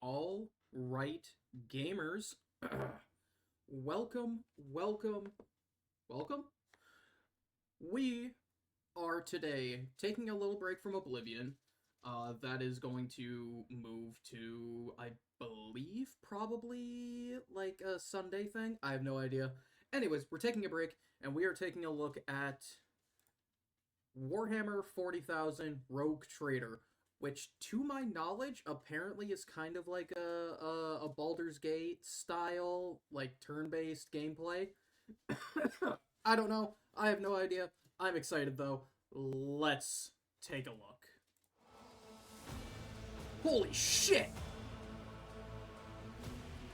All right, gamers. welcome, welcome, welcome. We are today taking a little break from Oblivion. That is going to move to, I believe, probably like a Sunday thing. I have no idea. Anyways, we're taking a break, and we are taking a look at Warhammer 40,000 Rogue Trader, which, to my knowledge, apparently is kind of like a Baldur's Gate style, like turn-based gameplay. I don't know. I have no idea. I'm excited though. Let's take a look. Holy shit!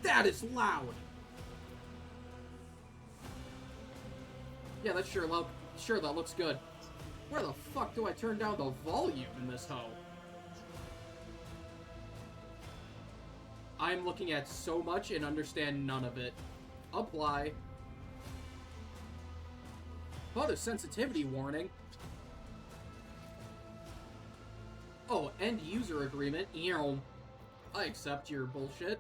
That is loud. Yeah, that's sure loud. Sure, that looks good. Where the fuck do I turn down the volume in this hoe? I'm looking at so much and understand none of it. Apply. Oh, there's sensitivity warning. Oh, end user agreement. Ew. I accept your bullshit.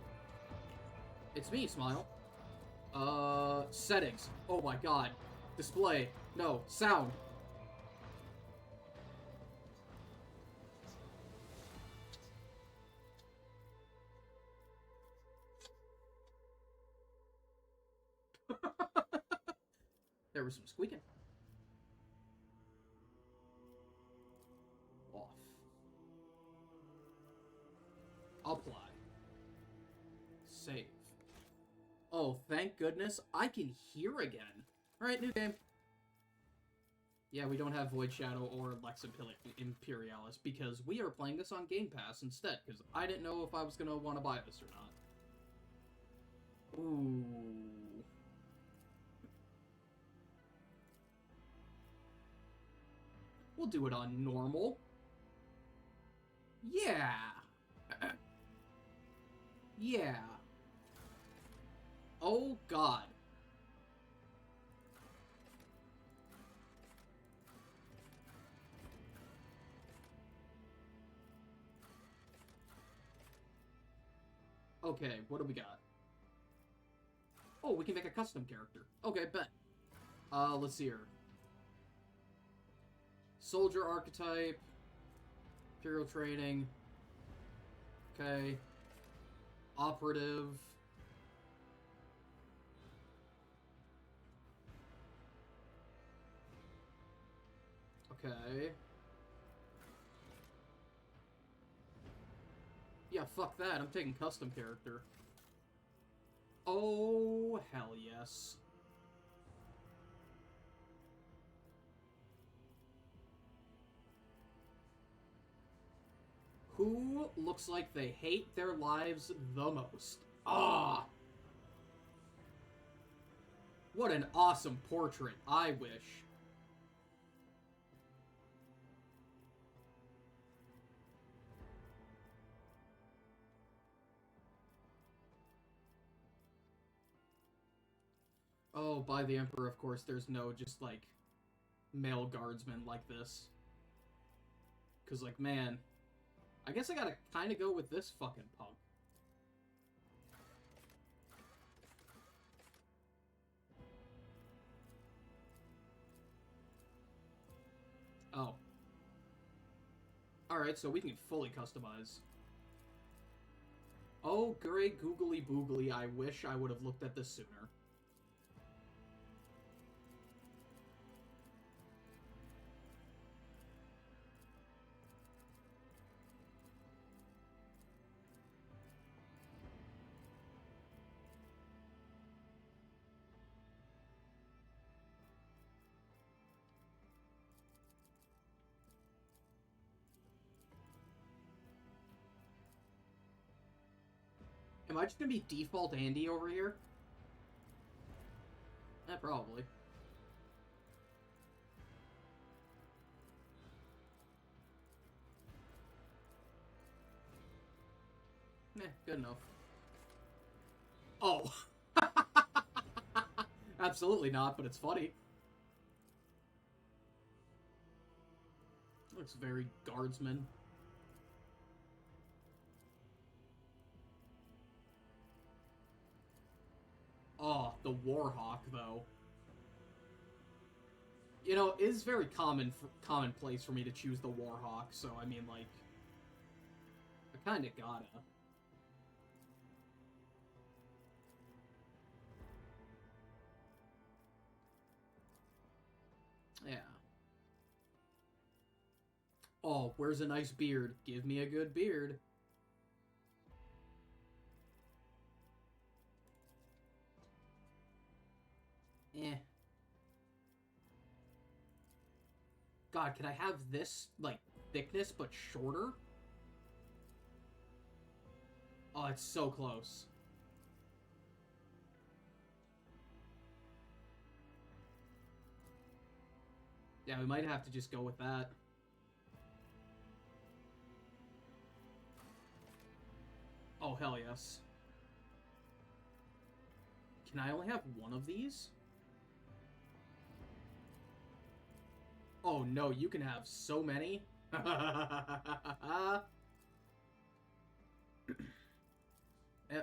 It's me, Smile. Settings. Oh my god. Display. No. Sound. There was some squeaking. Off. Apply. Save. Oh, thank goodness. I can hear again. Alright, new game. Yeah, we don't have Void Shadow or Lex Imperialis because we are playing this on Game Pass instead, because I didn't know if I was going to want to buy this or not. Ooh. We'll do it on normal. Yeah. Yeah. Oh, God. Okay, what do we got? Oh, we can make a custom character. Okay, bet. Let's see here. Soldier archetype. Imperial training. Okay. Operative. Okay. Yeah, fuck that. I'm taking custom character. Oh, hell yes. Who looks like they hate their lives the most? Ah! What an awesome portrait, I wish. Oh, by the Emperor, of course, there's no just, like, male guardsman like this. Because, like, man, I guess I gotta kind of go with this fucking punk. Oh. Alright, so we can fully customize. Oh, great googly boogly, I wish I would have looked at this sooner. Am I just gonna be default Andy over here? Probably. Good enough. Oh! Absolutely not, but it's funny. Looks very guardsman. Oh, the Warhawk, though. You know, it is very commonplace for me to choose the Warhawk, so I mean, like, I kinda gotta. Yeah. Oh, where's a nice beard? Give me a good beard. Eh. God, could I have this, like, thickness but shorter? Oh, it's so close. Yeah, we might have to just go with that. Oh, hell yes. Can I only have one of these? Oh no, you can have so many. Yep,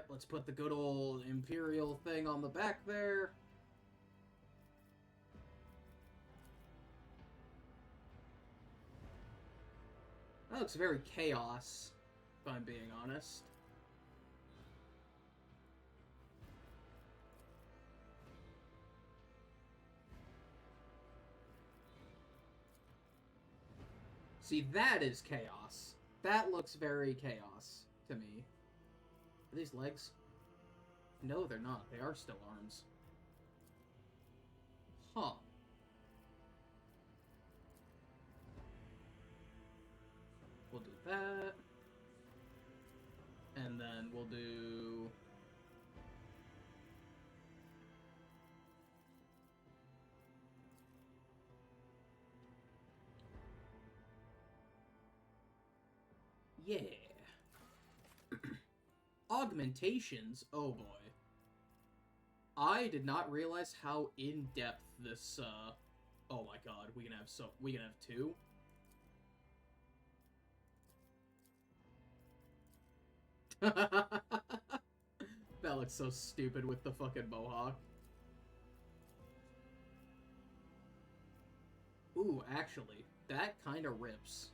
let's put the good old Imperial thing on the back there. That looks very chaos, if I'm being honest. See, that is chaos. That looks very chaos to me. Are these legs? No, they're not. They are still arms. Huh. We'll do that. And then we'll do... Yeah. Augmentations? Oh boy. I did not realize how in-depth this, Oh my god, we can have two? That looks so stupid with the fucking mohawk. Ooh, actually, that kinda rips.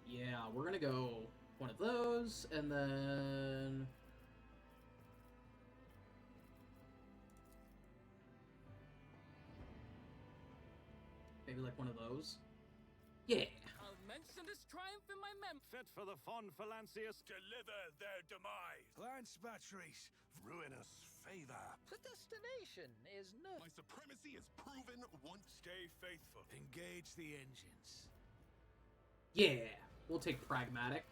Yeah, we're gonna go one of those, and then... maybe like one of those. Yeah. I'll mention this triumph in my fit for the fun Phalancius. Deliver their demise. Lance batteries. Ruinous favor. The destination is no. My supremacy is proven once. Stay faithful. Engage the engines. Yeah. We'll take pragmatic.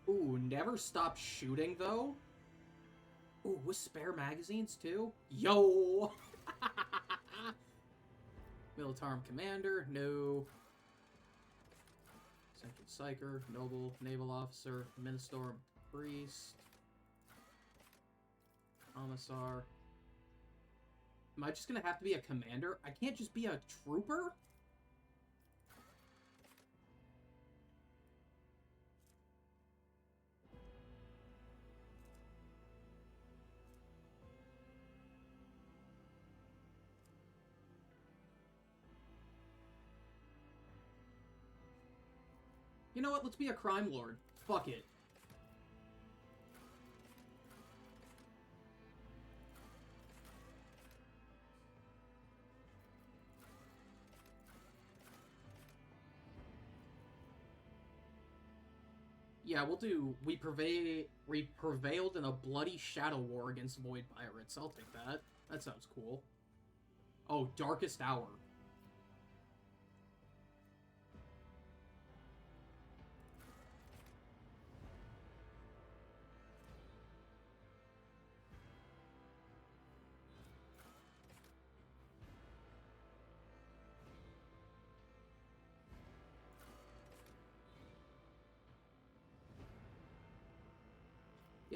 Ooh, never stop shooting, though. Ooh, with spare magazines, too? Yo! Militarum Commander, no. Central Psyker, Noble, Naval Officer, Ministor, Priest. Commissar. Am I just gonna have to be a commander? I can't just be a trooper? You know what? Let's be a crime lord. Fuck it. Yeah, we'll do... We prevailed in a bloody shadow war against Void Pirates. I'll take that. That sounds cool. Oh, Darkest Hour.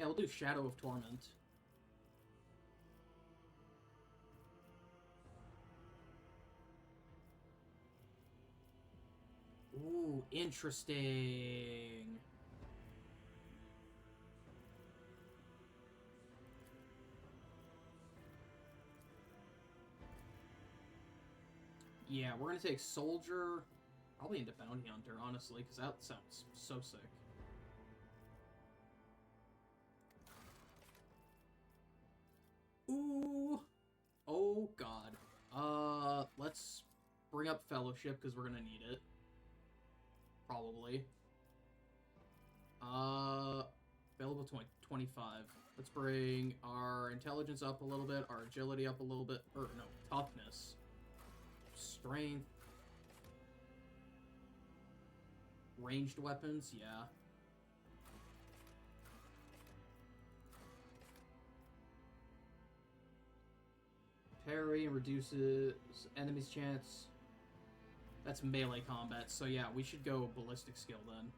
Yeah, we'll do Shadow of Torment. Ooh, interesting. Yeah, we're gonna take Soldier, probably into Bounty Hunter, honestly, because that sounds so sick. Ooh. Oh, God. Let's bring up Fellowship, because we're gonna need it. Probably. Available 25. Let's bring our intelligence up a little bit, our agility up a little bit, or no, toughness. Strength. Ranged weapons, yeah. Parry reduces enemy's chance. That's melee combat, so yeah, we should go ballistic skill then.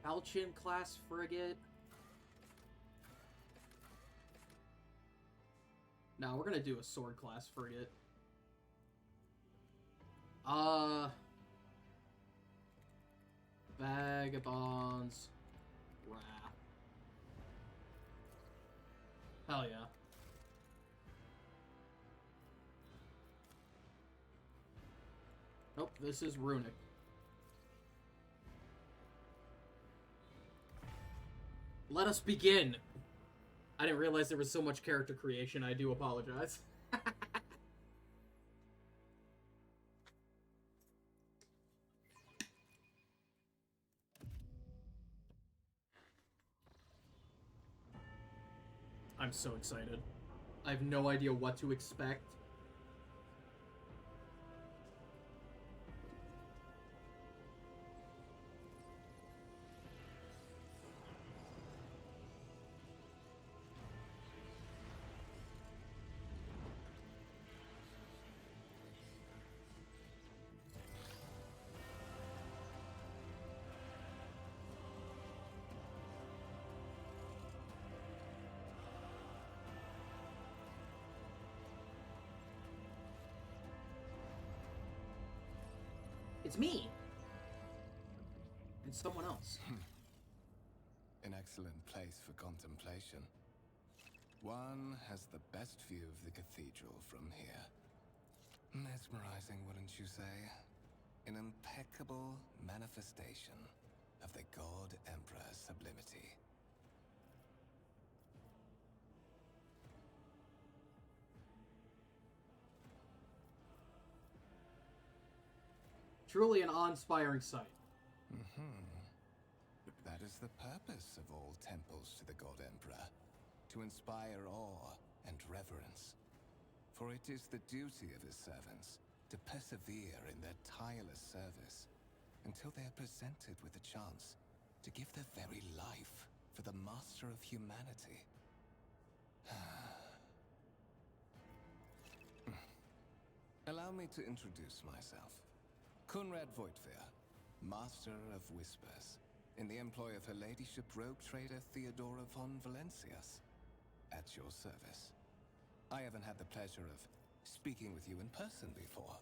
Falchion class frigate. Now we're gonna do a sword class frigate. Vagabonds. Wrath. Hell yeah. Nope, this is Runic. Let us begin! I didn't realize there was so much character creation, I do apologize. I'm so excited. I have no idea what to expect. It's me! And someone else. An excellent place for contemplation. One has the best view of the cathedral from here. Mesmerizing, wouldn't you say? An impeccable manifestation of the God Emperor's sublimity. Truly an awe-inspiring sight. That is the purpose of all temples to the God Emperor. To inspire awe and reverence. For it is the duty of his servants to persevere in their tireless service until they are presented with a chance to give their very life for the master of humanity. Allow me to introduce myself. Conrad Voigtveer, Master of Whispers, in the employ of Her Ladyship Rogue Trader Theodora von Valencias. At your service. I haven't had the pleasure of speaking with you in person before.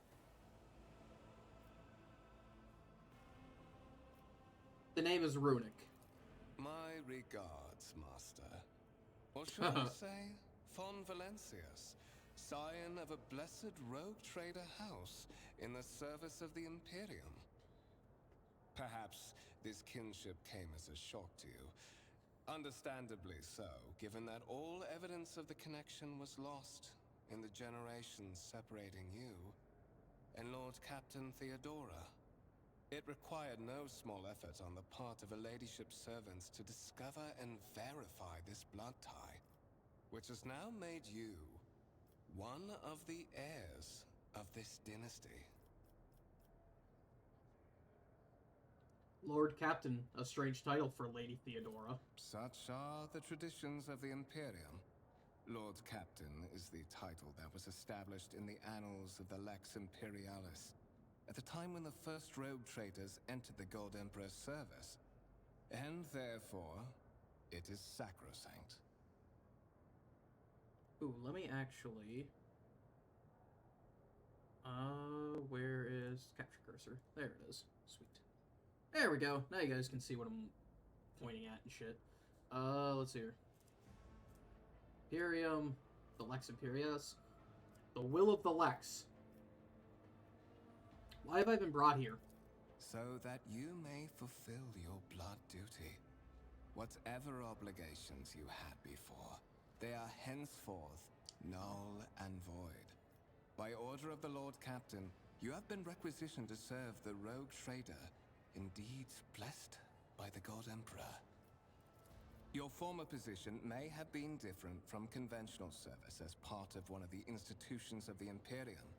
The name is Runic. My regards, Master. Or should I say, von Valencias, scion of a blessed rogue trader house in the service of the Imperium. Perhaps this kinship came as a shock to you. Understandably so, given that all evidence of the connection was lost in the generations separating you and Lord Captain Theodora. It required no small effort on the part of Her Ladyship's servants to discover and verify this blood tie, which has now made you one of the heirs of this dynasty. Lord Captain, a strange title for Lady Theodora. Such are the traditions of the Imperium. Lord Captain is the title that was established in the annals of the Lex Imperialis, at the time when the first rogue traders entered the Gold Emperor's service, and therefore, it is sacrosanct. Ooh, let me actually... where is capture cursor? There it is. Sweet. There we go. Now you guys can see what I'm pointing at and shit. Let's see here. Imperium, the Lex Imperius, the will of the Lex. Why have I been brought here? So that you may fulfill your blood duty. Whatever obligations you had before, they are henceforth null and void. By order of the Lord Captain, you have been requisitioned to serve the rogue trader, indeed blessed by the God Emperor. Your former position may have been different from conventional service as part of one of the institutions of the Imperium,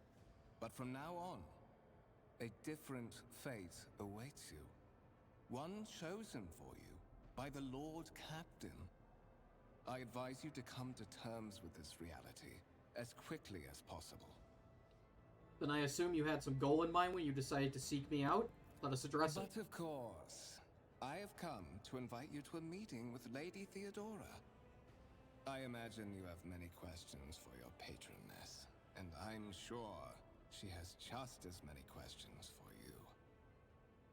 but from now on, a different fate awaits you. One chosen for you by the Lord Captain. I advise you to come to terms with this reality as quickly as possible. Then I assume you had some goal in mind when you decided to seek me out? Let us address it. But of course, I have come to invite you to a meeting with Lady Theodora. I imagine you have many questions for your patroness, and I'm sure she has just as many questions for you.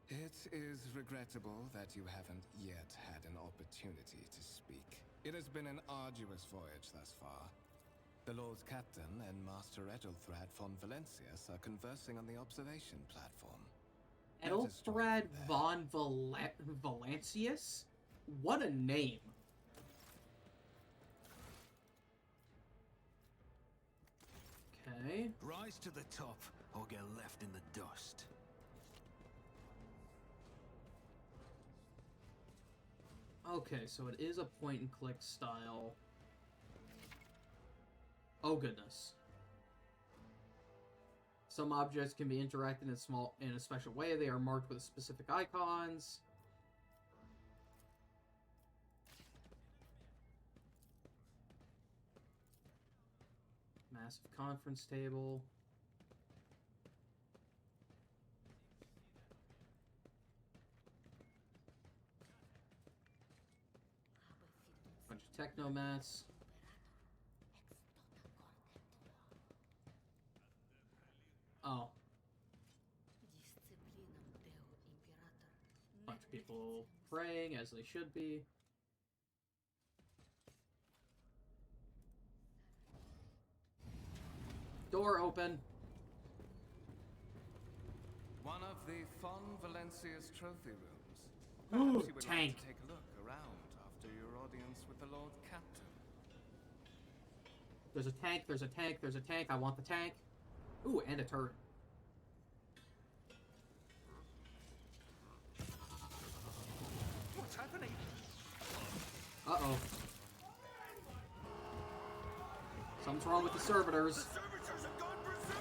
It is regrettable that you haven't yet had an opportunity to speak. It has been an arduous voyage thus far. The Lord Captain and Master Edelthrad von Valencius are conversing on the observation platform. Edelthrad von Valencius? What a name. Okay. Rise to the top, or get left in the dust. Okay, so it is a point-and-click style. Oh goodness. Some objects can be interacted in a special way. They are marked with specific icons. Massive conference table. Bunch of technomats. Oh. Bunch of people praying as they should be. Door open. One of the Von Valencius trophy rooms. Ooh, Perhaps you would tank. like to take a look around after your audience with the Lord Captain. There's a tank, there's a tank, there's a tank. I want the tank. Ooh, and a turret. What's happening? Uh-oh. Something's wrong with the servitors. Servitors have gone berserk!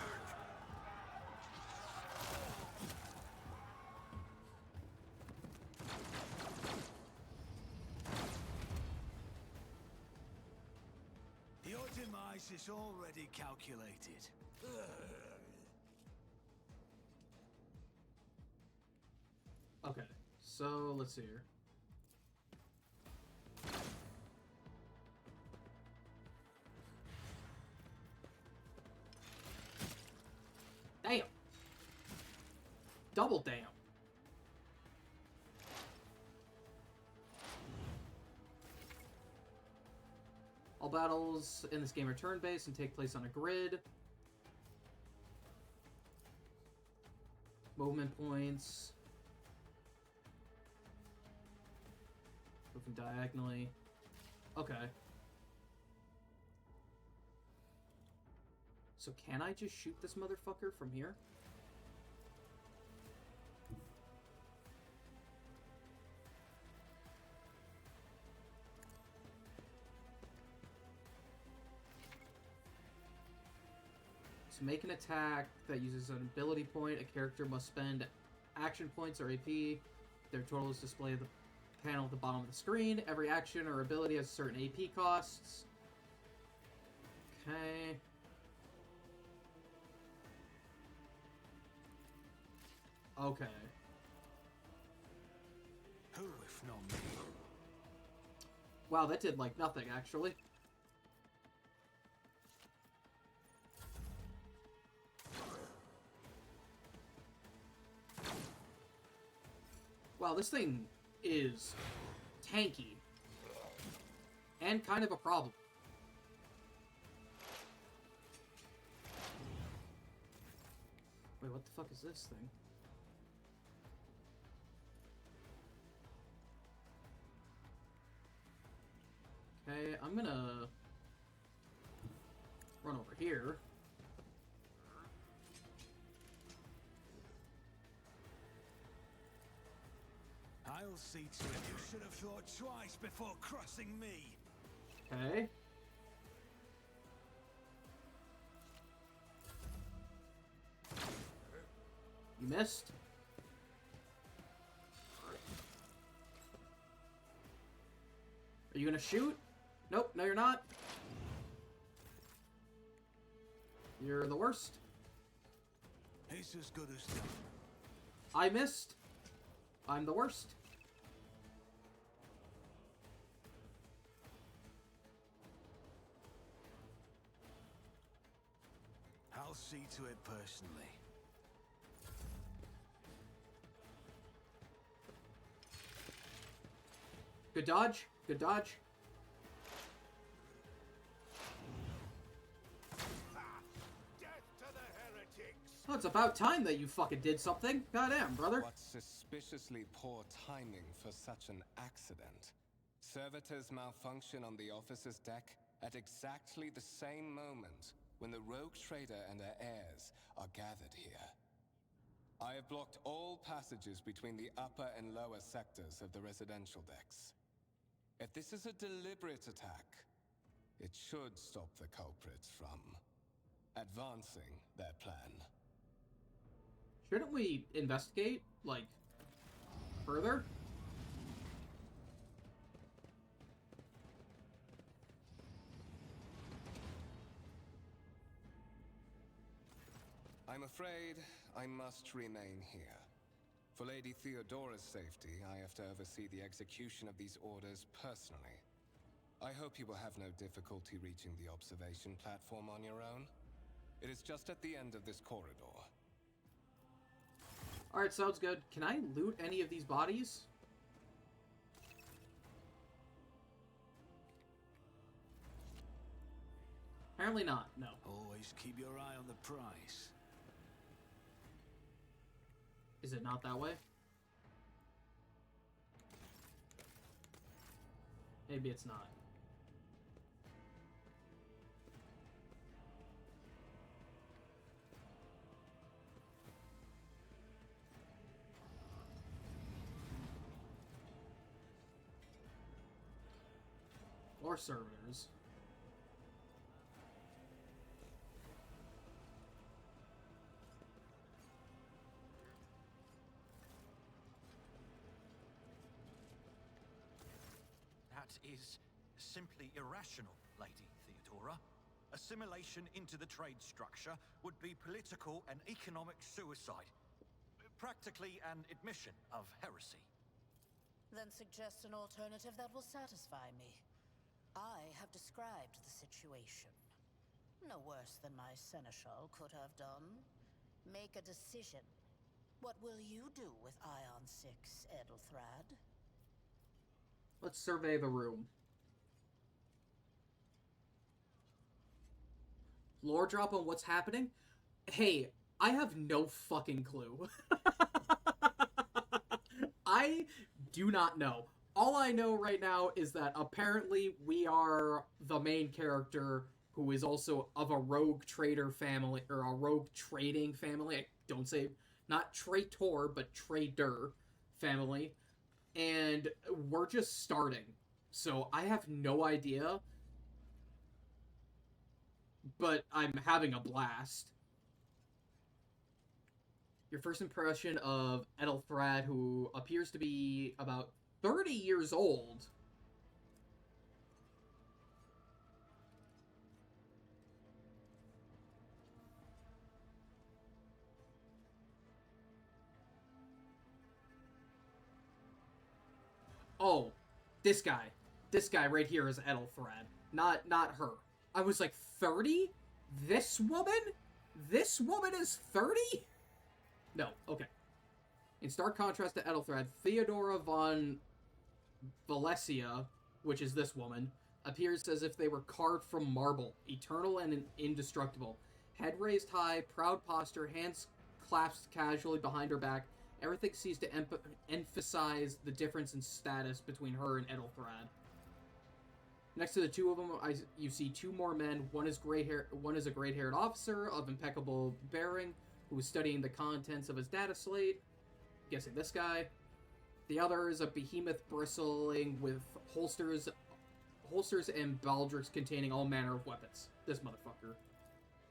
Your demise is already calculated. Okay, so let's see here. Damn! Double damn! All battles in this game are turn-based and take place on a grid. Movement points. Moving diagonally. Okay. So can I just shoot this motherfucker from here? To make an attack that uses an ability point, a character must spend action points or AP. Their total is displayed at the panel at the bottom of the screen. Every action or ability has certain AP costs. Okay. Okay. Who if not me? Wow, that did, like, nothing, actually. Wow, this thing is tanky. And kind of a problem. Wait, what the fuck is this thing? Okay, I'm gonna run over here. I'll see to it. You should have thought twice before crossing me. Okay. You missed. Are you gonna shoot? Nope, no you're not. You're the worst. It's as good as done. I missed. I'm the worst. I'll see to it personally. Good dodge. Good dodge. Death to the heretics! Oh, it's about time that you fucking did something. Goddamn, brother. What suspiciously poor timing for such an accident. Servitors malfunction on the officer's deck at exactly the same moment when the rogue trader and her heirs are gathered here. I have blocked all passages between the upper and lower sectors of the residential decks. If this is a deliberate attack, it should stop the culprits from advancing their plan. Shouldn't we investigate, like, further? I'm afraid I must remain here. For Lady Theodora's safety, I have to oversee the execution of these orders personally. I hope you will have no difficulty reaching the observation platform on your own. It is just at the end of this corridor. Alright, sounds good. Can I loot any of these bodies? Apparently not, no. Always keep your eye on the prize. Is it not that way? Maybe it's not. Or servitors. That is simply irrational, Lady Theodora. Assimilation into the trade structure would be political and economic suicide. Practically an admission of heresy. Then suggest an alternative that will satisfy me. I have described the situation. No worse than my seneschal could have done. Make a decision. What will you do with Ion 6, Edelthrad? Let's survey the room. Lore drop on what's happening? Hey, I have no fucking clue. I do not know. All I know right now is that apparently we are the main character who is also of a rogue trader family, or a rogue trading family. I don't say, not traitor, but trader family. And we're just starting. So I have no idea. But I'm having a blast. Your first impression of Edelthrad, who appears to be about 30 years old. oh, this guy right here is Ethelthrad, not her. I was like, 30? This woman? This woman is 30? No, okay. In stark contrast to Ethelthrad, Theodora von Valencia, which is this woman, appears as if they were carved from marble, eternal and indestructible. Head raised high, proud posture, hands clasped casually behind her back. Everything seems to emphasize the difference in status between her and Ethelthrad. Next to the two of them, you see two more men. One is a gray-haired officer of impeccable bearing who is studying the contents of his data slate. Guessing this guy. The other is a behemoth bristling with holsters and baldricks containing all manner of weapons. This motherfucker.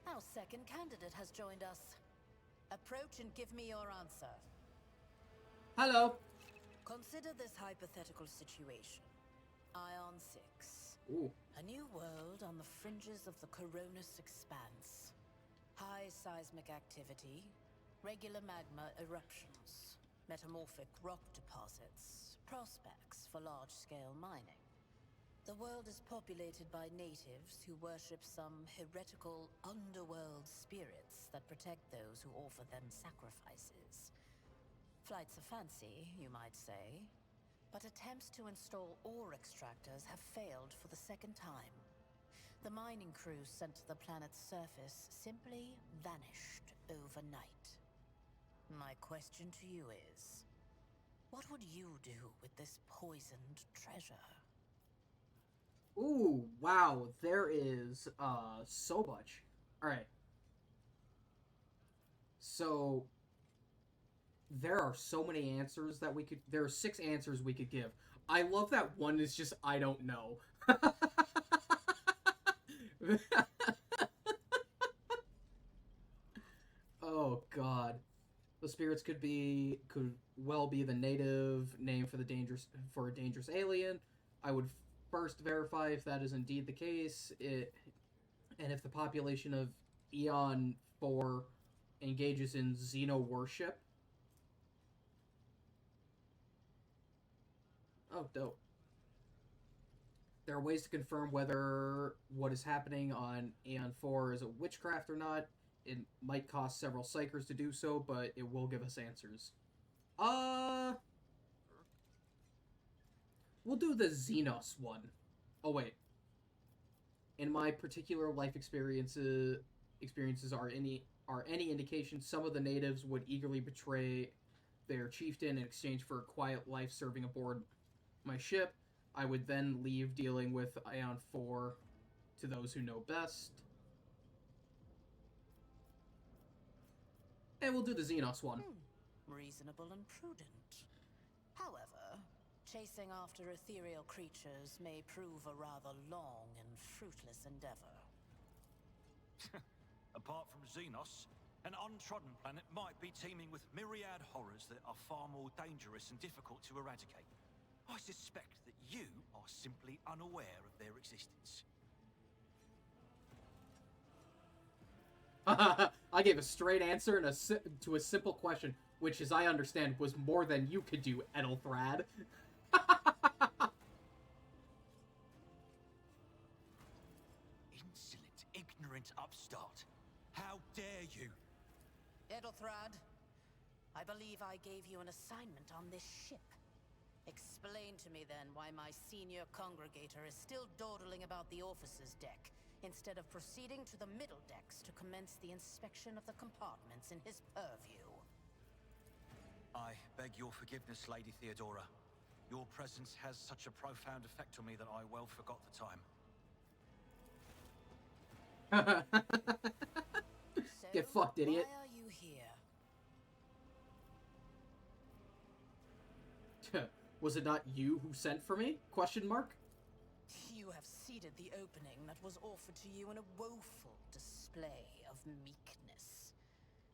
Our second candidate has joined us. Approach and give me your answer. Hello. Consider this hypothetical situation. Ion 6. Ooh. A new world on the fringes of the Coronis expanse. High seismic activity, regular magma eruptions, metamorphic rock deposits, prospects for large-scale mining. The world is populated by natives who worship some heretical underworld spirits that protect those who offer them sacrifices. Flights of fancy, you might say, but attempts to install ore extractors have failed for the second time. The mining crews sent to the planet's surface simply vanished overnight. My question to you is, what would you do with this poisoned treasure? Ooh, wow, there is, so much. Alright. So, there are so many answers that there are 6 answers we could give. I love that one is just, I don't know. Oh, God. The spirits could well be the native name for a dangerous alien. I would first verify if that is indeed the case, and if the population of Eon 4 engages in xeno worship. Oh, dope. There are ways to confirm whether what is happening on Eon 4 is a witchcraft or not. It might cost several psychers to do so, but it will give us answers. We'll do the Xenos one. Oh, wait. In my particular life experiences are any indication, some of the natives would eagerly betray their chieftain in exchange for a quiet life serving aboard my ship. I would then leave dealing with Ion 4 to those who know best. And we'll do the Xenos one. Reasonable and prudent. However, chasing after ethereal creatures may prove a rather long and fruitless endeavor. Apart from Xenos, an untrodden planet might be teeming with myriad horrors that are far more dangerous and difficult to eradicate. I suspect that you are simply unaware of their existence. I gave a straight answer to a simple question, which, as I understand, was more than you could do, Ethelthrad. Insolent, ignorant upstart. How dare you? Edelthrad, I believe I gave you an assignment on this ship. Explain to me then why my senior congregator is still dawdling about the officer's deck, instead of proceeding to the middle decks to commence the inspection of the compartments in his purview. I beg your forgiveness, Lady Theodora. Your presence has such a profound effect on me that I well forgot the time. Get fucked, idiot. Why are you here? Was it not you who sent for me? Question mark? You have ceded the opening that was offered to you in a woeful display of meekness.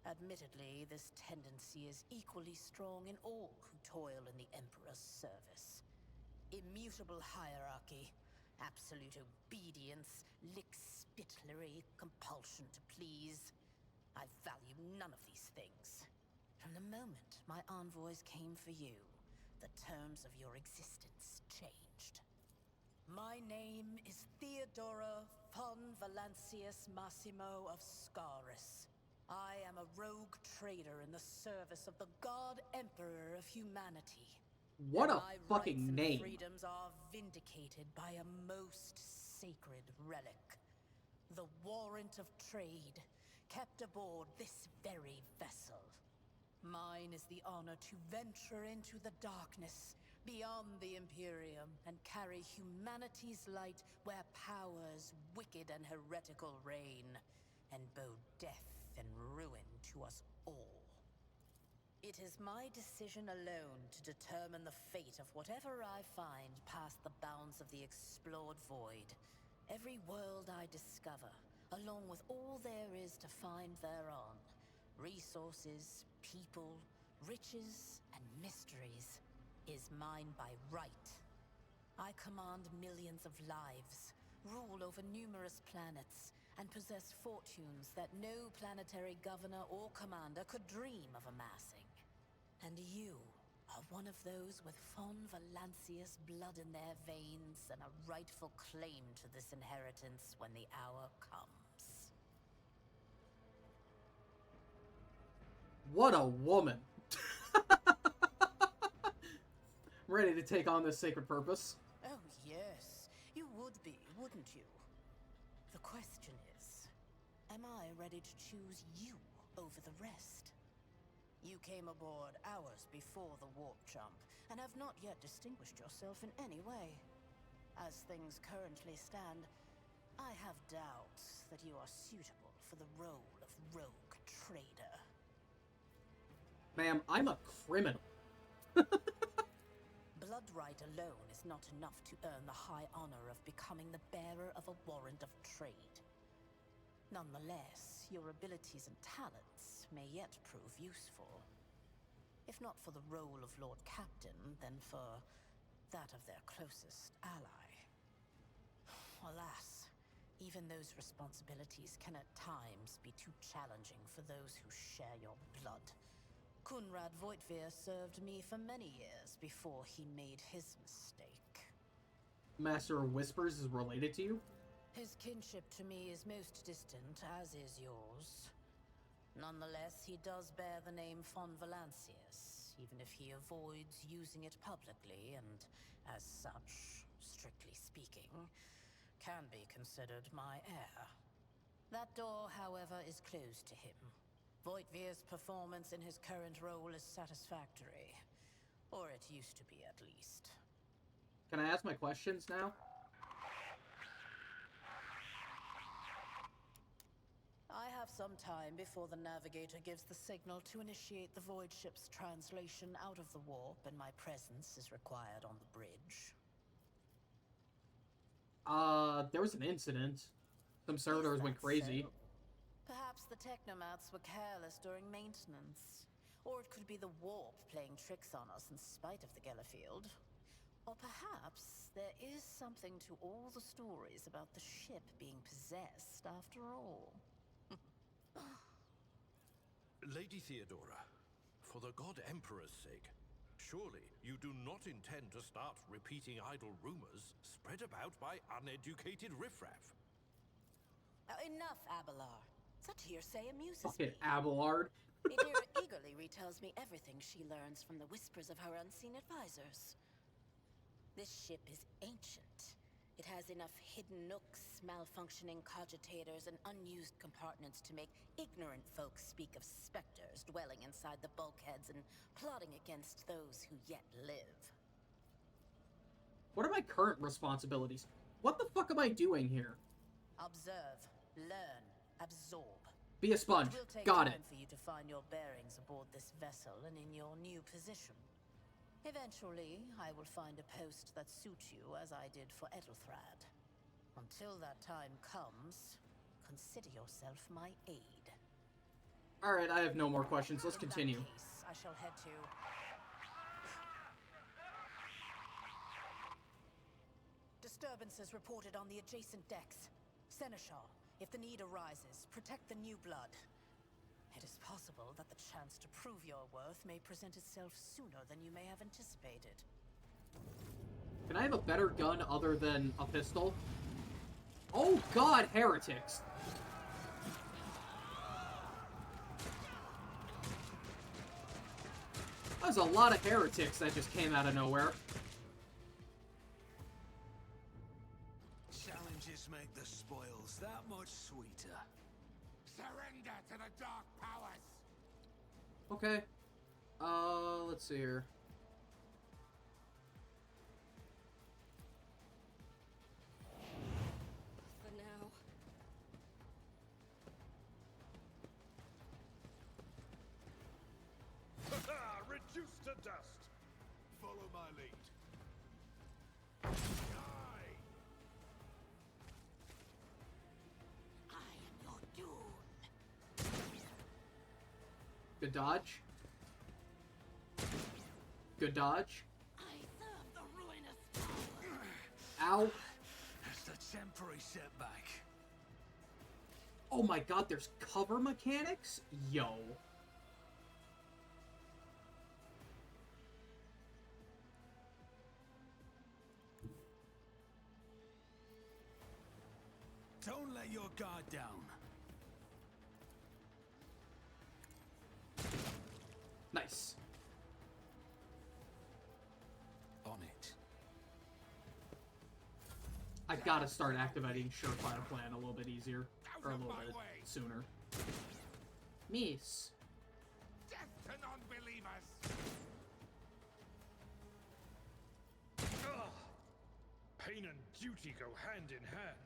Admittedly, this tendency is equally strong in all who toil in the Emperor's service. Immutable hierarchy, absolute obedience, lick-spittlery, compulsion to please. I value none of these things. From the moment my envoys came for you, the terms of your existence changed. My name is Theodora von Valancius Massimo of Scaris. I am a rogue trader in the service of the God Emperor of humanity. What a My fucking rights name. and freedoms are vindicated by a most sacred relic. The warrant of trade, kept aboard this very vessel. Mine is the honor to venture into the darkness, beyond the Imperium, and carry humanity's light where powers wicked and heretical reign, and bow death and ruin to us all. It is my decision alone to determine the fate of whatever I find past the bounds of the explored void. Every world I discover, along with all there is to find thereon. Resources, people, riches, and mysteries is mine by right. I command millions of lives, rule over numerous planets, and possess fortunes that no planetary governor or commander could dream of amassing. And you are one of those with von Valancius blood in their veins and a rightful claim to this inheritance when the hour comes. What a woman. Ready to take on this sacred purpose. Oh, yes. You would be, wouldn't you? The question is, am I ready to choose you over the rest? You came aboard hours before the warp jump, and have not yet distinguished yourself in any way. As things currently stand, I have doubts that you are suitable for the role of rogue trader. Ma'am, I'm a criminal. Bloodright alone is not enough to earn the high honor of becoming the bearer of a warrant of trade. Nonetheless, your abilities and talents may yet prove useful. If not for the role of Lord Captain, then for that of their closest ally. Alas, even those responsibilities can at times be too challenging for those who share your blood. Kunrad Voitvir served me for many years before he made his mistake. Master of Whispers is related to you? His kinship to me is most distant, as is yours. Nonetheless, he does bear the name von Valancius, even if he avoids using it publicly, and as such, strictly speaking, can be considered my heir. That door, however, is closed to him. Voitvir's performance in his current role is satisfactory. Or it used to be, at least. Can I ask my questions now? I have some time before the navigator gives the signal to initiate the void ship's translation out of the warp, and my presence is required on the bridge. There was an incident. Some servers went crazy. So? Perhaps the technomats were careless during maintenance. Or it could be the warp playing tricks on us in spite of the Gellerfield. Or perhaps there is something to all the stories about the ship being possessed after all. Lady Theodora, for the God Emperor's sake, surely you do not intend to start repeating idle rumors spread about by uneducated riffraff. Enough, Abelard. Such hearsay amuses Fucking me. Abelard. Idira eagerly retells me everything she learns from the whispers of her unseen advisors. This ship is ancient. It has enough hidden nooks, malfunctioning cogitators, and unused compartments to make ignorant folks speak of specters dwelling inside the bulkheads and plotting against those who yet live. What are my current responsibilities? What the fuck am I doing here? Observe, learn, absorb. Be a sponge. It will take Got time it. for you to find your bearings aboard this vessel and in your new position. Eventually, I will find a post that suits you as I did for Edelthrad. Until that time comes, consider yourself my aide. Alright, I have no more questions. Let's continue. In that case, I shall head to... Disturbances reported on the adjacent decks. Seneschal, if the need arises, protect the new blood. It is possible that the chance to prove your worth may present itself sooner than you may have anticipated. Can I have a better gun other than a pistol? Oh god, heretics! There's a lot of heretics that just came out of nowhere. Challenges make the spoils that much sweeter. Surrender to the dark powers! Okay. Let's see here. For now. Reduced to dust. Follow my lead. Die! I am your doom. Good dodge. Good dodge. I serve the ruinous power. Ow. That's a temporary setback. Oh my god, there's cover mechanics? Yo. Don't let your guard down. Nice. On it. I gotta start activating Surefire Plan a little bit easier. Or a little bit sooner. Miss. Death to non-believers! Pain and duty go hand in hand.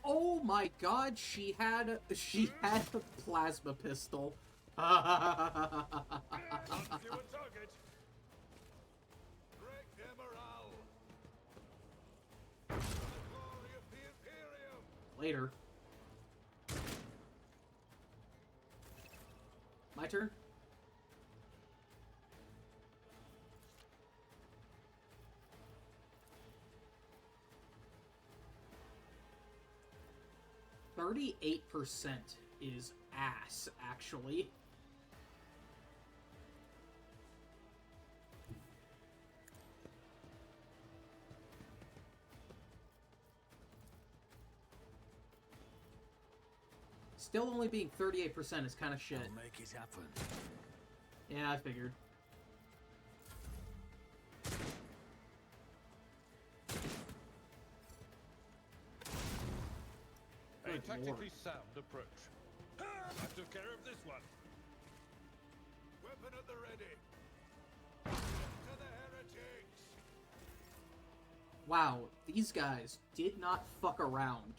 Oh my god, she had a plasma pistol. Onto a target. Break their morale! For the glory of the Imperium! Later. My turn? %38 is ass, actually. Still only being 38% is kind of shit. I'll make it happen. Yeah, I figured. A Good tactically lord. sound approach. I took care of this one. Weapon at the ready! Death to the heretics! Wow, these guys did not fuck around.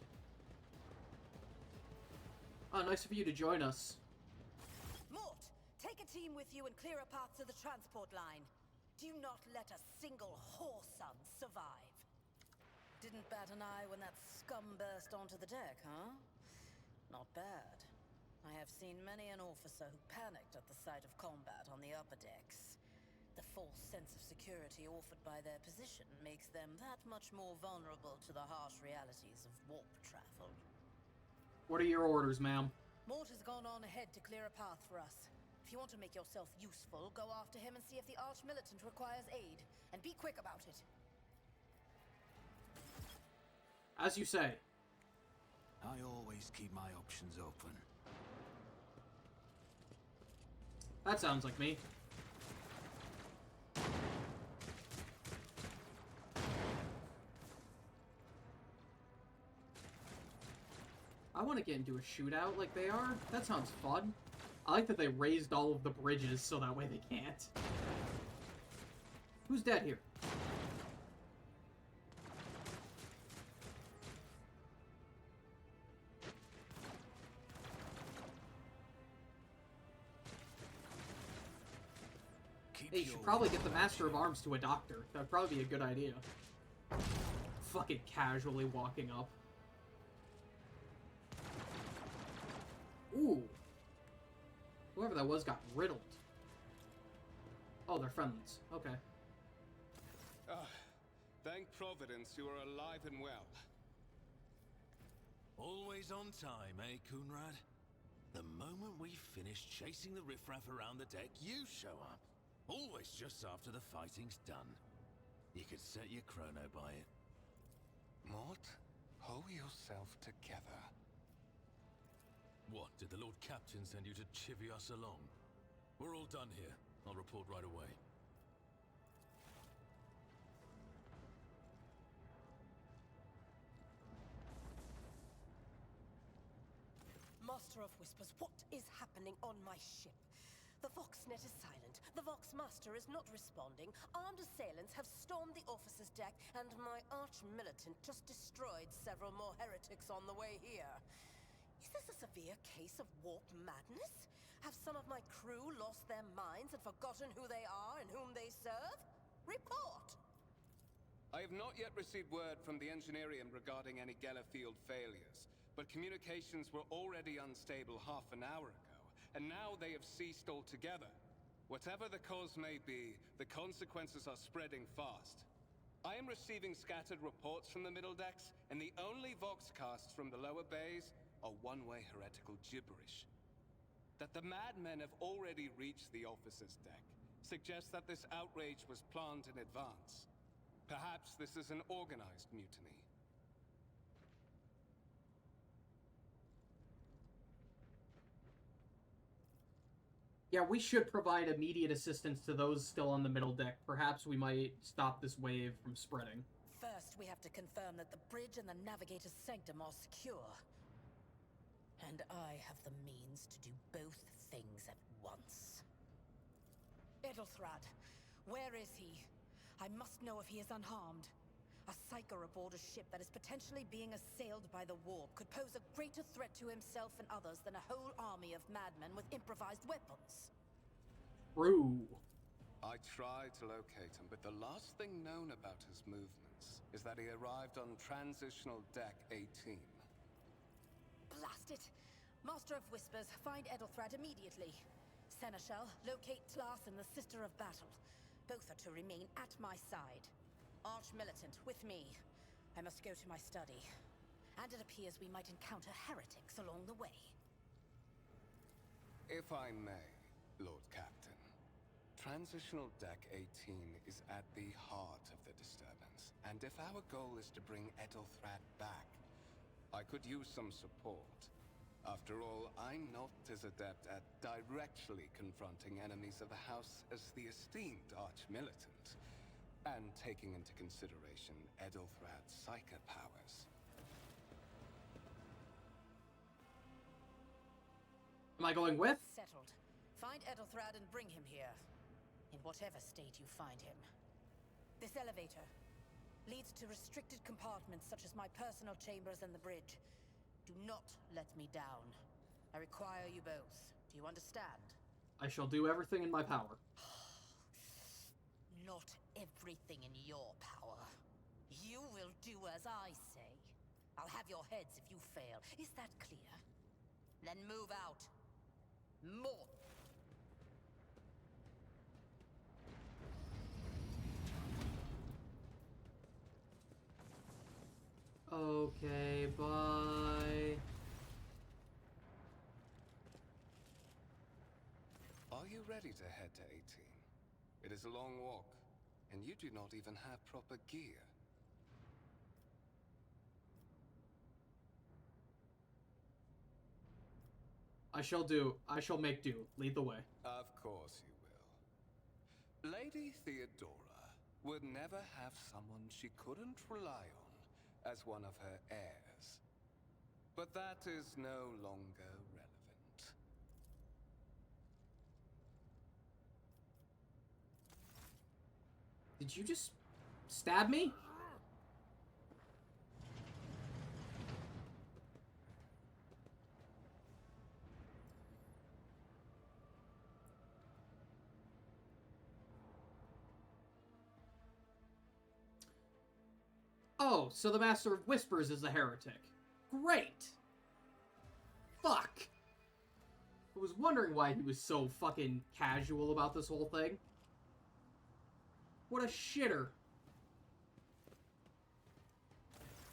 Oh, nice of you to join us. Mort, take a team with you and clear a path to the transport line. Do not let a single whoreson survive. Didn't bat an eye when that scum burst onto the deck, huh? Not bad. I have seen many an officer who panicked at the sight of combat on the upper decks. The false sense of security offered by their position makes them that much more vulnerable to the harsh realities of warp travel. What are your orders, ma'am? Mort has gone on ahead to clear a path for us. If you want to make yourself useful, go after him and see if the Arch-Militant requires aid. And be quick about it. As you say. I always keep my options open. That sounds like me. I want to get into a shootout like they are. That sounds fun. I like that they raised all of the bridges so that way they can't. Who's dead here? Hey, you should probably get the Master of Arms to a doctor. That'd probably be a good idea. Fucking casually walking up. Ooh. Whoever that was got riddled. Oh, they're friends. Okay. Thank Providence you are alive and well. Always on time, eh, Coonrad? The moment we finish chasing the riffraff around the deck, you show up. Always just after the fighting's done. You could set your chrono by it. Mort, hold yourself together. What, did the Lord Captain send you to chivvy us along? We're all done here. I'll report right away. Master of Whispers, what is happening on my ship? The Voxnet is silent. The Voxmaster is not responding. Armed assailants have stormed the officer's deck, and my arch-militant just destroyed several more heretics on the way here. Is this a severe case of warp madness? Have some of my crew lost their minds and forgotten who they are and whom they serve? Report! I have not yet received word from the Engineerium regarding any Gellerfield failures, but communications were already unstable half an hour ago, and now they have ceased altogether. Whatever the cause may be, the consequences are spreading fast. I am receiving scattered reports from the middle decks, and the only voxcasts from the lower bays are one-way heretical gibberish. That the madmen have already reached the officer's deck suggests that this outrage was planned in advance. Perhaps this is an organized mutiny. Yeah, we should provide immediate assistance to those still on the middle deck. Perhaps we might stop this wave from spreading. First, we have to confirm that the bridge and the navigator's sanctum are secure. And I have the means to do both things at once. Edelthrad, where is he? I must know if he is unharmed. A psyker aboard a ship that is potentially being assailed by the warp could pose a greater threat to himself and others than a whole army of madmen with improvised weapons. True. I tried to locate him, but the last thing known about his movements is that he arrived on Transitional Deck 18. Blast it! Master of Whispers, find Edelthrad immediately. Seneschal, locate Tlas and the Sister of Battle. Both are to remain at my side. Arch-militant, with me. I must go to my study. And it appears we might encounter heretics along the way. If I may, Lord Captain, Transitional Deck 18 is at the heart of the disturbance, and if our goal is to bring Edelthrad back, I could use some support. After all, I'm not as adept at directly confronting enemies of the House as the esteemed Arch-militant. And taking into consideration Edelthrad's psychic powers. Am I going with? Settled. Find Edelthrad and bring him here. In whatever state you find him. This elevator leads to restricted compartments such as my personal chambers and the bridge. Do not let me down. I require you both. Do you understand? I shall do everything in my power. Not everything in your power. You will do as I say. I'll have your heads if you fail. Is that clear? Then move out. More. Okay, bye. Are you ready to head to 18? It is a long walk, and you do not even have proper gear. I shall make do. Lead the way. Of course you will. Lady Theodora would never have someone she couldn't rely on as one of her heirs. But that is no longer relevant. Did you just stab me? Oh, so the Master of Whispers is a heretic. Great! Fuck! I was wondering why he was so fucking casual about this whole thing. What a shitter.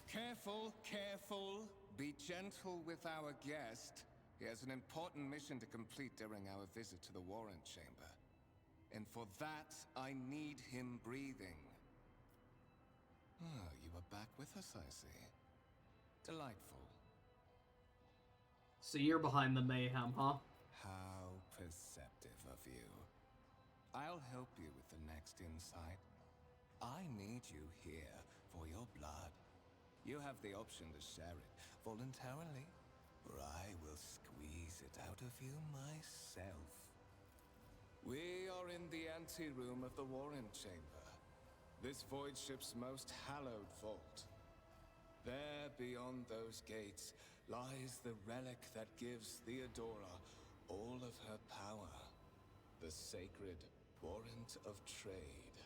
Careful, careful. Be gentle with our guest. He has an important mission to complete during our visit to the Warrant Chamber. And for that, I need him breathing. Oh, you are back with us, I see. Delightful. So you're behind the mayhem, huh? How perceptive of you. I'll help you with the next insight. I need you here for your blood. You have the option to share it voluntarily, or I will squeeze it out of you myself. We are in the anteroom of the Warrant Chamber, this void ship's most hallowed vault. There, beyond those gates, lies the relic that gives Theodora all of her power. The sacred Warrant of Trade.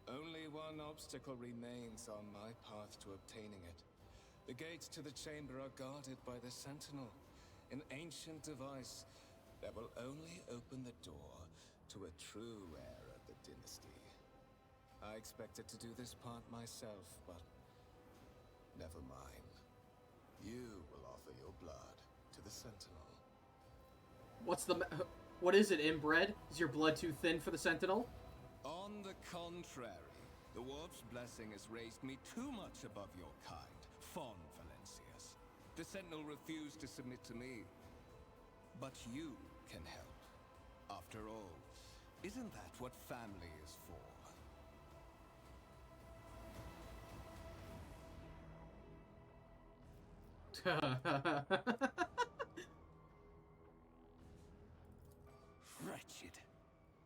Only one obstacle remains on my path to obtaining it. The gates to the chamber are guarded by the Sentinel, an ancient device that will only open the door to a true heir of the dynasty. I expected to do this part myself, but never mind. You will offer your blood to the Sentinel. What is it, inbred? Is your blood too thin for the Sentinel? On the contrary, the Warp's blessing has raised me too much above your kind, Fon Valencius. The Sentinel refused to submit to me. But you can help. After all, isn't that what family is for? Wretched.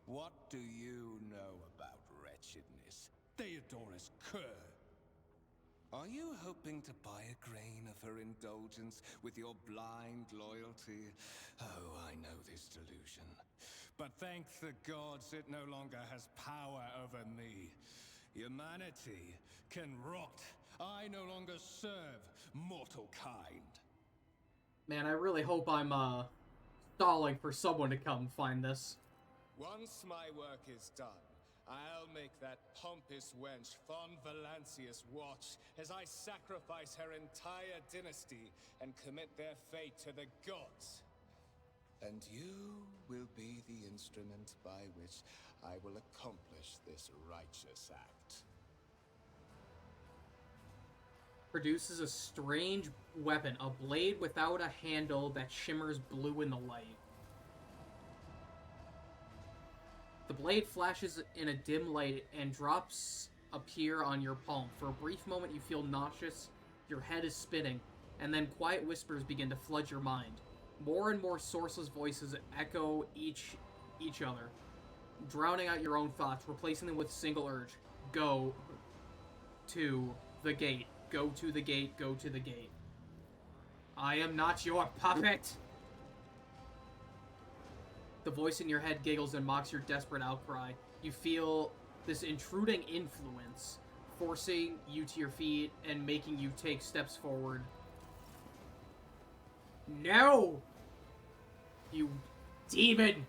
What do you know about wretchedness? Theodora's cur. Are you hoping to buy a grain of her indulgence with your blind loyalty? Oh, I know this delusion. But thank the gods it no longer has power over me. Humanity can rot. I no longer serve mortal kind. Man, I really hope I'm, stalling for someone to come find this. Once my work is done, I'll make that pompous wench Fon Valencius watch as I sacrifice her entire dynasty and commit their fate to the gods. And you will be the instrument by which I will accomplish this righteous act. Produces a strange weapon, a blade without a handle that shimmers blue in the light. The blade flashes in a dim light and drops appear on your palm. For a brief moment you feel nauseous, your head is spinning, and then quiet whispers begin to flood your mind. More and more sourceless voices echo each other, drowning out your own thoughts, replacing them with a single urge. Go to the gate. Go to the gate. Go to the gate. I am not your puppet! The voice in your head giggles and mocks your desperate outcry. You feel this intruding influence, forcing you to your feet and making you take steps forward. No! You demon!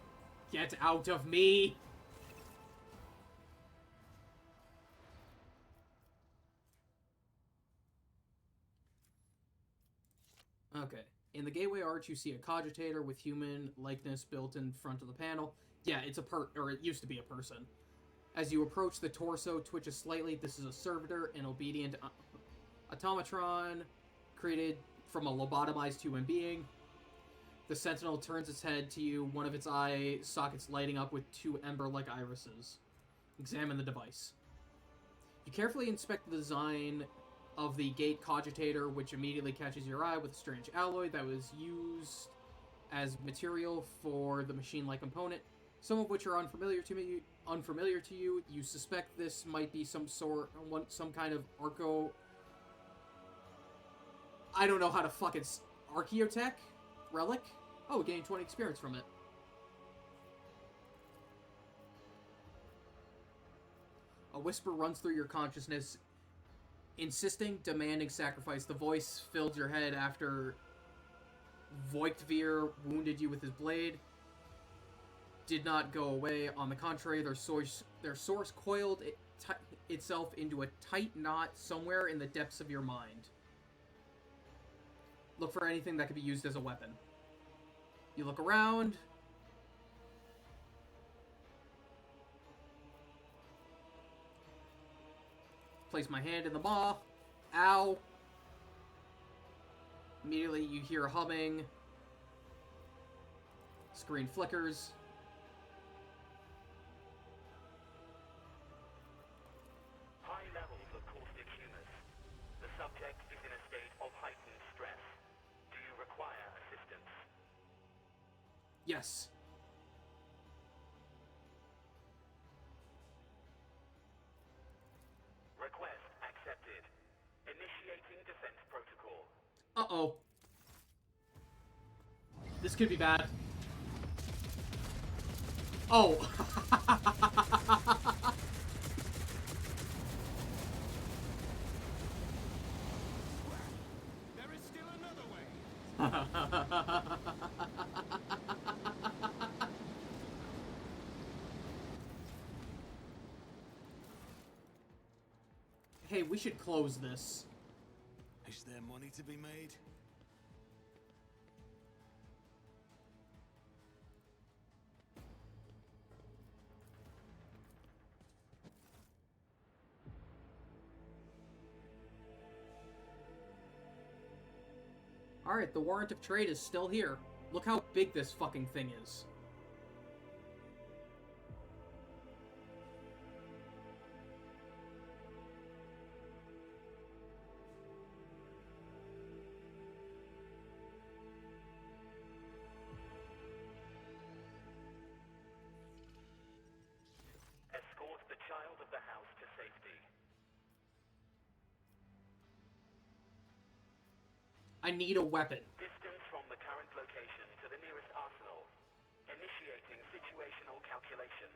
Get out of me! Okay. In the gateway arch, you see a cogitator with human likeness built in front of the panel. Yeah, it's it used to be a person. As you approach, the torso twitches slightly. This is a servitor, an obedient automatron created from a lobotomized human being. The Sentinel turns its head to you, one of its eye sockets lighting up with two ember-like irises. Examine the device. You carefully inspect the design of the gate cogitator, which immediately catches your eye with a strange alloy that was used as material for the machine-like component, some of which are unfamiliar to you. You suspect this might be some kind of I don't know how to fucking archaeotech relic. Oh, gain 20 experience from it. A whisper runs through your consciousness, insisting, demanding sacrifice. The voice filled your head after Voigtvir wounded you with his blade. did not go away. On the contrary, their source coiled itself into a tight knot somewhere in the depths of your mind. Look for anything that could be used as a weapon. You look around. Place my hand in the maw. Ow. Immediately you hear humming. Screen flickers. High levels of caustic humus. The subject is in a state of heightened stress. Do you require assistance? Yes. Request accepted. Initiating defense protocol. Uh-oh. This could be bad. Oh. There is still another way. Hey, we should close this. Is there money to be made? Alright, the warrant of trade is still here. Look how big this fucking thing is. Escort the child of the house to safety. I need a weapon. Distance from the current location to the nearest arsenal. Initiating situational calculations.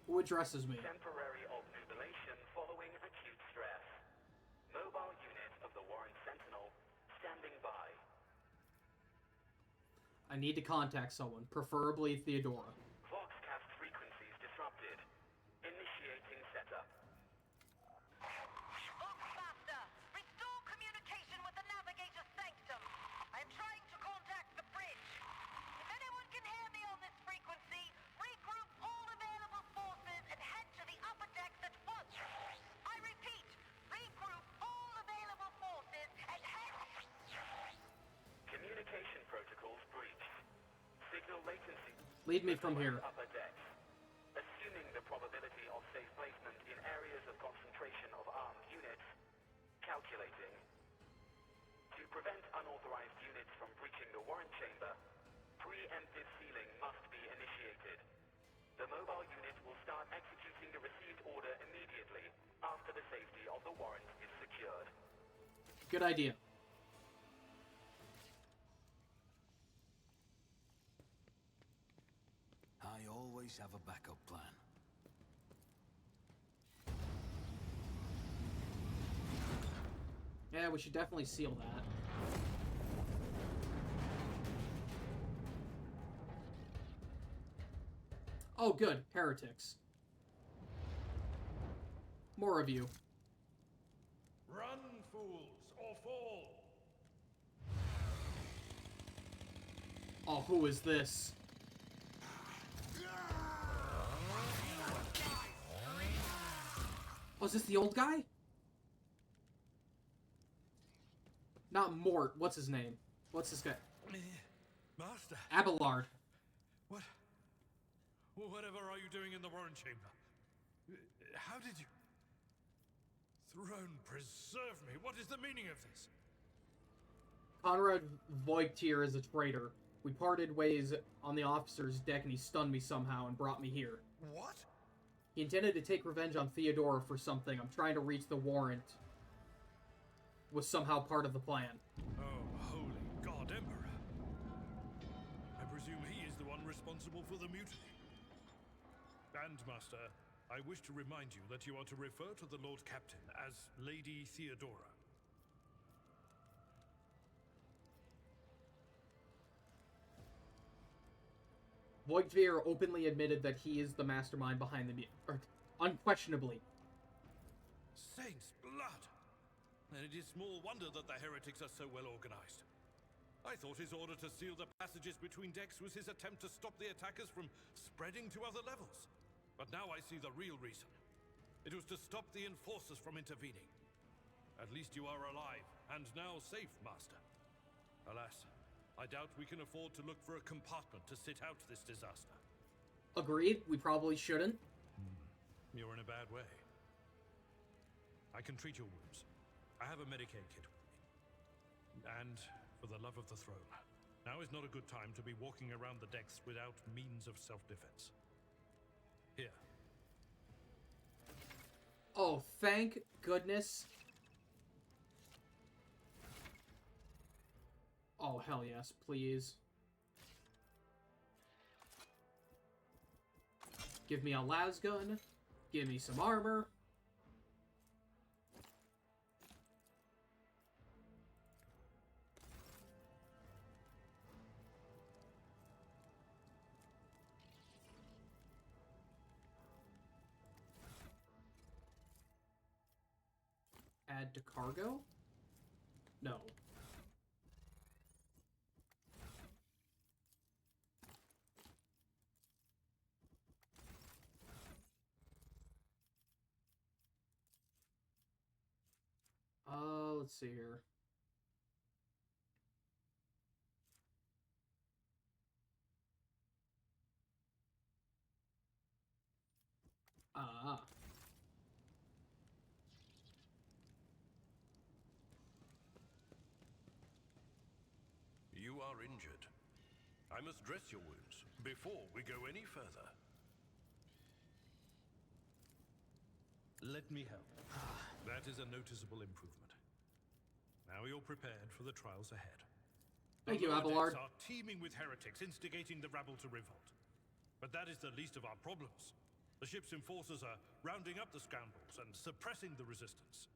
Who addresses me? Temporary obnubilation following acute stress. Mobile unit of the Warren Sentinel standing by. I need to contact someone, preferably Theodora. Voxcast frequencies disrupted. Initiating setup. Bookmaster, restore communication with the navigator sanctum. I am trying to contact the bridge. If anyone can hear me on this frequency, regroup all available forces and head to the upper decks at once. I repeat, regroup all available forces and head... Communication protocols breached. Signal latency. Lead me from here. Upper decks. Assuming the probability of safe placement in areas of concentration of armed units. Calculating. To prevent unauthorized units from breaching the warrant chamber, preemptive sealing must be initiated. The mobile unit will start executing the received order immediately after the safety of the warrant is secured. Good idea. I always have a backup plan. Yeah, we should definitely seal that. Oh, good. Heretics. More of you. Run, fools, or fall. Oh, who is this? Oh, is this the old guy? Not Mort. What's his name? What's this guy? Master, Abelard. what? Whatever are you doing in the Warren Chamber? How did you... Throne preserve me. What is the meaning of this? Conrad Voigtier is a traitor. We parted ways on the officer's deck and he stunned me somehow and brought me here. What? He intended to take revenge on Theodora for something. I'm trying to reach the warrant. Was somehow part of the plan. Oh, holy God, Emperor. I presume he is the one responsible for the mutiny. And, Master, I wish to remind you that you are to refer to the Lord Captain as Lady Theodora. Voigtveer openly admitted that he is the mastermind behind the unquestionably. Saints' blood! And it is small wonder that the heretics are so well organized. I thought his order to seal the passages between decks was his attempt to stop the attackers from spreading to other levels. But now I see the real reason. It was to stop the enforcers from intervening. At least you are alive, and now safe, Master. Alas, I doubt we can afford to look for a compartment to sit out this disaster. Agreed, we probably shouldn't. You're in a bad way. I can treat your wounds. I have a Medicaid kit with me. And, for the love of the throne, now is not a good time to be walking around the decks without means of self-defense. Here. Oh, thank goodness. Oh, hell yes, please. Give me a lasgun. Give me some armor. Add to cargo? No. Let's see here. Ah. You are injured. I must dress your wounds before we go any further. Let me help. That is a noticeable improvement. Now you're prepared for the trials ahead. Thank you, The lower Abelard. decks are teeming with heretics, instigating the rabble to revolt. But that is the least of our problems. The ship's enforcers are rounding up the scoundrels and suppressing the resistance.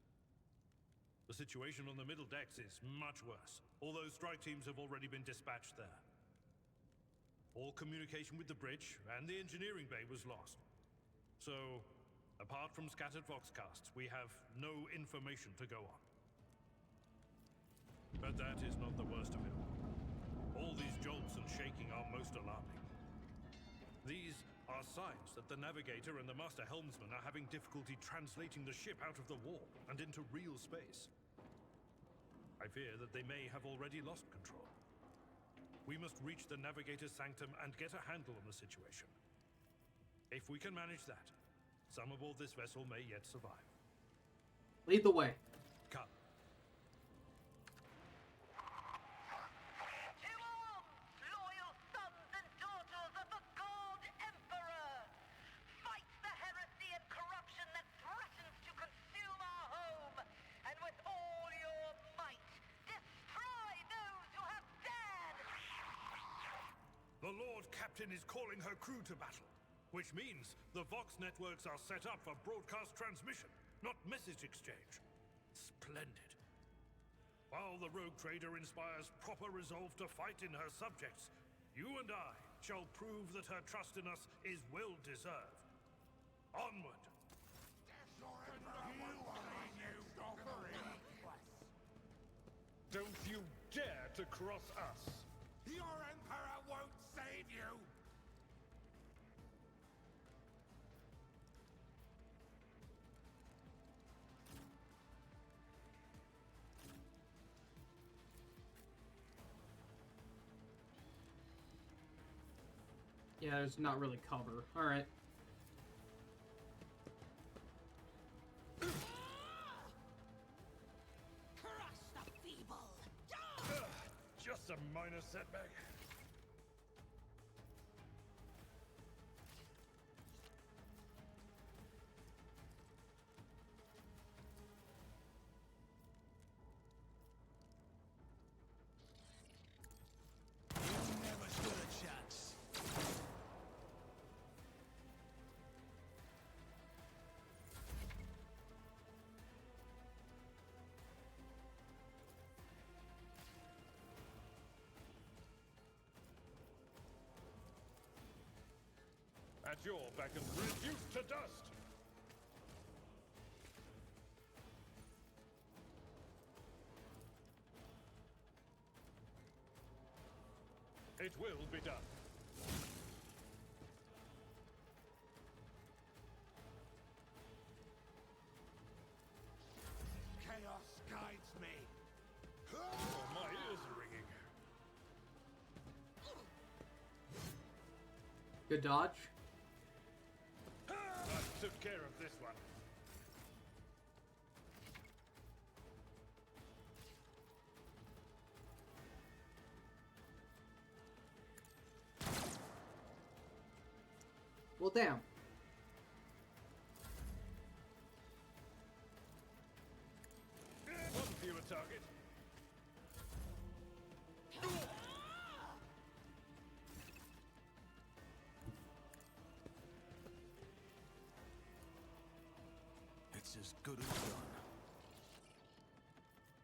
The situation on the middle decks is much worse, although strike teams have already been dispatched there. All communication with the bridge and the engineering bay was lost. So, apart from scattered voxcasts, we have no information to go on. But that is not the worst of it all. All these jolts and shaking are most alarming. These are signs that the navigator and the master helmsman are having difficulty translating the ship out of the warp and into real space. I fear that they may have already lost control. We must reach the navigator's sanctum and get a handle on the situation. If we can manage that, some aboard this vessel may yet survive. Lead the way. Come. To arms, loyal sons and daughters of the God Emperor! Fight the heresy and corruption that threatens to consume our home, and with all your might, destroy those who have dared! The Lord Captain is calling her crew to battle, which means the Vox networks are set up for broadcast transmission, not message exchange. Splendid. While the rogue trader inspires proper resolve to fight in her subjects, you and I shall prove that her trust in us is well deserved. Onward! Don't you dare to cross us! Your Emperor won't save you! Yeah, there's not really cover. Alright. Crush the feeble! Just a minor setback. Never stood a chance. At your beck and reduced to dust! It will be done. Chaos guides me. Oh, my ears are ringing. Good dodge. I took care of this one. Well, damn. One fewer target. It's as good as done.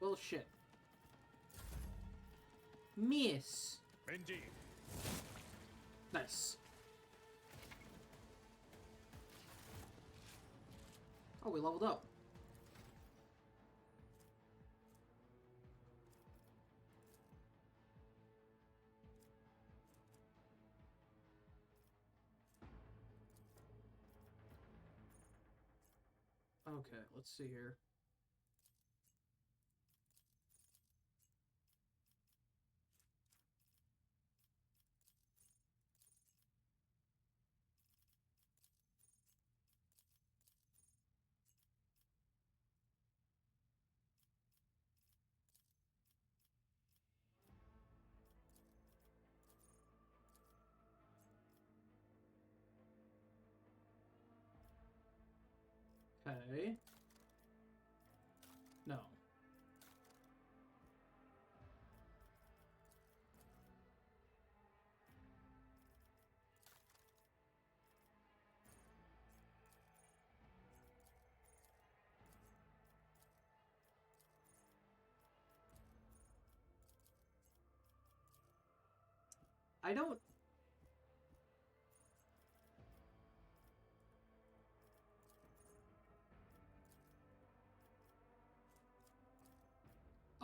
Well, shit. Miss. Indeed. Nice. Oh, we leveled up. Okay, let's see here. Okay. No. I don't...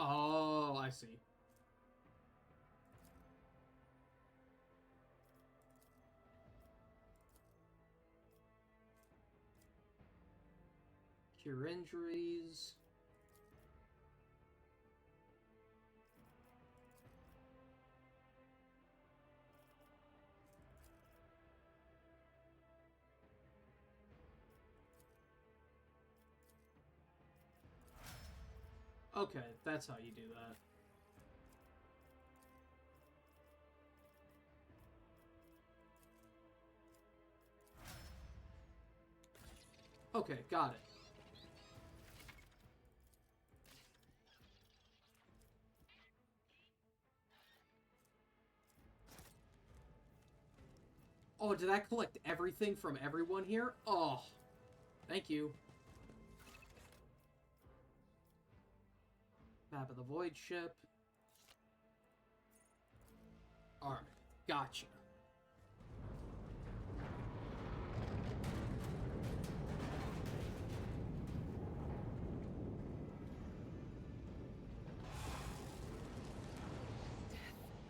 Oh, I see. Cure injuries. Okay, that's how you do that. Okay, got it. Oh, did I collect everything from everyone here? Oh, thank you. Map of the Void Ship. Alright, gotcha.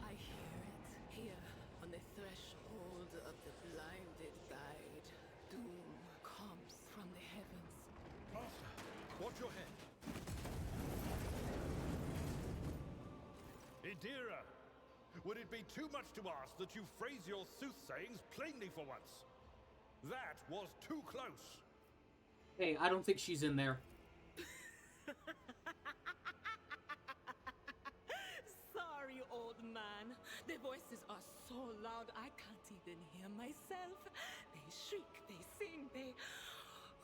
I hear it here on the threshold of the blinded guide. Doom comes from the heavens. Master, watch your head. Idira, would it be too much to ask that you phrase your soothsayings plainly for once? That was too close. Hey, I don't think she's in there. Sorry, old man. Their voices are so loud I can't even hear myself. They shriek, they sing, they...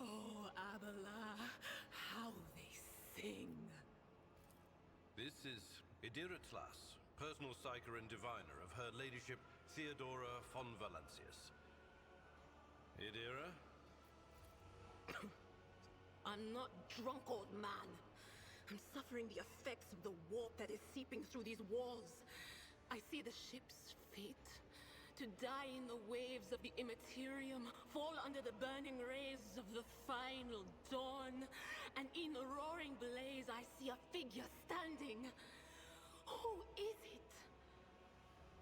Oh, Abala, how they sing. This is Idira Tlas, personal psyker and diviner of Her Ladyship Theodora von Valancius. Idira? I'm not drunk, old man. I'm suffering the effects of the warp that is seeping through these walls. I see the ship's fate, To die in the waves of the immaterium, fall under the burning rays of the final dawn, and in the roaring blaze I see a figure standing. Who is it?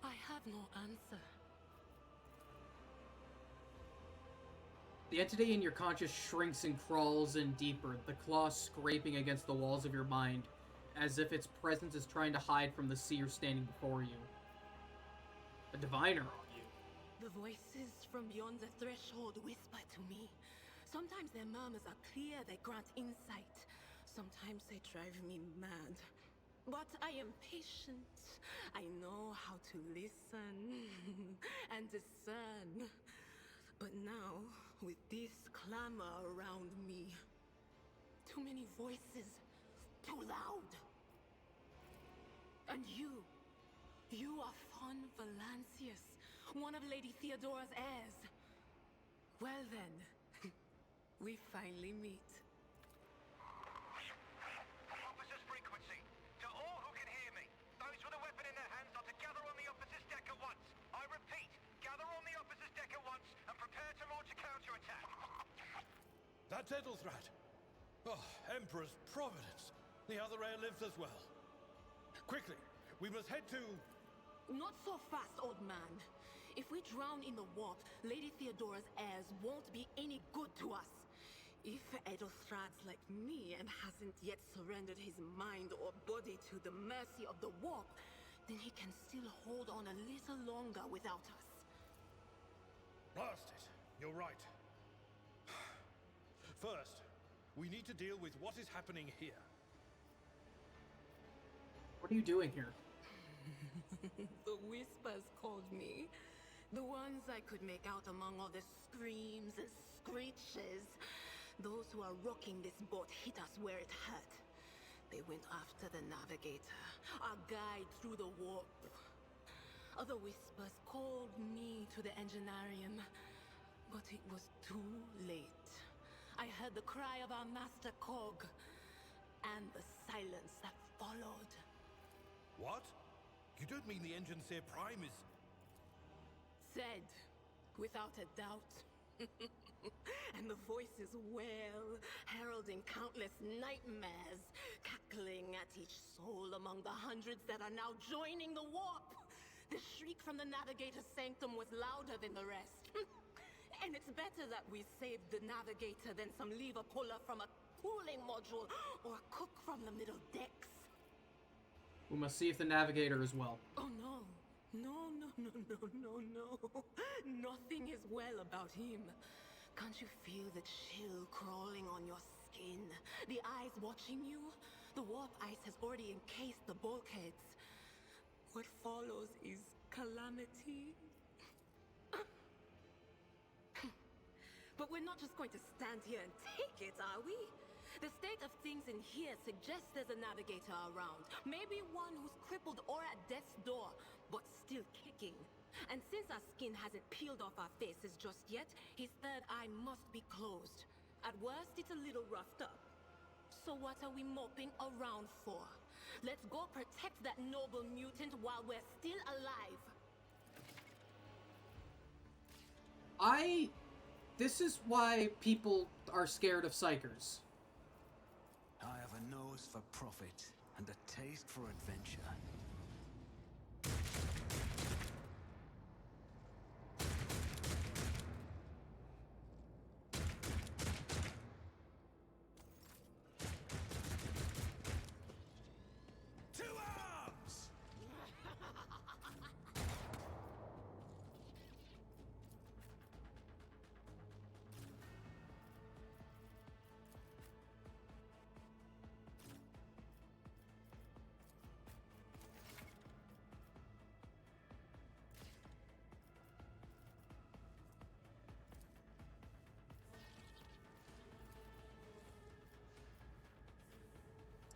I have no answer. The entity in your conscious shrinks and crawls in deeper, the claws scraping against the walls of your mind, as if its presence is trying to hide from the seer standing before you. A diviner, are you? The voices from beyond the threshold whisper to me. Sometimes their murmurs are clear, they grant insight. Sometimes they drive me mad. But I am patient. I know how to listen and discern. But now, with this clamor around me, too many voices, too loud. And you are Fon Valancius, one of Lady Theodora's heirs. Well then, we finally meet. Officers frequency. To all who can hear me, those with a weapon in their hands are to gather on the officers' deck at once. I repeat, gather on the officers' deck at once and prepare to launch a counterattack. That's Ethelthrat. Oh, Emperor's Providence. The other heir lives as well. Quickly, we must head to... Not so fast, old man. If we drown in the warp, Lady Theodora's heirs won't be any good to us. If Ethelthrat's like me and hasn't yet surrendered his mind or body to the mercy of the warp, then he can still hold on a little longer without us. Blast it. You're right. First, we need to deal with what is happening here. What are you doing here? The whispers called me. The ones I could make out among all the screams and screeches. Those who are rocking this boat hit us where it hurt. They went after the navigator, our guide through the warp. Other whispers called me to the enginarium, but it was too late. I heard the cry of our master Cog, and the silence that followed. What? You don't mean the Engineer Prime is... Said, without a doubt. And the voices wail, heralding countless nightmares, cackling at each soul among the hundreds that are now joining the warp. The shriek from the navigator's sanctum was louder than the rest. And it's better that we saved the navigator than some lever puller from a cooling module or a cook from the middle decks. We must see if the navigator is well. Oh no. No. Nothing is well about him. Can't you feel the chill crawling on your skin? The eyes watching you? The warp ice has already encased the bulkheads. What follows is calamity. But we're not just going to stand here and take it, are we? The state of things in here suggests there's a navigator around. Maybe one who's crippled or at death's door, but still kicking. And since our skin hasn't peeled off our faces just yet, his third eye must be closed. At worst, it's a little roughed up. So what are we moping around for? Let's go protect that noble mutant while we're still alive. This is why people are scared of psychers. I have a nose for profit and a taste for adventure. To arms!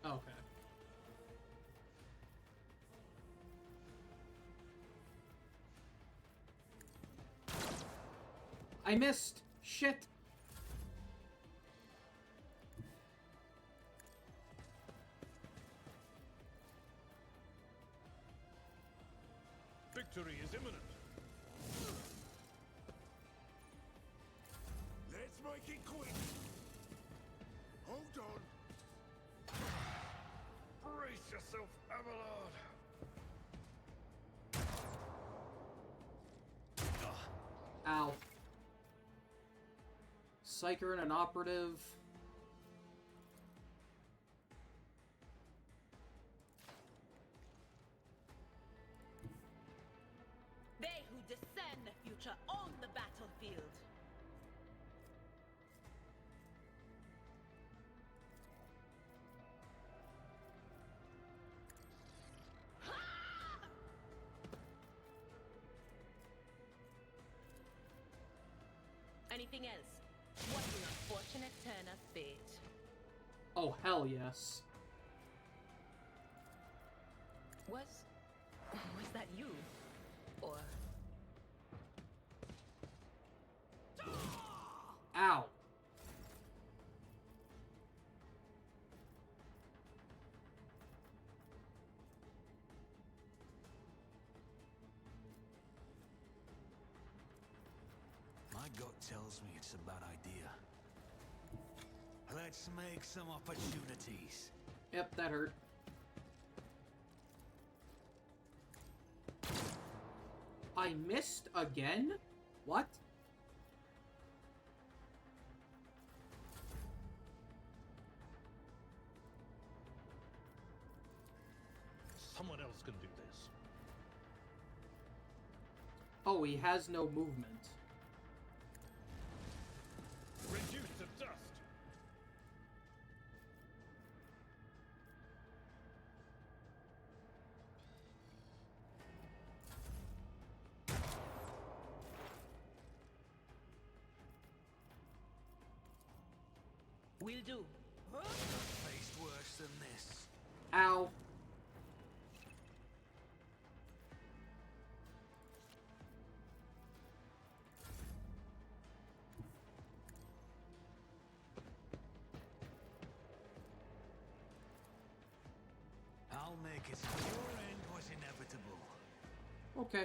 Okay. I missed. Shit. Victory is imminent. Let's make it quick. Hold on. Brace yourself, Abelard. Ow. Psyker and an operative. They who discern the future own the battlefield. Anything else? What an unfortunate turn of fate. Oh, hell yes. Was that you? Or... Ow. My gut tells me it's a bad idea. Let's make some opportunities. Yep, that hurt. I missed again? What? Someone else can do this. Oh, he has no movement. Reduced to dust. Will do. Faced worse than this. Ow. I'll make it so your end was inevitable. Okay.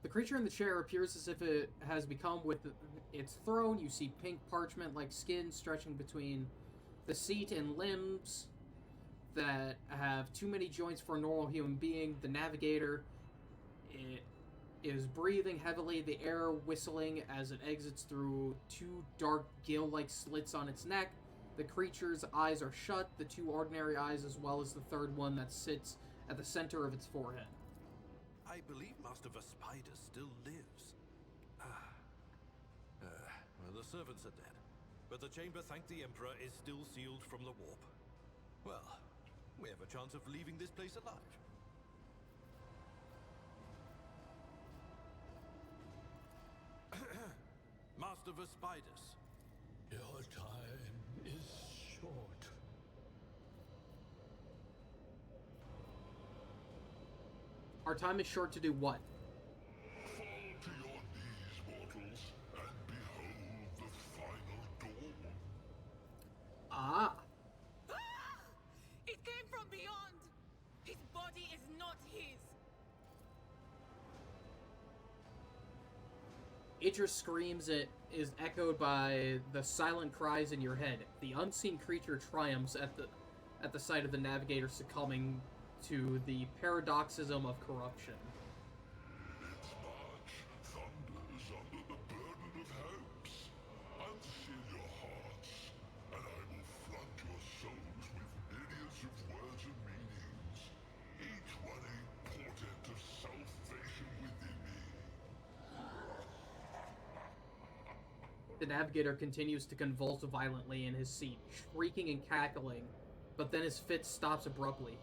The creature in the chair appears as if it has become with its throne. You see pink parchment-like skin stretching between the seat and limbs that have too many joints for a normal human being. The navigator is breathing heavily, the air whistling as it exits through two dark gill-like slits on its neck. The creature's eyes are shut, the two ordinary eyes as well as the third one that sits at the center of its forehead. I believe Master Vespider still lives. Well, the servants are dead, but the chamber, thank the Emperor, is still sealed from the warp. Well, we have a chance of leaving this place alive. Master Vespider. Your time is short. Our time is short to do what? Fall to your knees, mortals, and behold the final dawn. Ah. It came from beyond! His body is not his! Idris screams it is echoed by the silent cries in your head. The unseen creature triumphs at the sight of the navigator succumbing to the paradoxism of corruption. Its march thunders under the burden of hopes. Unseal your hearts, and I will flood your souls with myriads of words and meanings, each one a portent of salvation within me. The navigator continues to convulse violently in his seat, shrieking and cackling, but then his fit stops abruptly.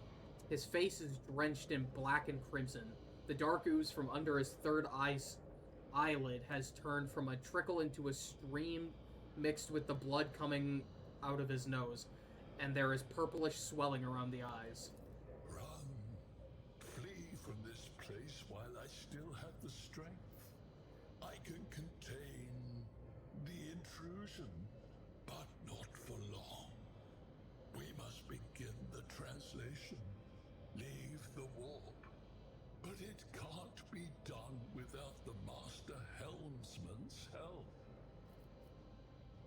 His face is drenched in black and crimson. The dark ooze from under his third eyelid has turned from a trickle into a stream mixed with the blood coming out of his nose, and there is purplish swelling around the eyes. Run. Flee from this place while I still have the strength. I can contain the intrusion, but not for long. We must begin the translation.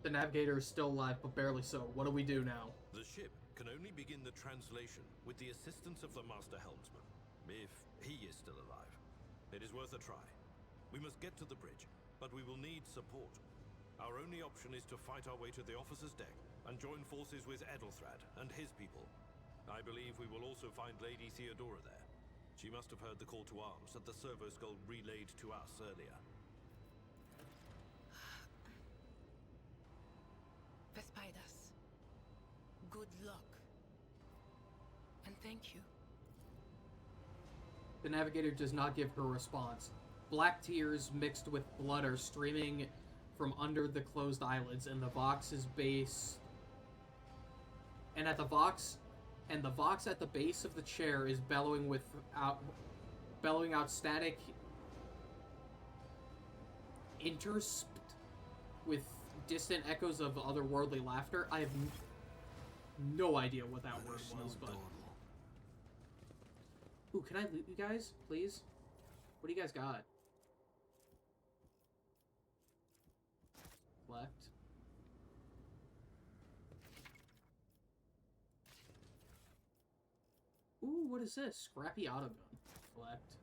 The navigator is still alive, but barely so. What do we do now? The ship can only begin the translation with the assistance of the Master Helmsman, if he is still alive. It is worth a try. We must get to the bridge, but we will need support. Our only option is to fight our way to the officer's deck and join forces with Edelthrad and his people. I believe we will also find Lady Theodora there. She must have heard the call to arms that the servo skull relayed to us earlier. Vespidas, good luck. And thank you. The navigator does not give her response. Black tears mixed with blood are streaming from under the closed eyelids, and the Vox's base... And the Vox at the base of the chair is bellowing out static interspersed with distant echoes of otherworldly laughter. I have no idea what that word was, but... Ooh, can I loot you guys, please? What do you guys got? Left. Ooh, what is this? Scrappy autogun. Collect.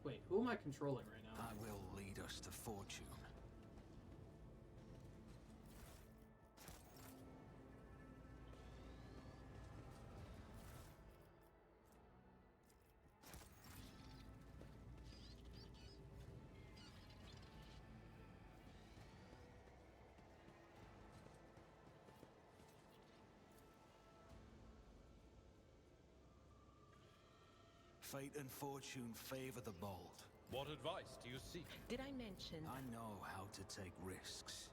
Wait, who am I controlling right now? I will lead us to fortune. Fate and fortune favor the bold. What advice do you seek? Did I mention? I know how to take risks.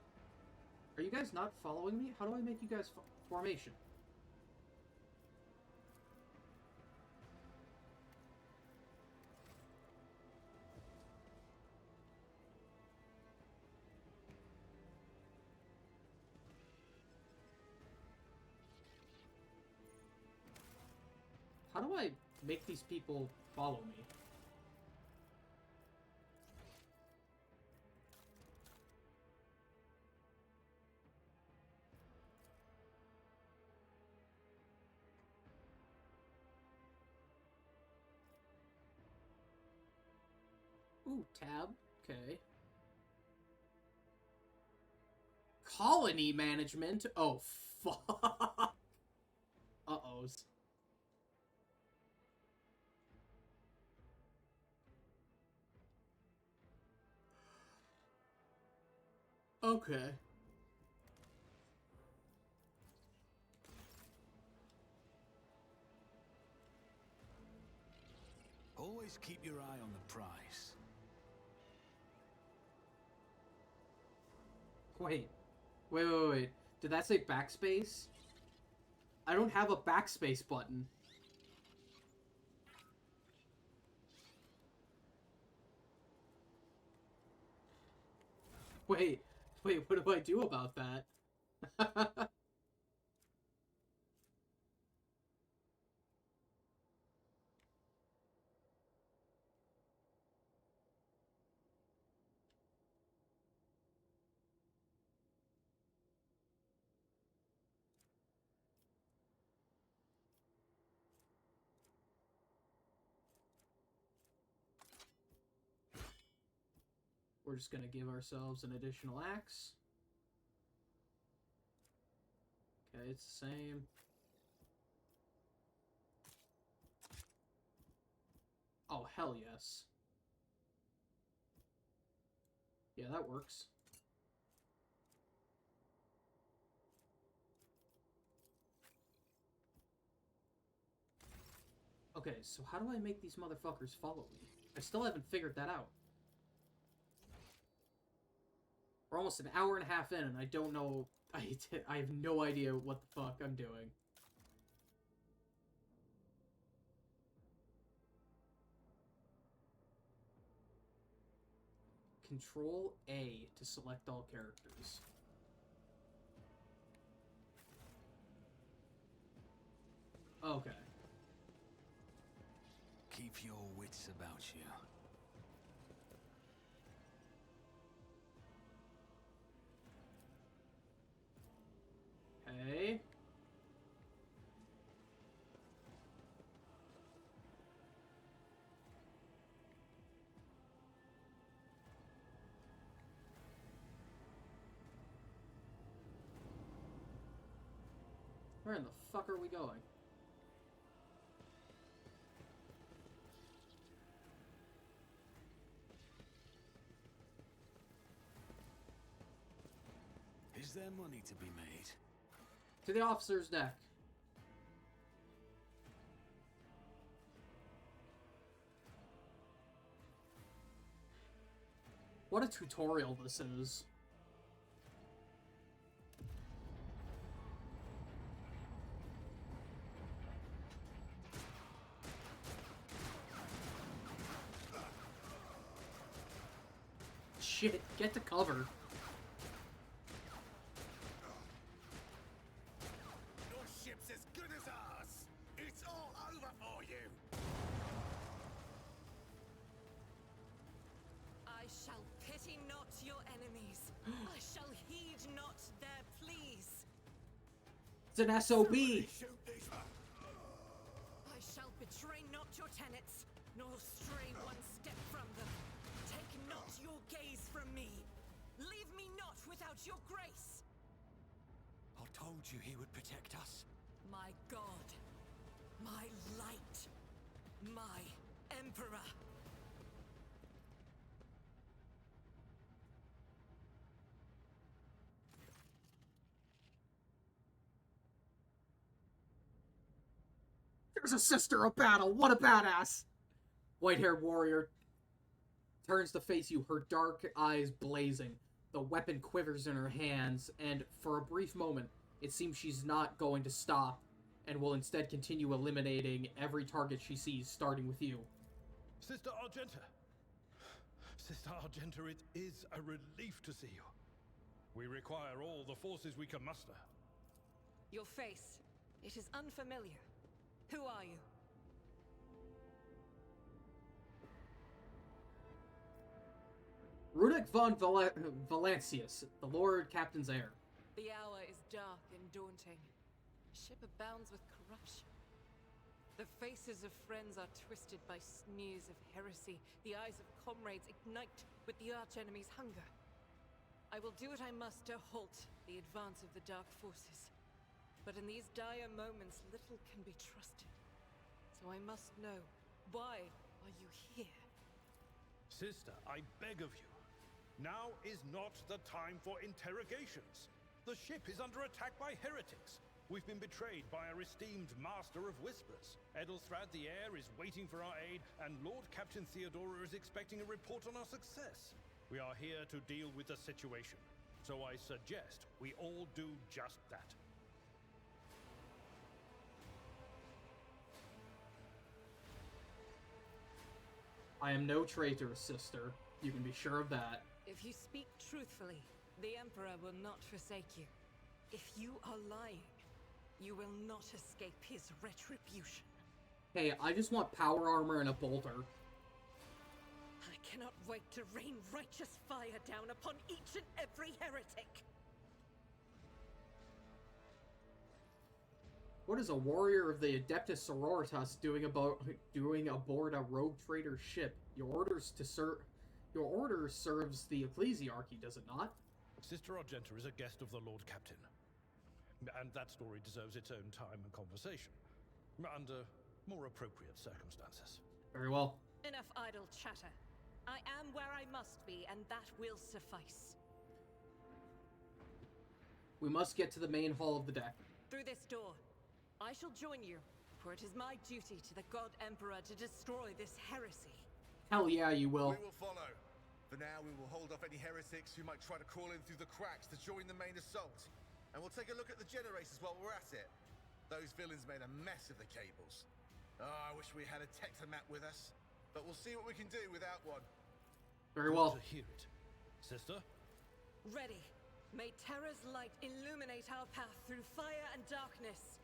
Are you guys not following me? How do I make you guys formation? How do I make these people follow me? Ooh, tab. Okay. Colony management? Oh, fuck. Uh-ohs. Okay. Always keep your eye on the prize. Wait. Did that say backspace? I don't have a backspace button. Wait, what do I do about that? We're just gonna give ourselves an additional axe. Okay, it's the same. Oh, hell yes. Yeah, that works. Okay, so how do I make these motherfuckers follow me? I still haven't figured that out. We're almost an hour and a half in, and I don't know... I have no idea what the fuck I'm doing. Control A to select all characters. Okay. Keep your wits about you. Where in the fuck are we going? Is there money to be made? To the officer's deck. What a tutorial this is. Shit, get to cover. Your ship's as good as ours. It's all over for you. I shall pity not your enemies. I shall heed not their pleas. It's an SOB. I shall betray not your tenets, nor stray one step from them. Take not your gaze from me. Leave me not without your grace. I told you he would protect us. My God, my light, my Emperor. There's a sister of battle. What a badass. White-haired warrior turns to face you, her dark eyes blazing. The weapon quivers in her hands, and for a brief moment, it seems she's not going to stop, and will instead continue eliminating every target she sees, starting with you. Sister Argenta! Sister Argenta, it is a relief to see you. We require all the forces we can muster. Your face, it is unfamiliar. Who are you? Runic von Valancius, the Lord Captain's heir. The hour is dark and daunting. The ship abounds with corruption. The faces of friends are twisted by sneers of heresy. The eyes of comrades ignite with the archenemy's hunger. I will do what I must to halt the advance of the dark forces. But in these dire moments, little can be trusted. So I must know, why are you here? Sister, I beg of you. Now is not the time for interrogations. The ship is under attack by heretics. We've been betrayed by our esteemed Master of Whispers. Edelthrad the Heir is waiting for our aid, and Lord Captain Theodora is expecting a report on our success. We are here to deal with the situation, so I suggest we all do just that. I am no traitor, sister. You can be sure of that. If you speak truthfully, the Emperor will not forsake you. If you are lying, you will not escape his retribution. Hey, I just want power armor and a bolter. I cannot wait to rain righteous fire down upon each and every heretic. What is a warrior of the Adeptus Sororitas doing aboard a rogue trader ship? Your order serves the ecclesiarchy, does it not? Sister Argenta is a guest of the Lord Captain. And that story deserves its own time and conversation. Under more appropriate circumstances. Very well. Enough idle chatter. I am where I must be, and that will suffice. We must get to the main hall of the deck. Through this door. I shall join you, for it is my duty to the God Emperor to destroy this heresy. Hell yeah, you will. We will follow. For now, we will hold off any heretics who might try to crawl in through the cracks to join the main assault. And we'll take a look at the generators while we're at it. Those villains made a mess of the cables. Oh, I wish we had a Tectomat with us. But we'll see what we can do without one. Very well. To hear it. Sister? Ready. May Terra's light illuminate our path through fire and darkness.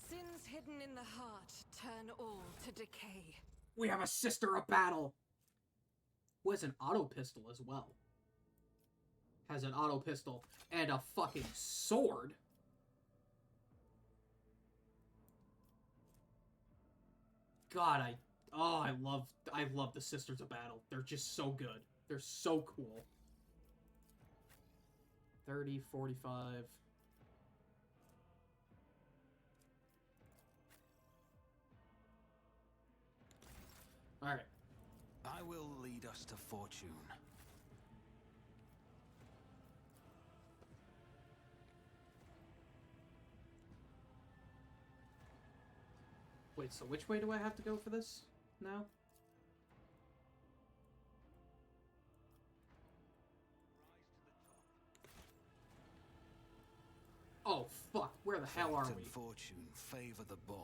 Sins hidden in the heart turn all to decay. We have a sister of battle! Who has an auto pistol as well. Has an auto pistol and a fucking sword. God, I love the Sisters of Battle. They're just so good. They're so cool. 30, 45. Alright. I will lead us to fortune. Wait, so which way do I have to go for this now? Oh, fuck. Where the hell are Fate we? and fortune favor the bold.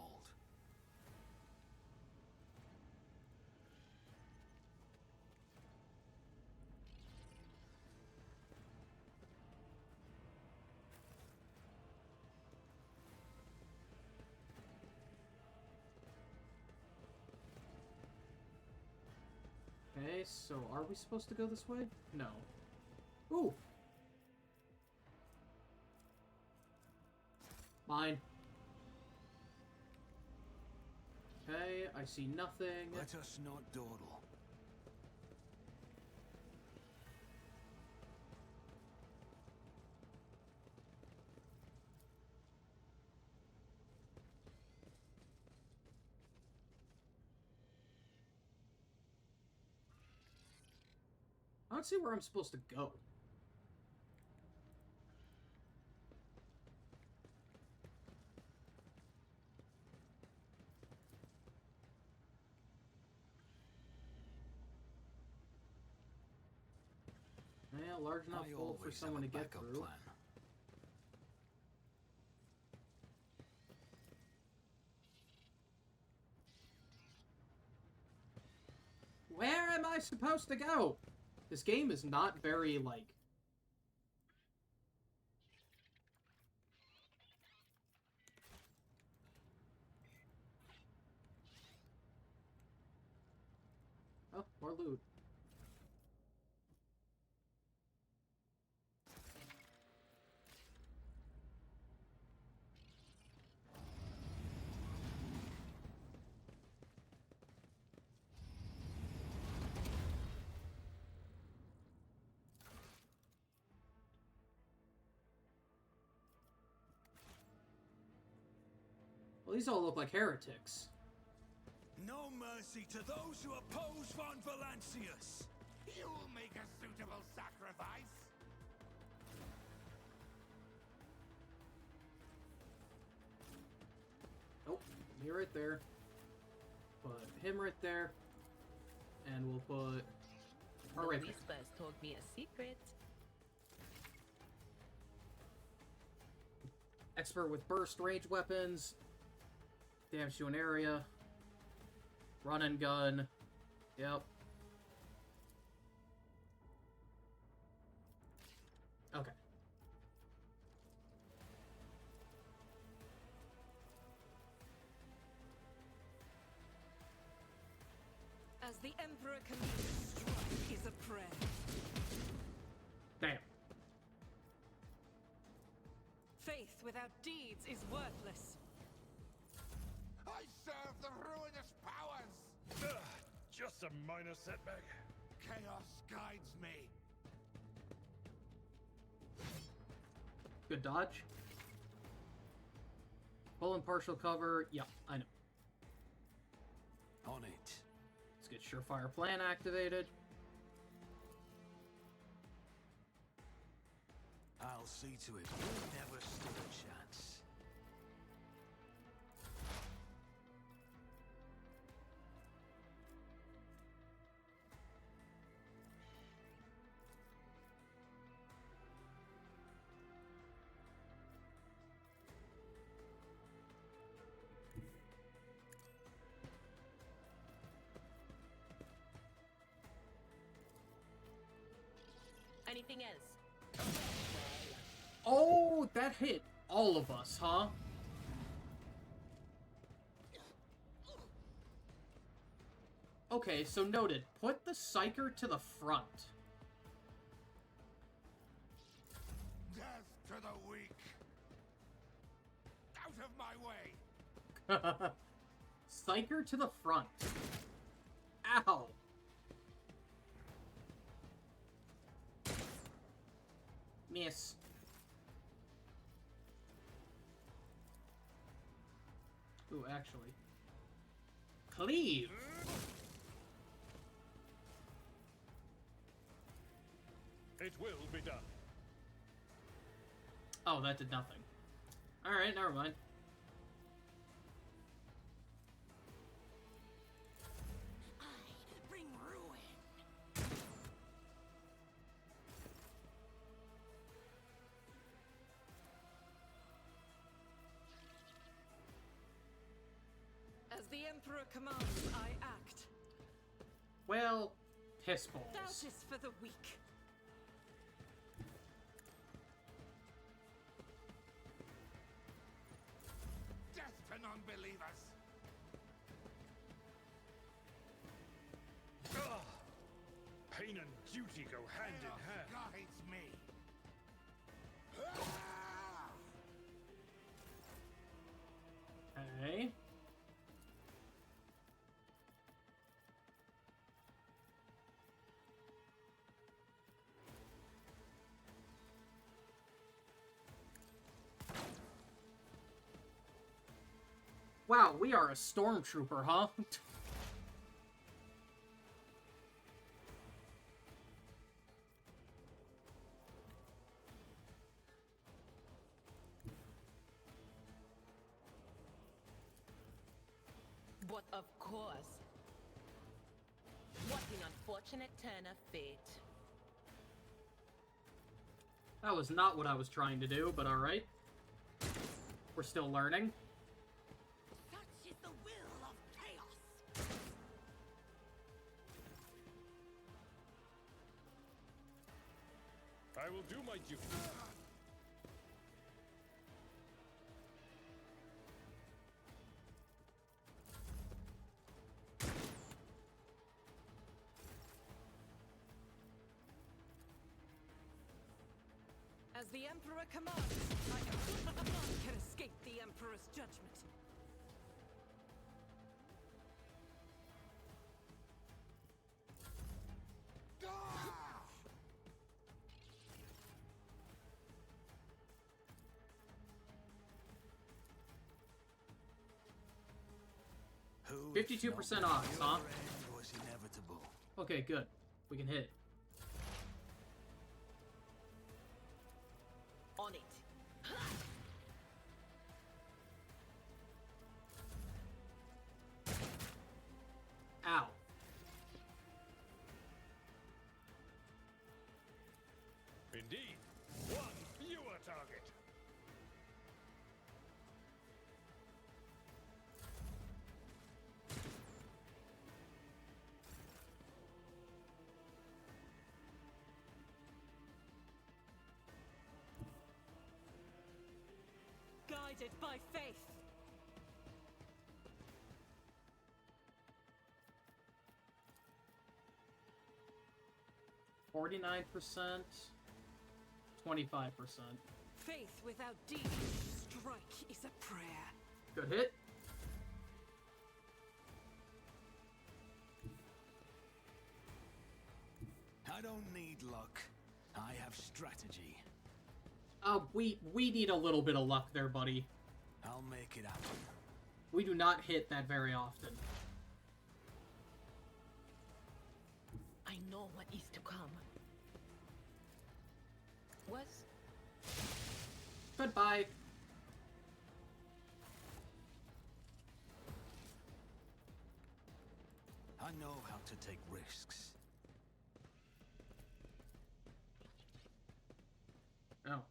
Okay, so are we supposed to go this way? No. Ooh! Mine. Okay, I see nothing. Let us not dawdle. I don't see where I'm supposed to go. Yeah, large enough I hole for always someone to have a get backup through. plan. Where am I supposed to go? This game is not very, like... Oh, more loot. Well, these all look like heretics. No mercy to those who oppose Von Valancius! You will make a suitable sacrifice. Oh, me right there. Put him right there. And we'll put her right there. Whispers told me a secret. Expert with burst range weapons. Damage to an area. Run and gun. Yep. Okay. As the Emperor commands, strike is a prayer. Damn. Faith without deeds is worthless. I serve the ruinous powers. Just a minor setback. Chaos guides me. Good dodge. Full and partial cover. Yeah, I know. On it. Let's get Surefire Plan activated. I'll see to it. You never stood a chance. Anything else? Oh, that hit all of us, huh? Okay, so noted. Put the Psyker to the front. Death to the weak. Out of my way. Psyker to the front. Ow. Miss. actually. Cleave! It will be done. Oh, that did nothing. Alright, never mind. Bring ruin. As the Emperor commands, I act. Well, piss balls. That is for the weak. Death to non-believers! Ugh. Pain and duty go hand in hand. Guides me. Okay. Wow, we are a stormtrooper, huh? But of course. What an unfortunate turn of fate. That was not what I was trying to do, but alright. We're still learning. Such is the will of chaos. I will do my duty. As the Emperor commands, I act. None can escape the Emperor's judgment. Who 52% off, huh? was inevitable. Okay, good. We can hit it. On it. Ow. Indeed. One fewer target. Guided by faith. $49%, 25%. Faith without deed. Strike is a prayer. Good hit. I don't need luck. I have strategy. We need a little bit of luck there, buddy. I'll make it happen. We do not hit that very often. I know what is to come. Was Goodbye. I know how to take risks. Oh.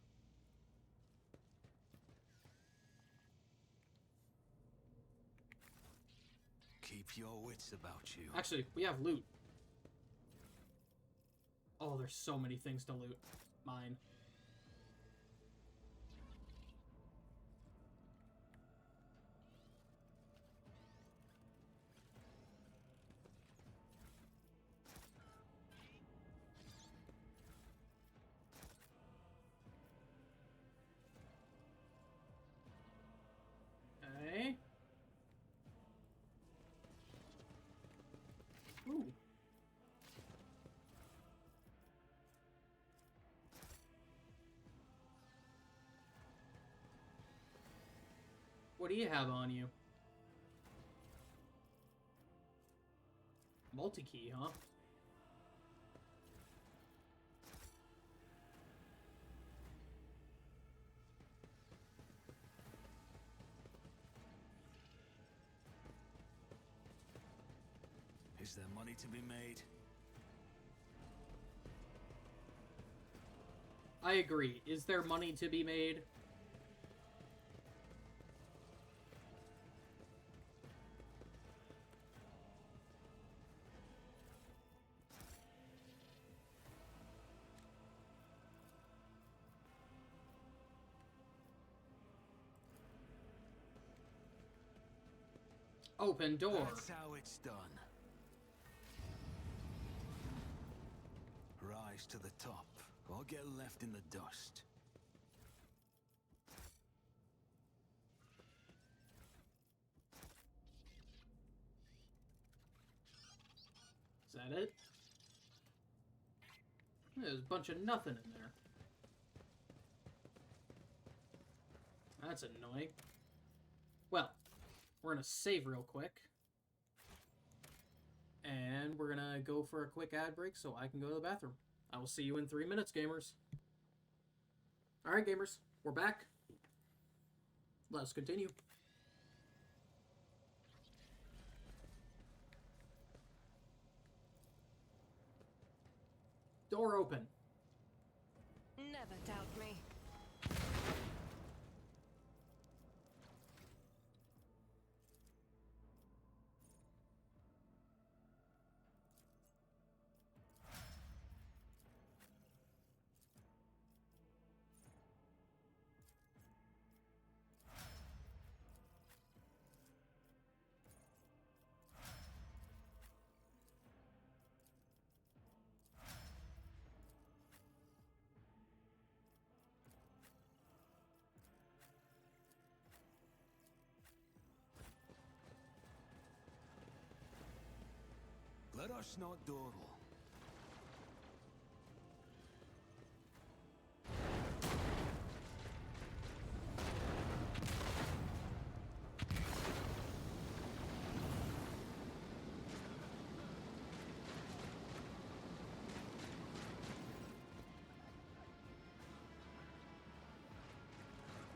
Keep your wits about you. Actually, we have loot. Oh, there's so many things to loot. Mine. Okay. Ooh. What do you have on you? Multi-key, huh? Is there money to be made? I agree. Is there money to be made? Open door. That's how it's done. Rise to the top, or get left in the dust. Is that it? There's a bunch of nothing in there. That's annoying. Well, we're gonna save real quick. And we're gonna go for a quick ad break so I can go to the bathroom. I will see you in 3 minutes, gamers. Alright, gamers, we're back. Let's continue. Door open. Never doubt me. Let us not dawdle.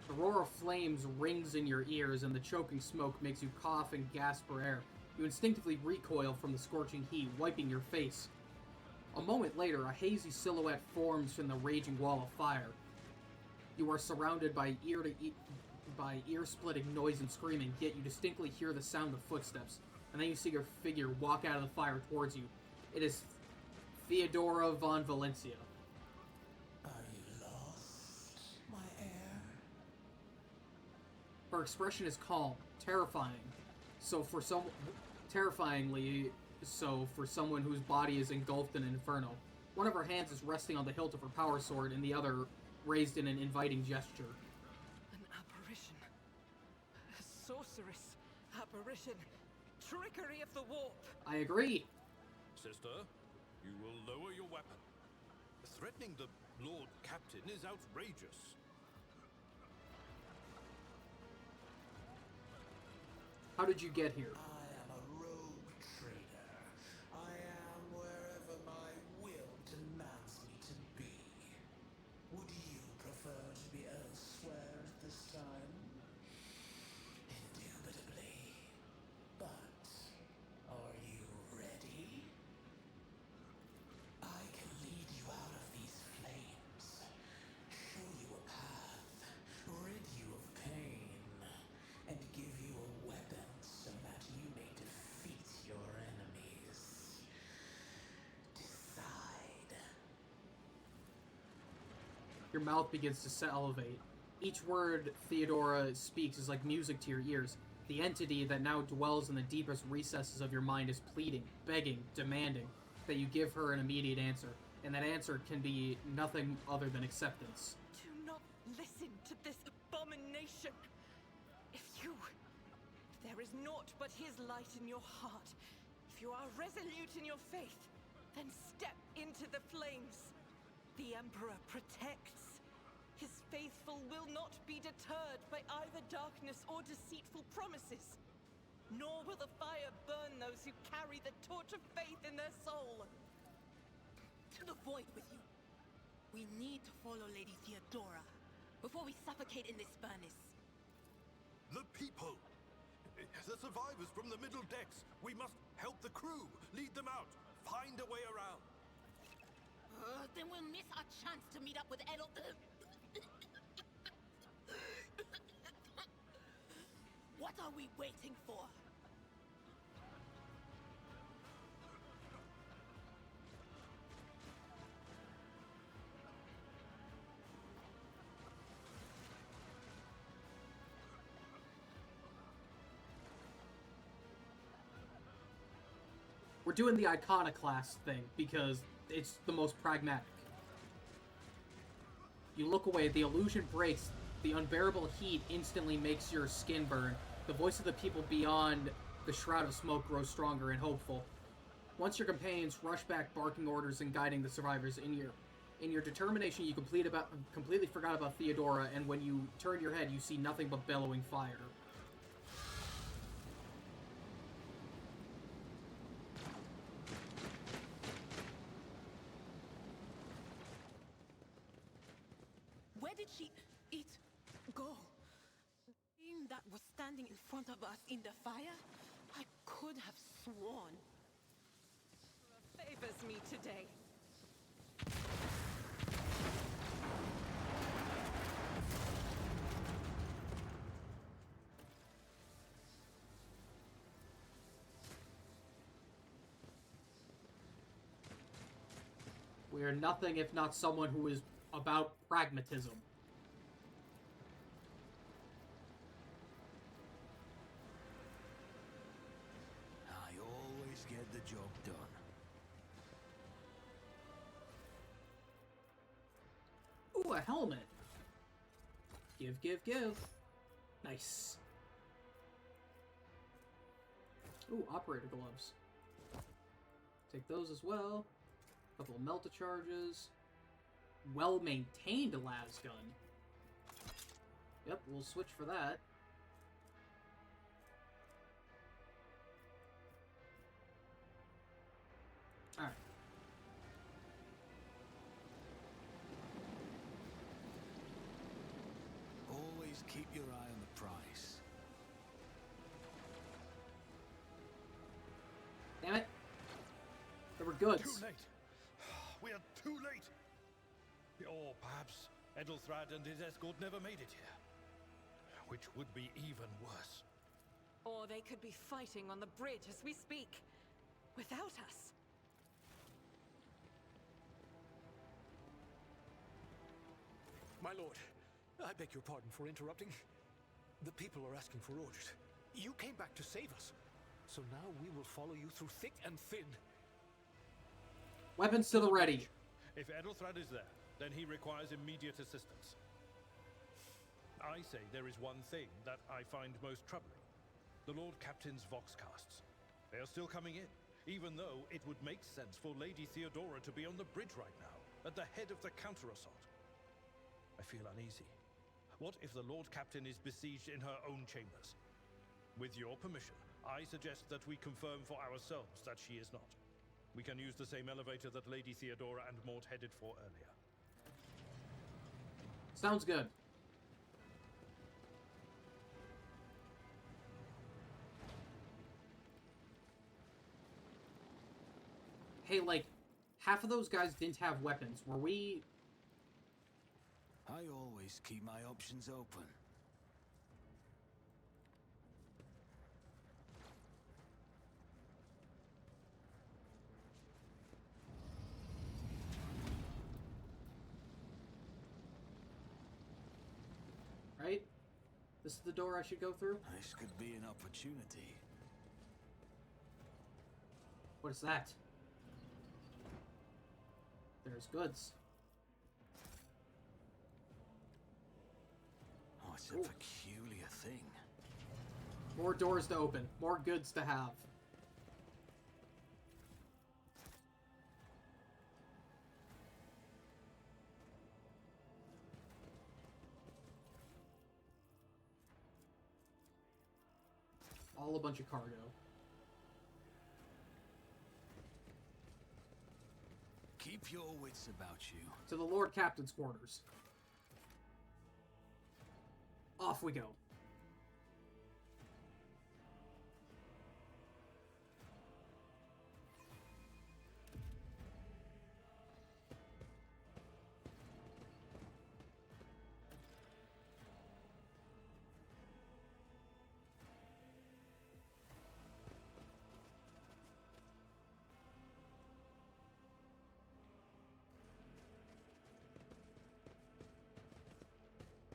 The roar of flames rings in your ears, and the choking smoke makes you cough and gasp for air. You instinctively recoil from the scorching heat, wiping your face. A moment later, a hazy silhouette forms from the raging wall of fire. You are surrounded by ear-splitting noise and screaming, yet you distinctly hear the sound of footsteps, and then you see your figure walk out of the fire towards you. It is Theodora von Valencia. Are you lost, my heir? Her expression is calm, terrifyingly so for someone whose body is engulfed in an inferno. One of her hands is resting on the hilt of her power sword, and the other raised in an inviting gesture. An apparition. A sorceress. Apparition. Trickery of the warp. I agree. Sister, you will lower your weapon. Threatening the Lord Captain is outrageous. How did you get here? I am a rogue trader. I am wherever my will demands me to be. Would you prefer to be elsewhere at this time? Indubitably. But are you ready? I can lead you out of these flames, show you a path, rid you of pain, and give you a weapon so that you may defeat your enemies. Decide. Your mouth begins to salivate. Each word Theodora speaks is like music to your ears. The entity that now dwells in the deepest recesses of your mind is pleading, begging, demanding that you give her an immediate answer. And that answer can be nothing other than acceptance. Do not listen to this abomination. If there is naught but his light in your heart, if you are resolute in your faith, then step into the flames. The Emperor protects. His faithful will not be deterred by either darkness or deceitful promises. nor will the fire burn those who carry the torch of faith in their soul. To the void with you. We need to follow Lady Theodora before we suffocate in this furnace. The people! The survivors from the middle decks! We must help the crew! Lead them out! Find a way around! Then we'll miss our chance to meet up with Edel... What are we waiting for? We're doing the iconoclast thing because it's the most pragmatic. You look away, the illusion breaks, the unbearable heat instantly makes your skin burn. The voice of the people beyond the shroud of smoke grows stronger and hopeful. Once your companions rush back, barking orders and guiding the survivors, in your determination, you completely forgot about Theodora, and when you turn your head, you see nothing but bellowing fire. Where did she... go? The thing that was standing in front of us in the fire? I could have sworn. Favors me today. We are nothing if not someone who is about pragmatism. I always get the job done. Ooh, a helmet. Give. Nice. Ooh, operator gloves. Take those as well. Couple of melta charges. Well-maintained las gun. Yep, we'll switch for that. Alright. Always keep your eye on the price. Damn it. There were goods. Too late. We are too late. Or perhaps Edelthrad and his escort never made it here. Which would be even worse. Or they could be fighting on the bridge as we speak, without us. My lord, I beg your pardon for interrupting. The people are asking for orders. You came back to save us. So now we will follow you through thick and thin. Weapons to the ready. If Edelthrad is there, then he requires immediate assistance. I say there is one thing that I find most troubling. The Lord Captain's Voxcasts. They are still coming in, even though it would make sense for Lady Theodora to be on the bridge right now, at the head of the counter-assault. I feel uneasy. What if the Lord Captain is besieged in her own chambers? With your permission, I suggest that we confirm for ourselves that she is not. We can use the same elevator that Lady Theodora and Mort headed for earlier. Sounds good. Hey, like, half of those guys didn't have weapons. Were we... I always keep my options open. Right? This is the door I should go through? This could be an opportunity. What is that? There's goods. Oh, it's a peculiar thing. More doors to open. More goods to have. all a bunch of cargo. Keep your wits about you. To the Lord Captain's quarters. Off we go.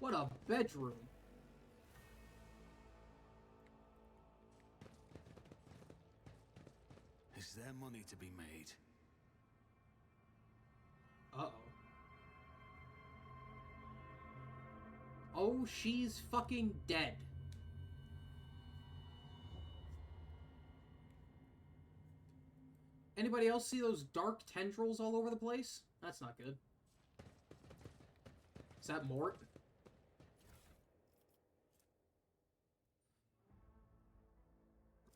What a bedroom. Is there money to be made? Uh-oh. Oh, she's fucking dead. Anybody else see those dark tendrils all over the place? That's not good. Is that Mort?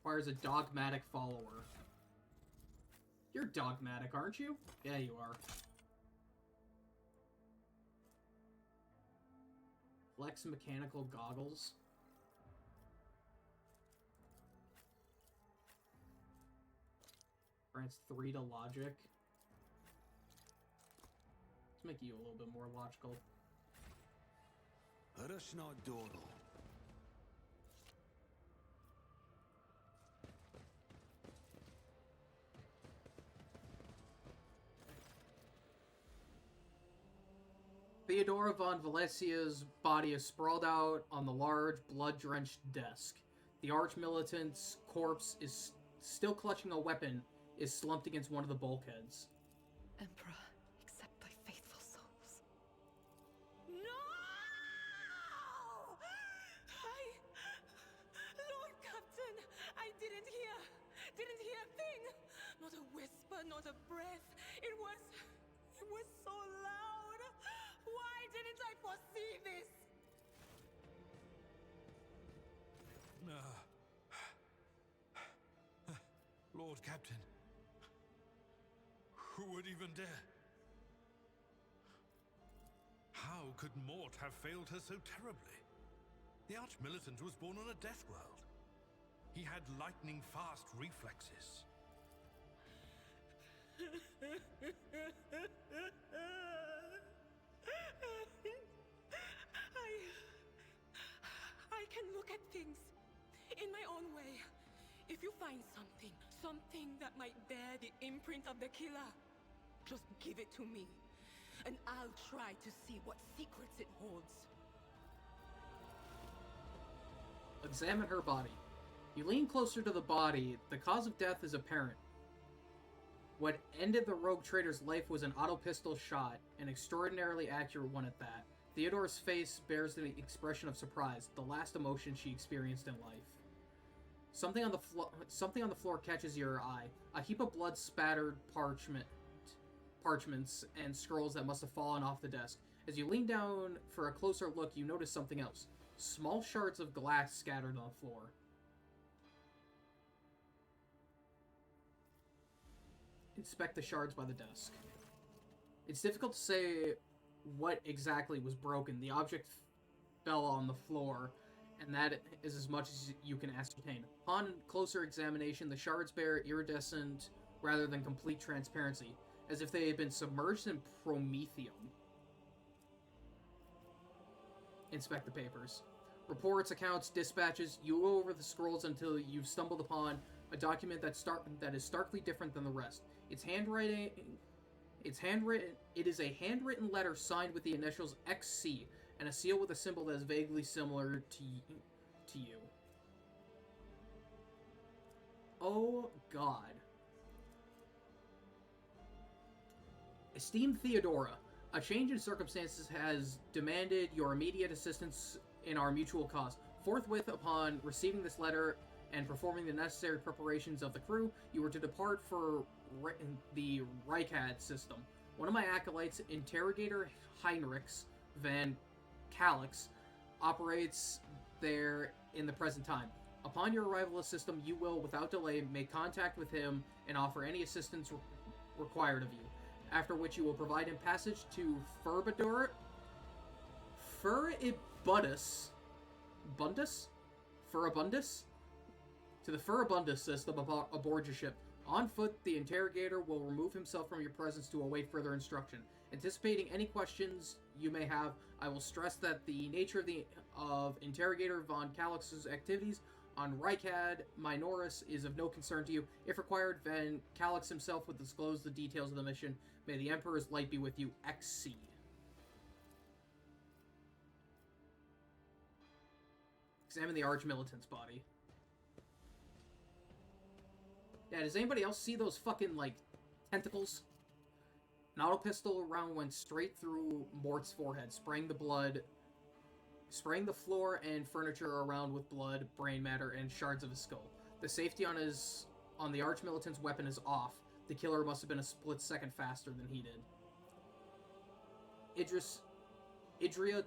Requires a dogmatic follower. You're dogmatic, aren't you? Yeah, you are. Flex mechanical goggles. Grants 3 to logic. Let's make you a little bit more logical. Rush not dawdle. Theodora von Valesia's body is sprawled out on the large, blood-drenched desk. The arch-militant's corpse is still clutching a weapon, is slumped against one of the bulkheads. Emperor, accept thy faithful souls. No! Lord Captain, I didn't hear a thing. Not a whisper, not a breath. It was so loud. Why didn't I foresee this? Lord Captain. Who would even dare? How could Mort have failed her so terribly? The Arch-Militant was born on a death world. He had lightning-fast reflexes. I can look at things in my own way. If you find something that might bear the imprint of the killer, just give it to me, and I'll try to see what secrets it holds. Examine her body. You lean closer to the body. The cause of death is apparent. What ended the rogue trader's life was an auto pistol shot, an extraordinarily accurate one at that. Theodora's face bears the expression of surprise, the last emotion she experienced in life. Something on the floor catches your eye. A heap of blood-spattered parchments and scrolls that must have fallen off the desk. As you lean down for a closer look, you notice something else. Small shards of glass scattered on the floor. Inspect the shards by the desk. It's difficult to say what exactly was broken. The object fell on the floor, and that is as much as you can ascertain. Upon closer examination, the shards bear iridescent rather than complete transparency, as if they had been submerged in promethium. Inspect the papers. Reports, accounts, dispatches. You go over the scrolls until you've stumbled upon a document that is starkly different than the rest. It is a handwritten letter signed with the initials XC and a seal with a symbol that is vaguely similar to you. Oh God. Esteemed Theodora, a change in circumstances has demanded your immediate assistance in our mutual cause. Forthwith upon receiving this letter and performing the necessary preparations of the crew, you were to depart for the Reichad system. One of my acolytes, Interrogator Heinrichs van Calix, operates there in the present time. Upon your arrival at the system, you will, without delay, make contact with him and offer any assistance required of you. After which you will provide him passage to Furibundus, to the Furibundus system aboard your ship. On foot, the interrogator will remove himself from your presence to await further instruction. Anticipating any questions you may have, I will stress that the nature of Interrogator von Calix's activities on Rykad Minoris is of no concern to you. If required, Van Calix himself will disclose the details of the mission. May the Emperor's light be with you, XC. Examine the Arch-Militant's body. Yeah, does anybody else see those fucking, like, tentacles? An auto pistol round went straight through Mort's forehead, spraying the floor and furniture around with blood, brain matter, and shards of his skull. The safety on the Arch-Militant's weapon is off. The killer must have been a split second faster than he did. Idria,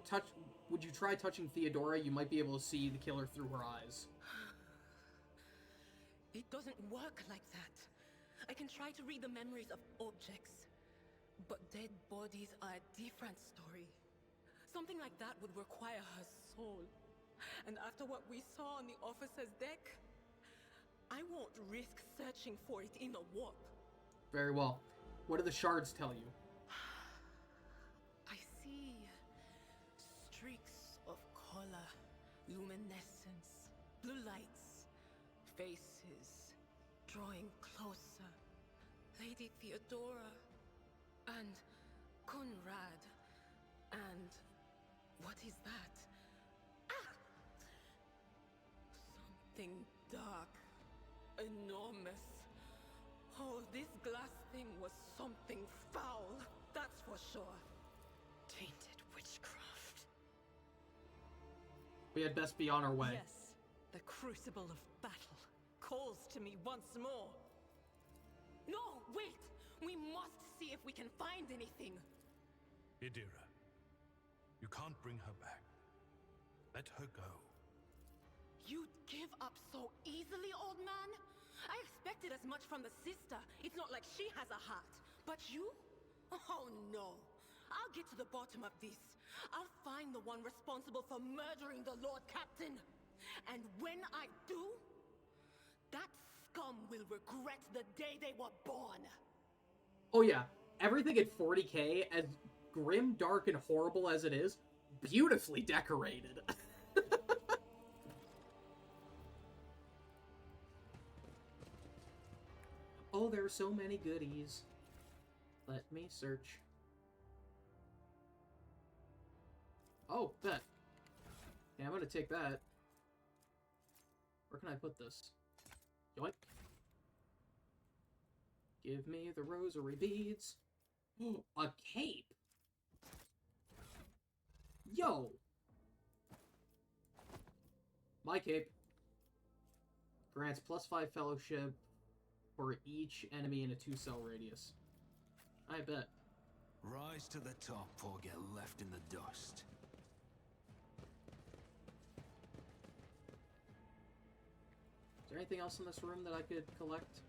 would you try touching Theodora? You might be able to see the killer through her eyes. It doesn't work like that. I can try to read the memories of objects, but dead bodies are a different story. Something like that would require her soul. And after what we saw on the officer's deck, I won't risk searching for it in a warp. Very well. What do the shards tell you? I see streaks of color, luminescence, blue lights, faces drawing closer. Lady Theodora and Conrad and what is that? Ah! Something dark, enormous. Oh, this glass thing was something foul, that's for sure. Tainted witchcraft. We had best be on our way. Yes, the crucible of battle calls to me once more. No, wait! We must see if we can find anything. Idira, you can't bring her back. Let her go. You'd give up so easily, old man? I expected as much from the sister. It's not like she has a heart. But you? Oh no. I'll get to the bottom of this. I'll find the one responsible for murdering the Lord Captain. And when I do, that scum will regret the day they were born. Oh yeah, everything at 40k, as grim, dark, and horrible as it is, beautifully decorated. Oh, there are so many goodies. Let me search. Oh, bet. Yeah, I'm gonna take that. Where can I put this? Yoink. Give me the rosary beads. A cape! Yo! My cape grants +5 fellowship for each enemy in a 2-cell radius. I bet. Rise to the top or get left in the dust. Is there anything else in this room that I could collect?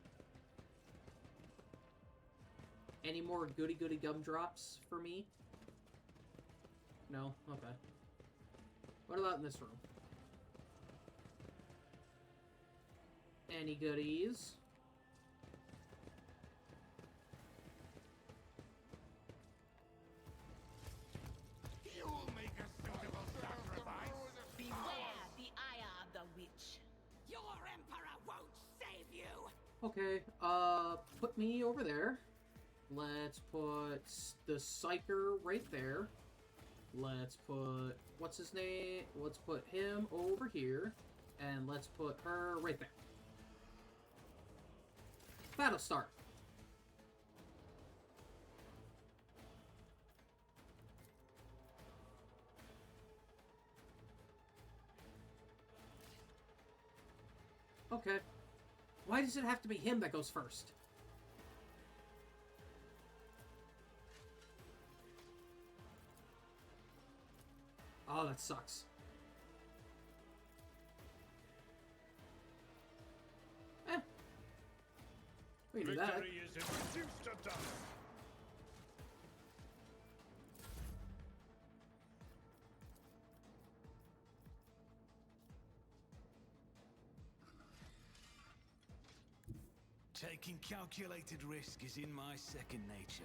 Any more goody-goody gumdrops for me? No? Okay. What about in this room? Any goodies? You'll make a suitable sacrifice. Beware the ire of the witch. Your emperor won't save you. Okay, put me over there. Let's put the Psyker right there. Let's put, what's his name? Let's put him over here. And let's put her right there. Battle start. Okay. Why does it have to be him that goes first? Oh, that sucks. We can do that. Victory is reduced to dust. Taking calculated risk is in my second nature.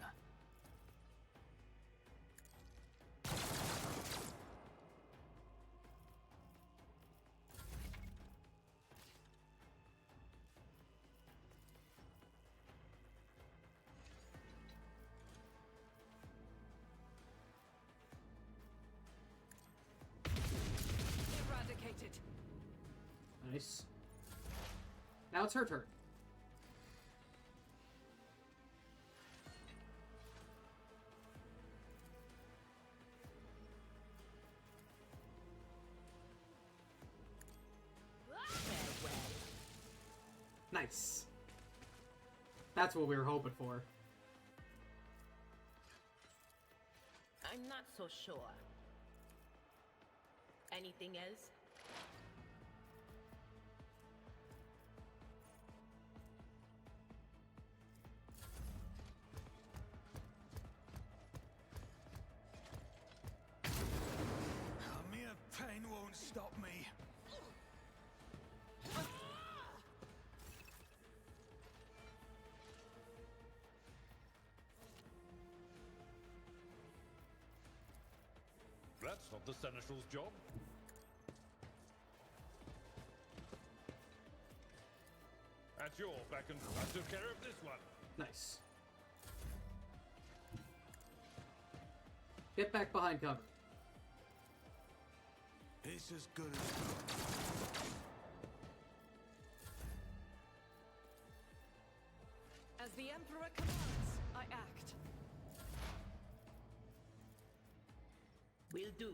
Eradicated. Nice. Now it's her turn. Nice. That's what we were hoping for. I'm not so sure. Anything else? Mere pain won't stop me. That's not the Seneschal's job. At your beck and I took care of this one. Nice. Get back behind cover. It's as good as done. As the Emperor commands, I act. Will do.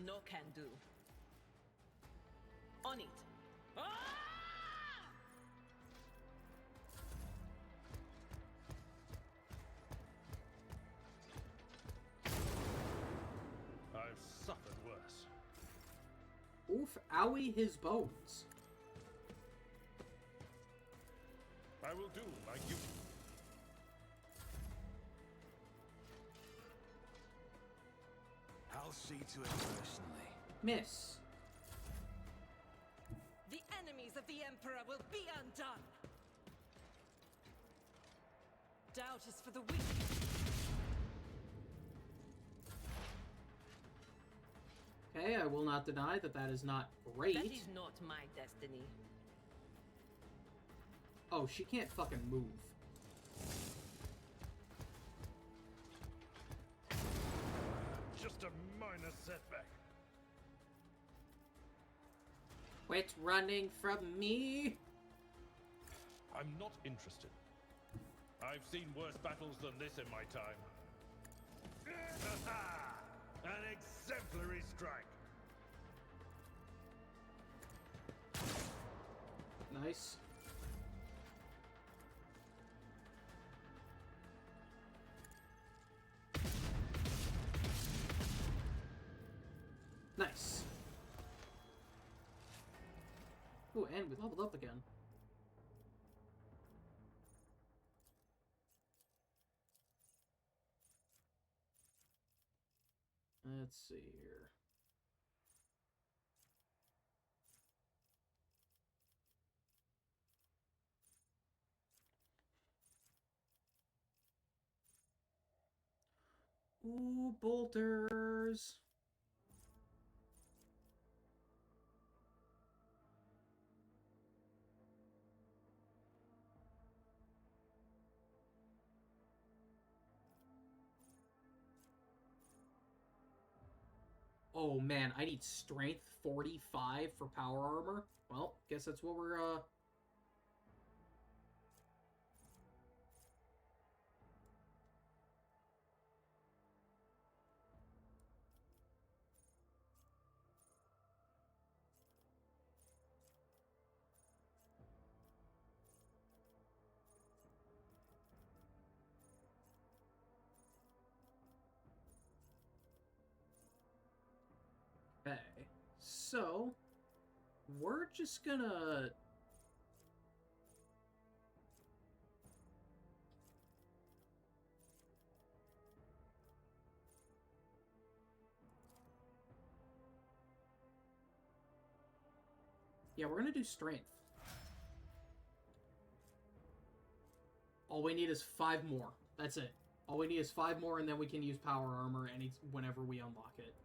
No can do. On it. Ah! I've suffered worse. Oof, owie his bones. I will do like you. I'll see to it personally. Miss. The enemies of the Emperor will be undone. Doubt is for the weak. Okay, I will not deny that that is not great. That is not my destiny. Oh, she can't fucking move. Just a minor setback. Quit running from me! I'm not interested. I've seen worse battles than this in my time. An exemplary strike. Nice. Nice. Ooh, and we leveled up again. Let's see here. Ooh, bolters. Oh man, I need strength 45 for power armor. Well, guess that's what we're So, we're just gonna... Yeah, we're gonna do strength. All we need is 5 more. That's it. All we need is 5 more, and then we can use power armor whenever we unlock it.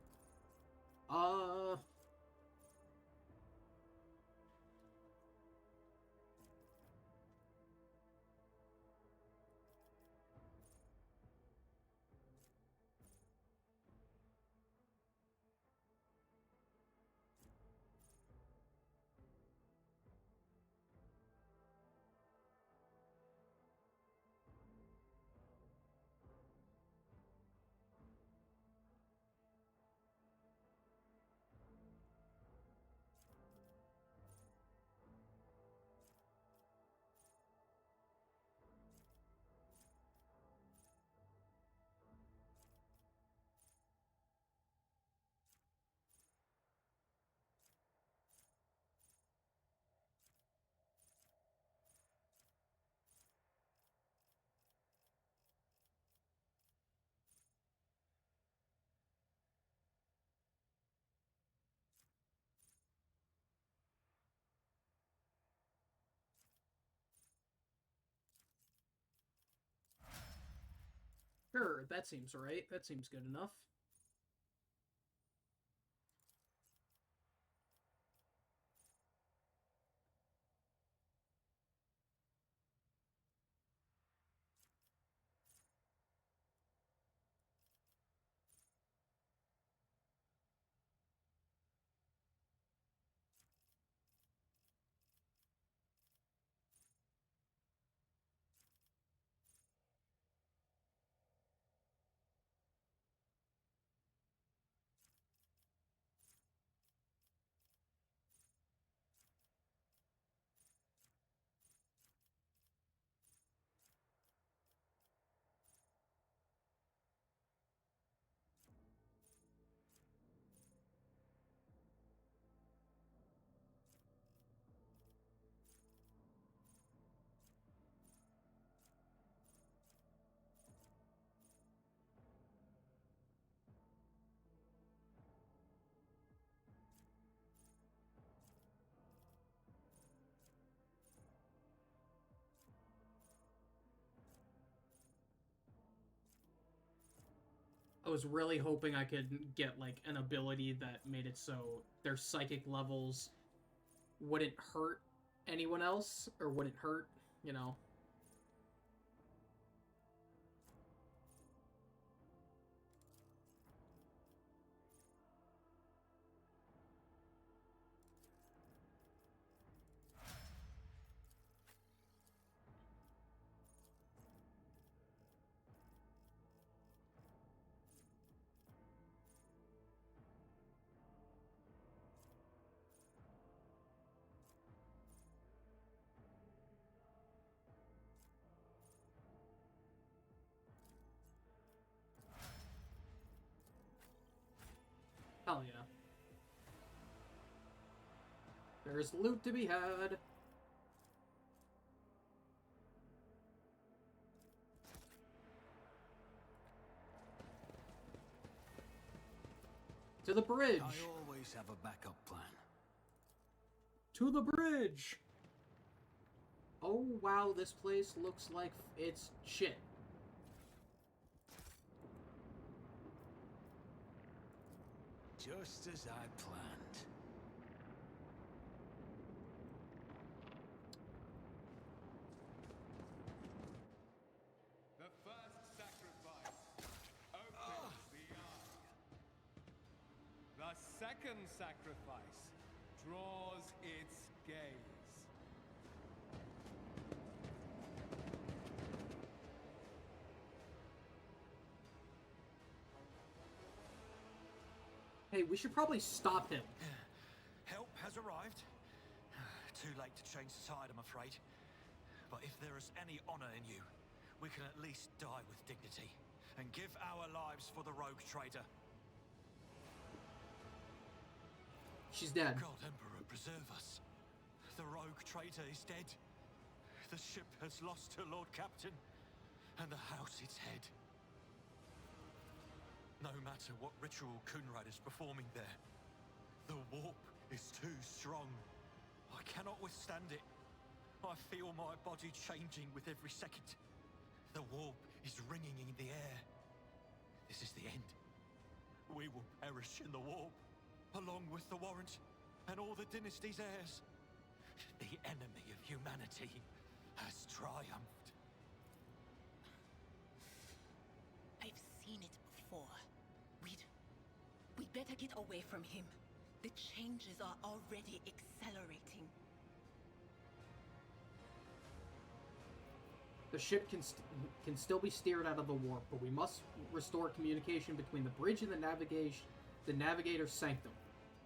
Sure, that seems right. That seems good enough. I was really hoping I could get, like, an ability that made it so their psychic levels wouldn't hurt anyone else, or wouldn't hurt, you know. Hell yeah. There's loot to be had. To the bridge! I always have a backup plan. To the bridge! Oh wow, this place looks like it's shit. Just as I planned. The first sacrifice opens the eye. The second sacrifice draws its gaze. Hey, we should probably stop him. Help has arrived. Too late to change the tide, I'm afraid. But if there is any honor in you, we can at least die with dignity and give our lives for the rogue trader. She's dead. God Emperor, preserve us. The rogue traitor is dead. The ship has lost her Lord Captain, and the house its head. No matter what ritual Kunrad is performing there, the warp is too strong. I cannot withstand it. I feel my body changing with every second. The warp is ringing in the air. This is the end. We will perish in the warp, along with the Warrant and all the dynasty's heirs. The enemy of humanity has triumphed. I've seen it before. We'd better get away from him. The changes are already accelerating. The ship can still be steered out of the warp, but we must restore communication between the bridge and the navigator's sanctum.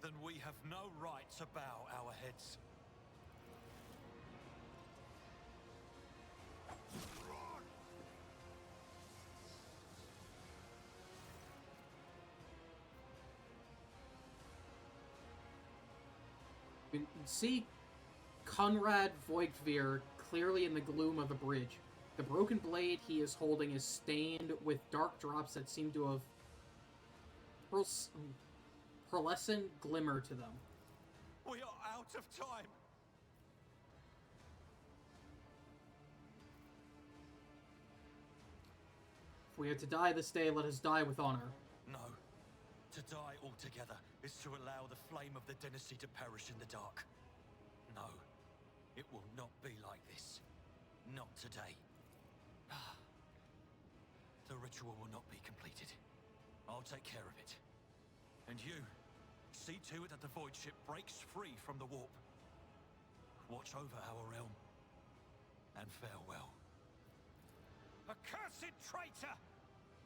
Then we have no right to bow our heads. You can see Conrad Voigtveer clearly in the gloom of the bridge. The broken blade he is holding is stained with dark drops that seem to have pearlescent glimmer to them. We are out of time. If we are to die this day, let us die with honor. No. To die altogether is to allow the flame of the dynasty to perish in the dark. No. It will not be like this. Not today. The ritual will not be completed. I'll take care of it. And you, see to it that the void ship breaks free from the warp. Watch over our realm. And farewell. Accursed traitor!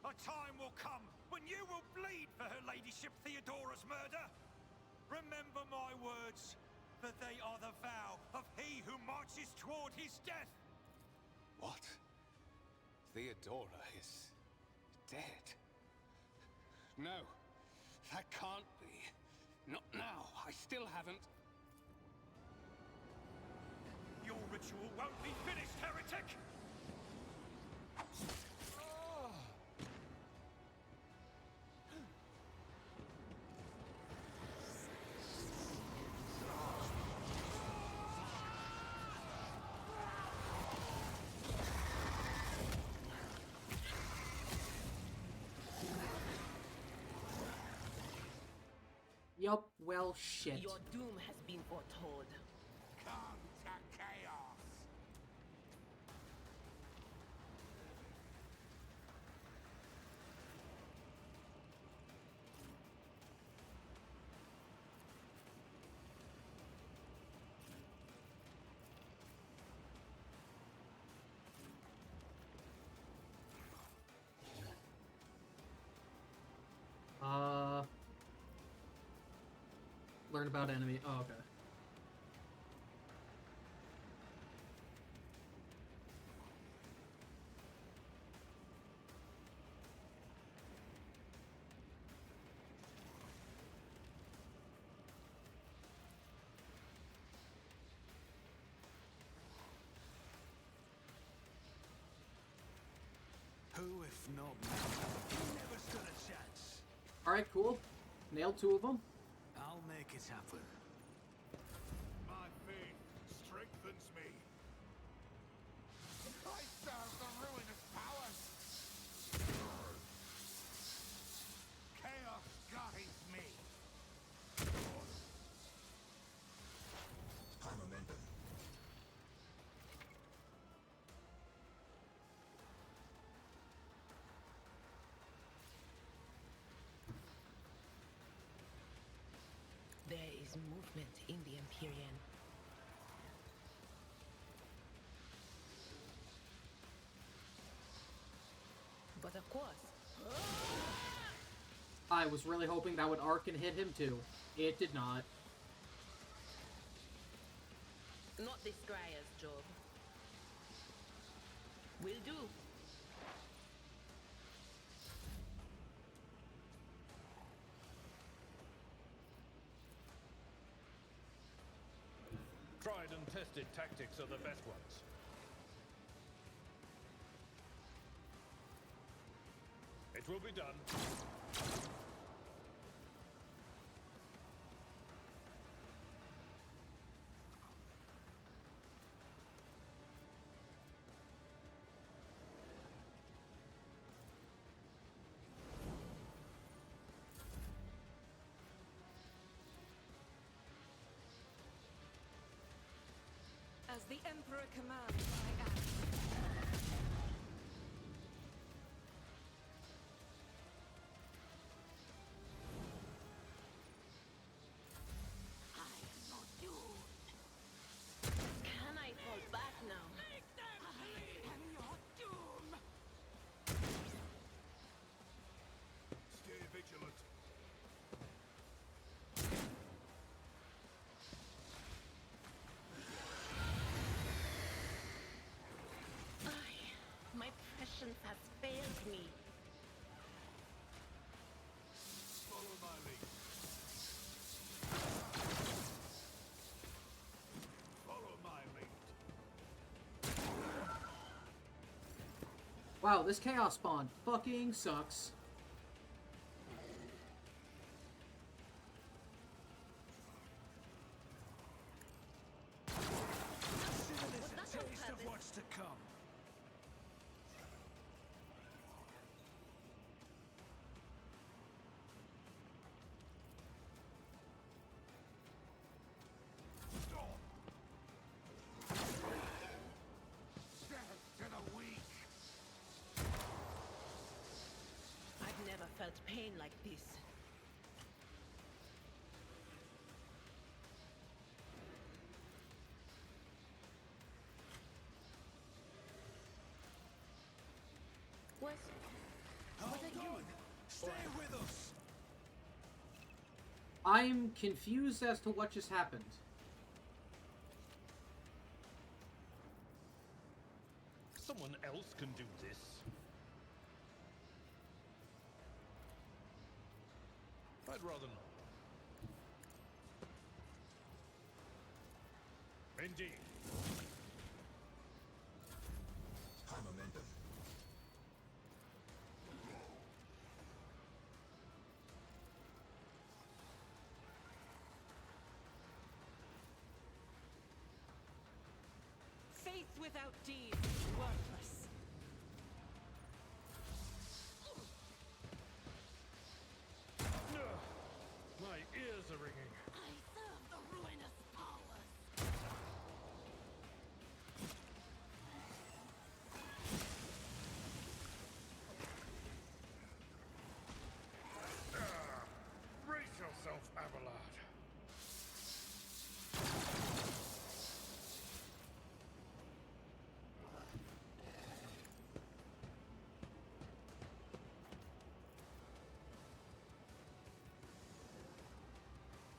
A time will come when you will bleed for her ladyship Theodora's murder. Remember my words, that they are the vow of he who marches toward his death. What? Theodora is dead? No, that can't be. Not now. I still haven't. Your ritual won't be finished, heretic! Yup, well, shit. Your doom has been foretold. Come to chaos! Learn about enemy. Oh, okay. Who, if not me? You never stood a chance. Alright, cool. Nailed 2 of them. I'll make it happen. My faith strengthens me. I serve the ruinous powers. Chaos guides me. High momentum. There is movement in the Empyrean. But of course, I was really hoping that would arc and hit him too. It did not. not this Scryer's job. Will do. Battle-tested tactics are the best ones. It will be done. As the Emperor commands, I act. I am not doomed. Can I fall back now? Make them bleed! I am your doom! Stay vigilant. My prescience has failed me. Follow my lead. Follow my lead. Wow, this chaos spawn fucking sucks. Taste of what's to come. I've never felt pain like this. What are you? Stay with us. I'm confused as to what just happened. Someone else can do this. I'd rather not. Indeed. High momentum. Faith without deeds is worthless. My ears are ringing. I serve the ruinous powers. Brace yourself, Abelard.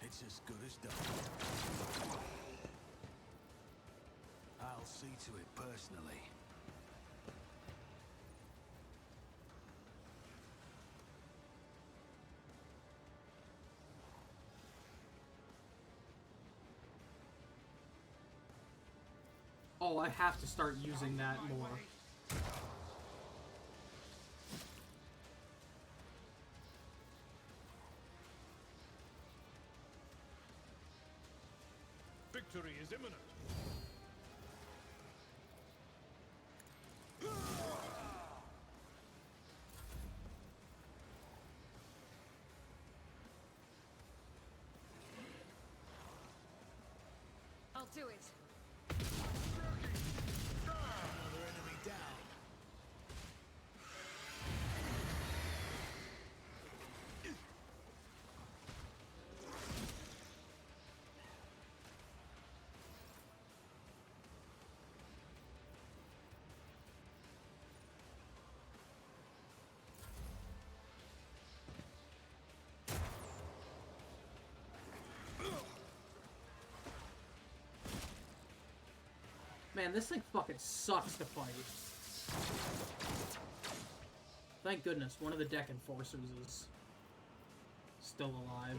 It's as good as done. I'll see to it personally. Oh, I have to start using that more. Victory is imminent. I'll do it. Another enemy down. Man, this thing fucking sucks to fight. Thank goodness, one of the deck enforcers is still alive.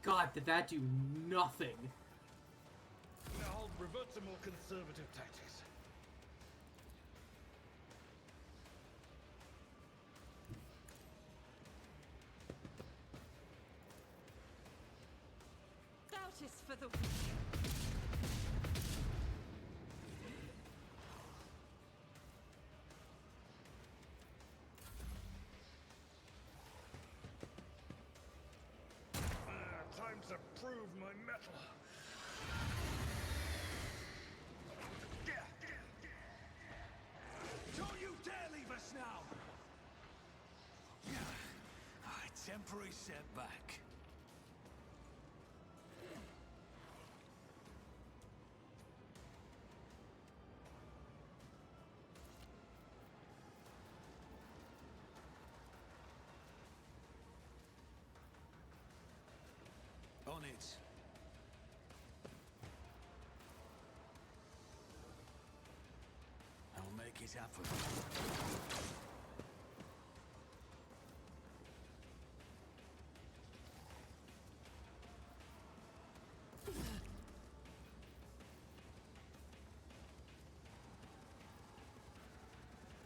God, did that do nothing? Now I'll revert to more conservative tactics. Doubt is for the weak. Time to prove my mettle. Don't you dare leave us now! A temporary setback. On it. I'll make it happen.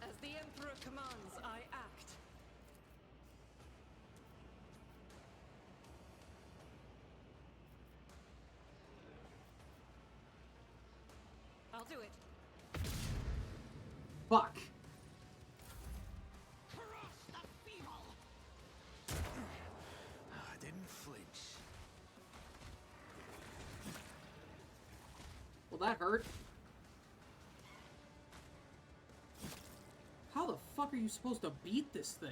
As the Emperor commands, I act. I'll do it. Fuck. I didn't flinch. Well, that hurt. How the fuck are you supposed to beat this thing?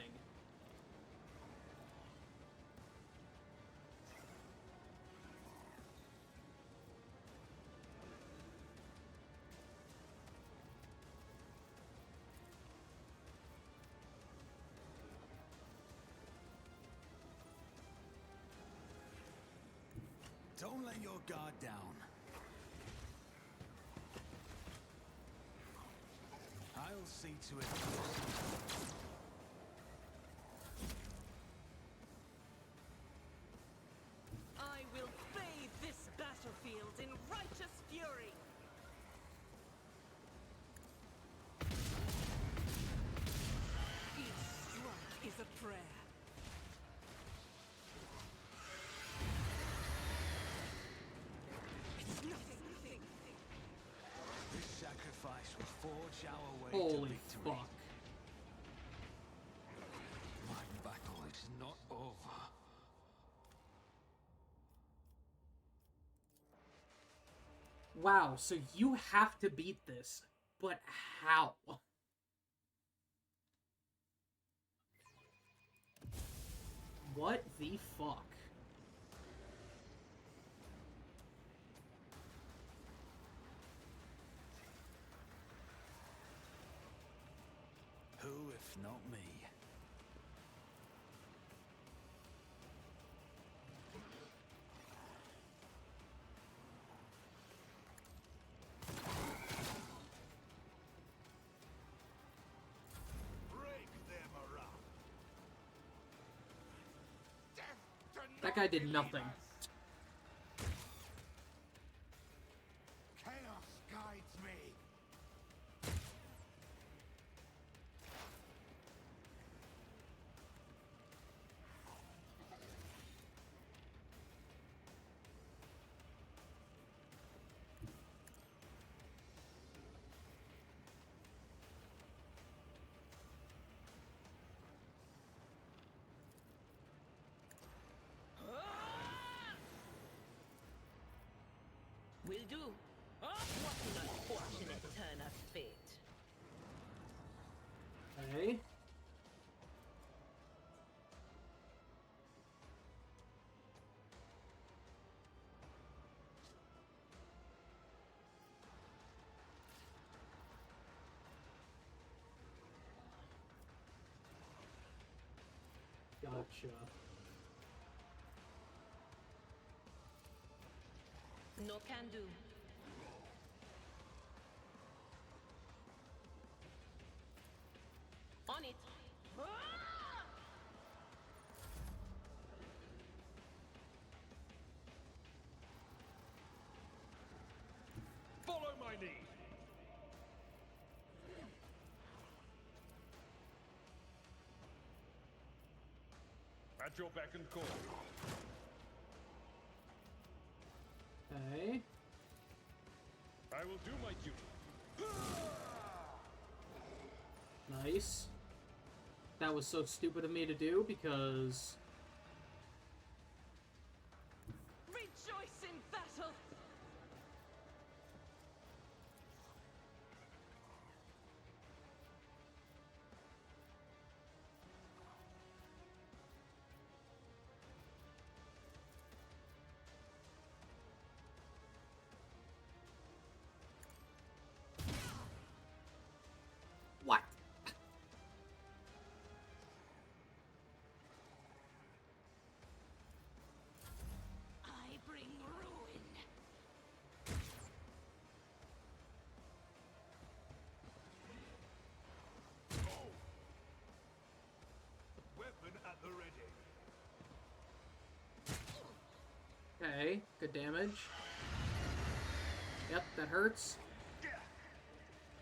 Don't let your guard down. I'll see to it. I will bathe this battlefield in righteous fury. Each strike is a prayer. It's nothing. This sacrifice will forge our way to Holy victory. fuck. My battle is not over. Wow, so you have to beat this, but how? What the fuck? Who, if not me? That guy did nothing. Chaos guides me. Will do. What an unfortunate turn of fate. Okay. Gotcha. No can do. On it. At your beck and call. Okay. I will do my duty. Nice. That was so stupid of me to do because... Rejoice in battle! What? I bring ruin. Weapon at the ready. Okay, good damage. Yep, that hurts.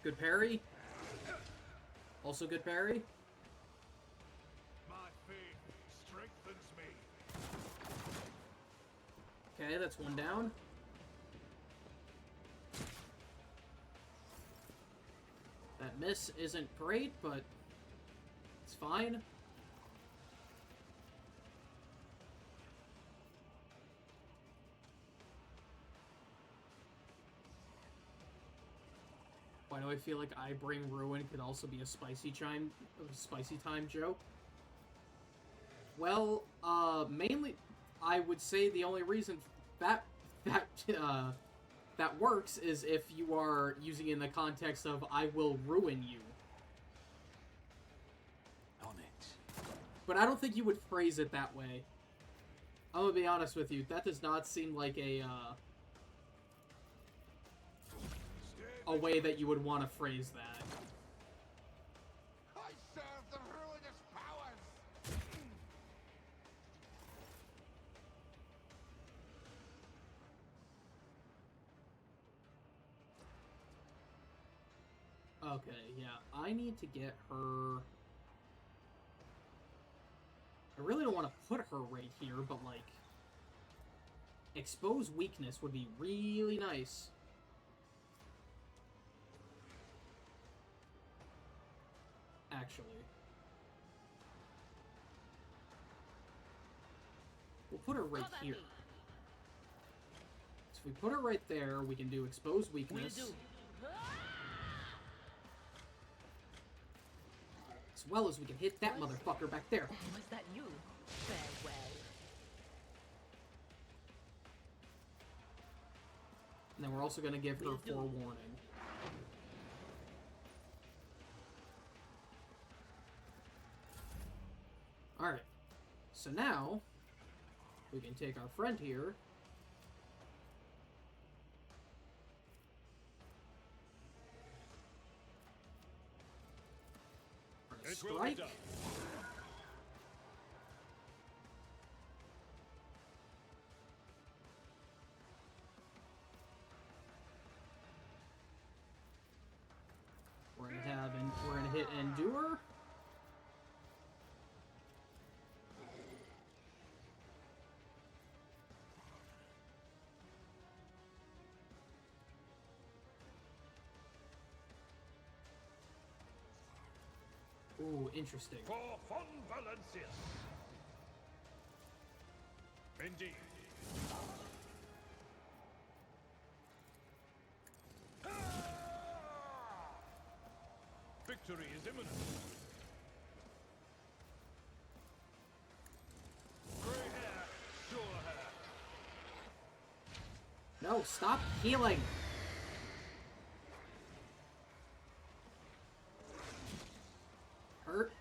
Good parry. Also good parry. My faith strengthens me. Okay, that's one down. That miss isn't great, but it's fine. Why do I feel like I Bring Ruin could also be a spicy time joke? Well, mainly, I would say the only reason that works is if you are using it in the context of "I will ruin you." On it. But I don't think you would phrase it that way. I'm gonna be honest with you. That does not seem like a way that you would want to phrase that. I serve the ruinous powers! Okay, yeah. I need to get her... I really don't want to put her right here, but, like... Expose weakness would be really nice. Actually. We'll put her right here. So if we put her right there, we can do expose weakness. As well as we can hit that motherfucker back there. Was that you? Farewell. And then we're also going to give her forewarning. Alright. So now, we can take our friend here. Strike. We're gonna hit Endure. Ooh, interesting. For Von Valencius. Indeed. Victory is imminent. Gray hair, sure hair. No, stop healing. Hurt.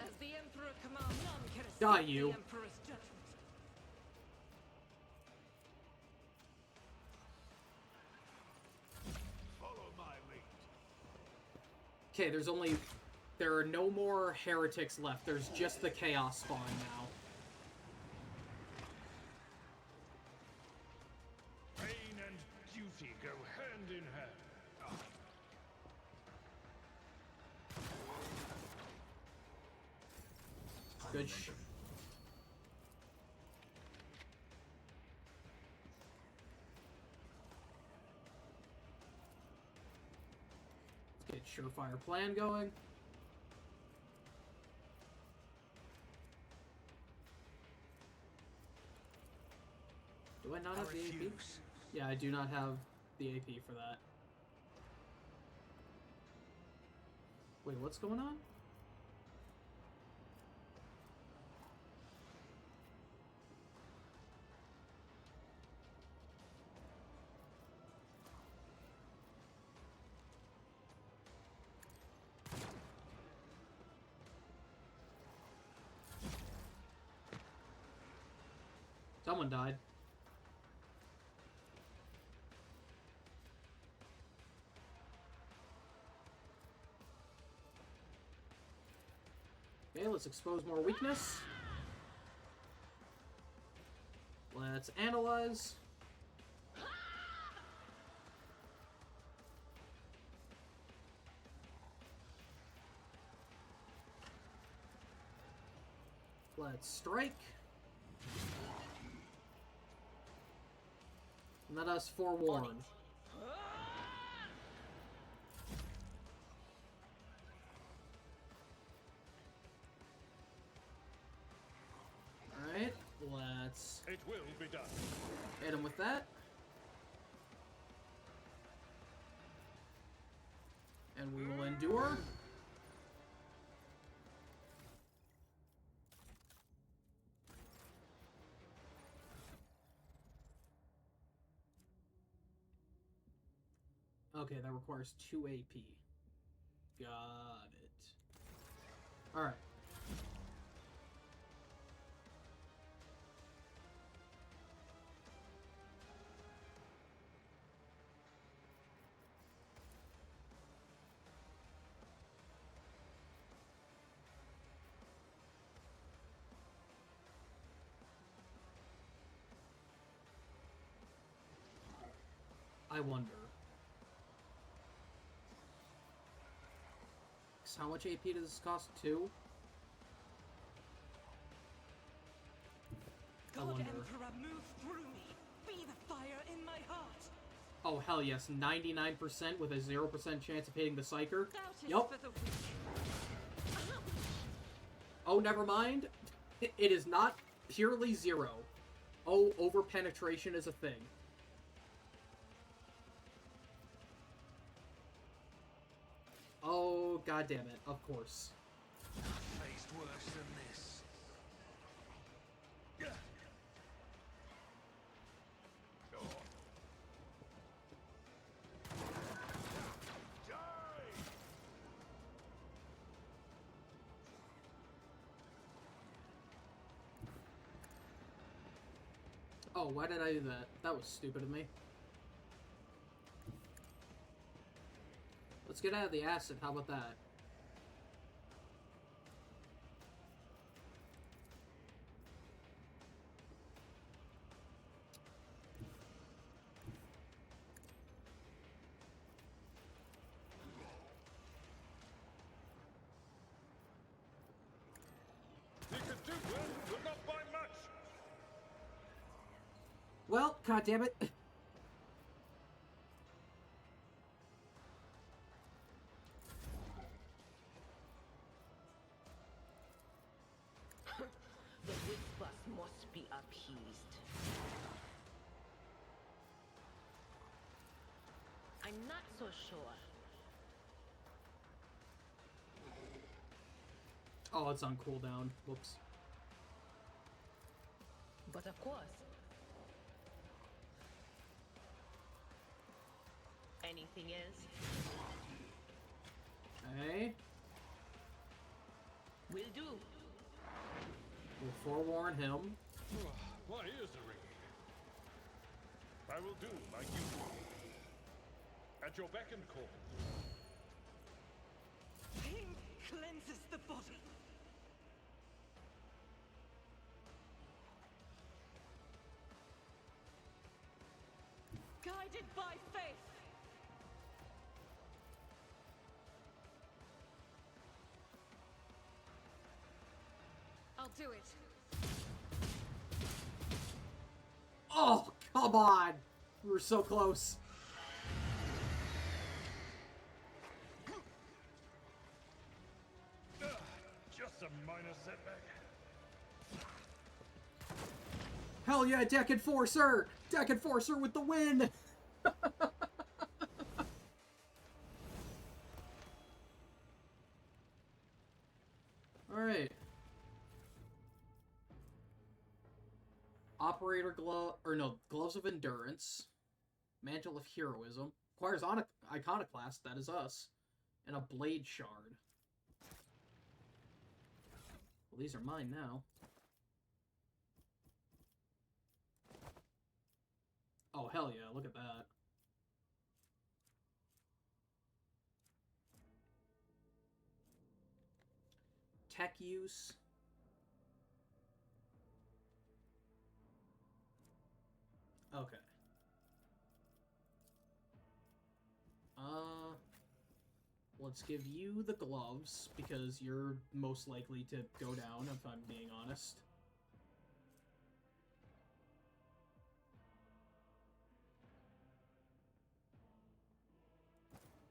As the Emperor commands, none can escape Die, you. the Emperor's judgment. Follow my lead. Okay, there are no more heretics left. There's just the chaos spawn now. Pain and duty go hand in hand. Good Let's get surefire plan going. Do I not have the AP? Yeah, I do not have the AP for that. Wait, what's going on? Someone died. Okay, let's expose more weakness. Let's analyze. Let's strike. Let us forewarn. Alright, let's... It will be done. Hit him with that. And we will endure. Okay, that requires 2 AP. Got it. Alright. I wonder. How much AP does this cost? 2? God Emperor, move through me. Be the fire in my heart. Oh, hell yes. 99% with a 0% chance of hitting the Psyker. Yup. Oh, never mind. It is not purely 0. Oh, over-penetration is a thing. Oh, god damn it. Of course. Faced worse than this. Oh, why did I do that? That was stupid of me. Let's get out of the acid. How about that? You could do well, but not by much. Well, god damn it. The whispers must be appeased. I'm not so sure. Oh, it's on cooldown. Whoops. But of course. Anything is. Okay. Will do. We'll forewarn him. My ears are ringing. I will do like you do. At your beck and call. Guided by faith. I'll do it. Oh, come on! We were so close. Just a minor setback. Hell yeah, Deck Enforcer! Deck Enforcer with the win! Alright. Operator glove, or no, Gloves of Endurance. Mantle of Heroism. Acquires Iconoclast, that is us. And a Blade Shard. Well, these are mine now. Oh, hell yeah, look at that. Tech use. Okay. Let's give you the gloves, because you're most likely to go down, if I'm being honest.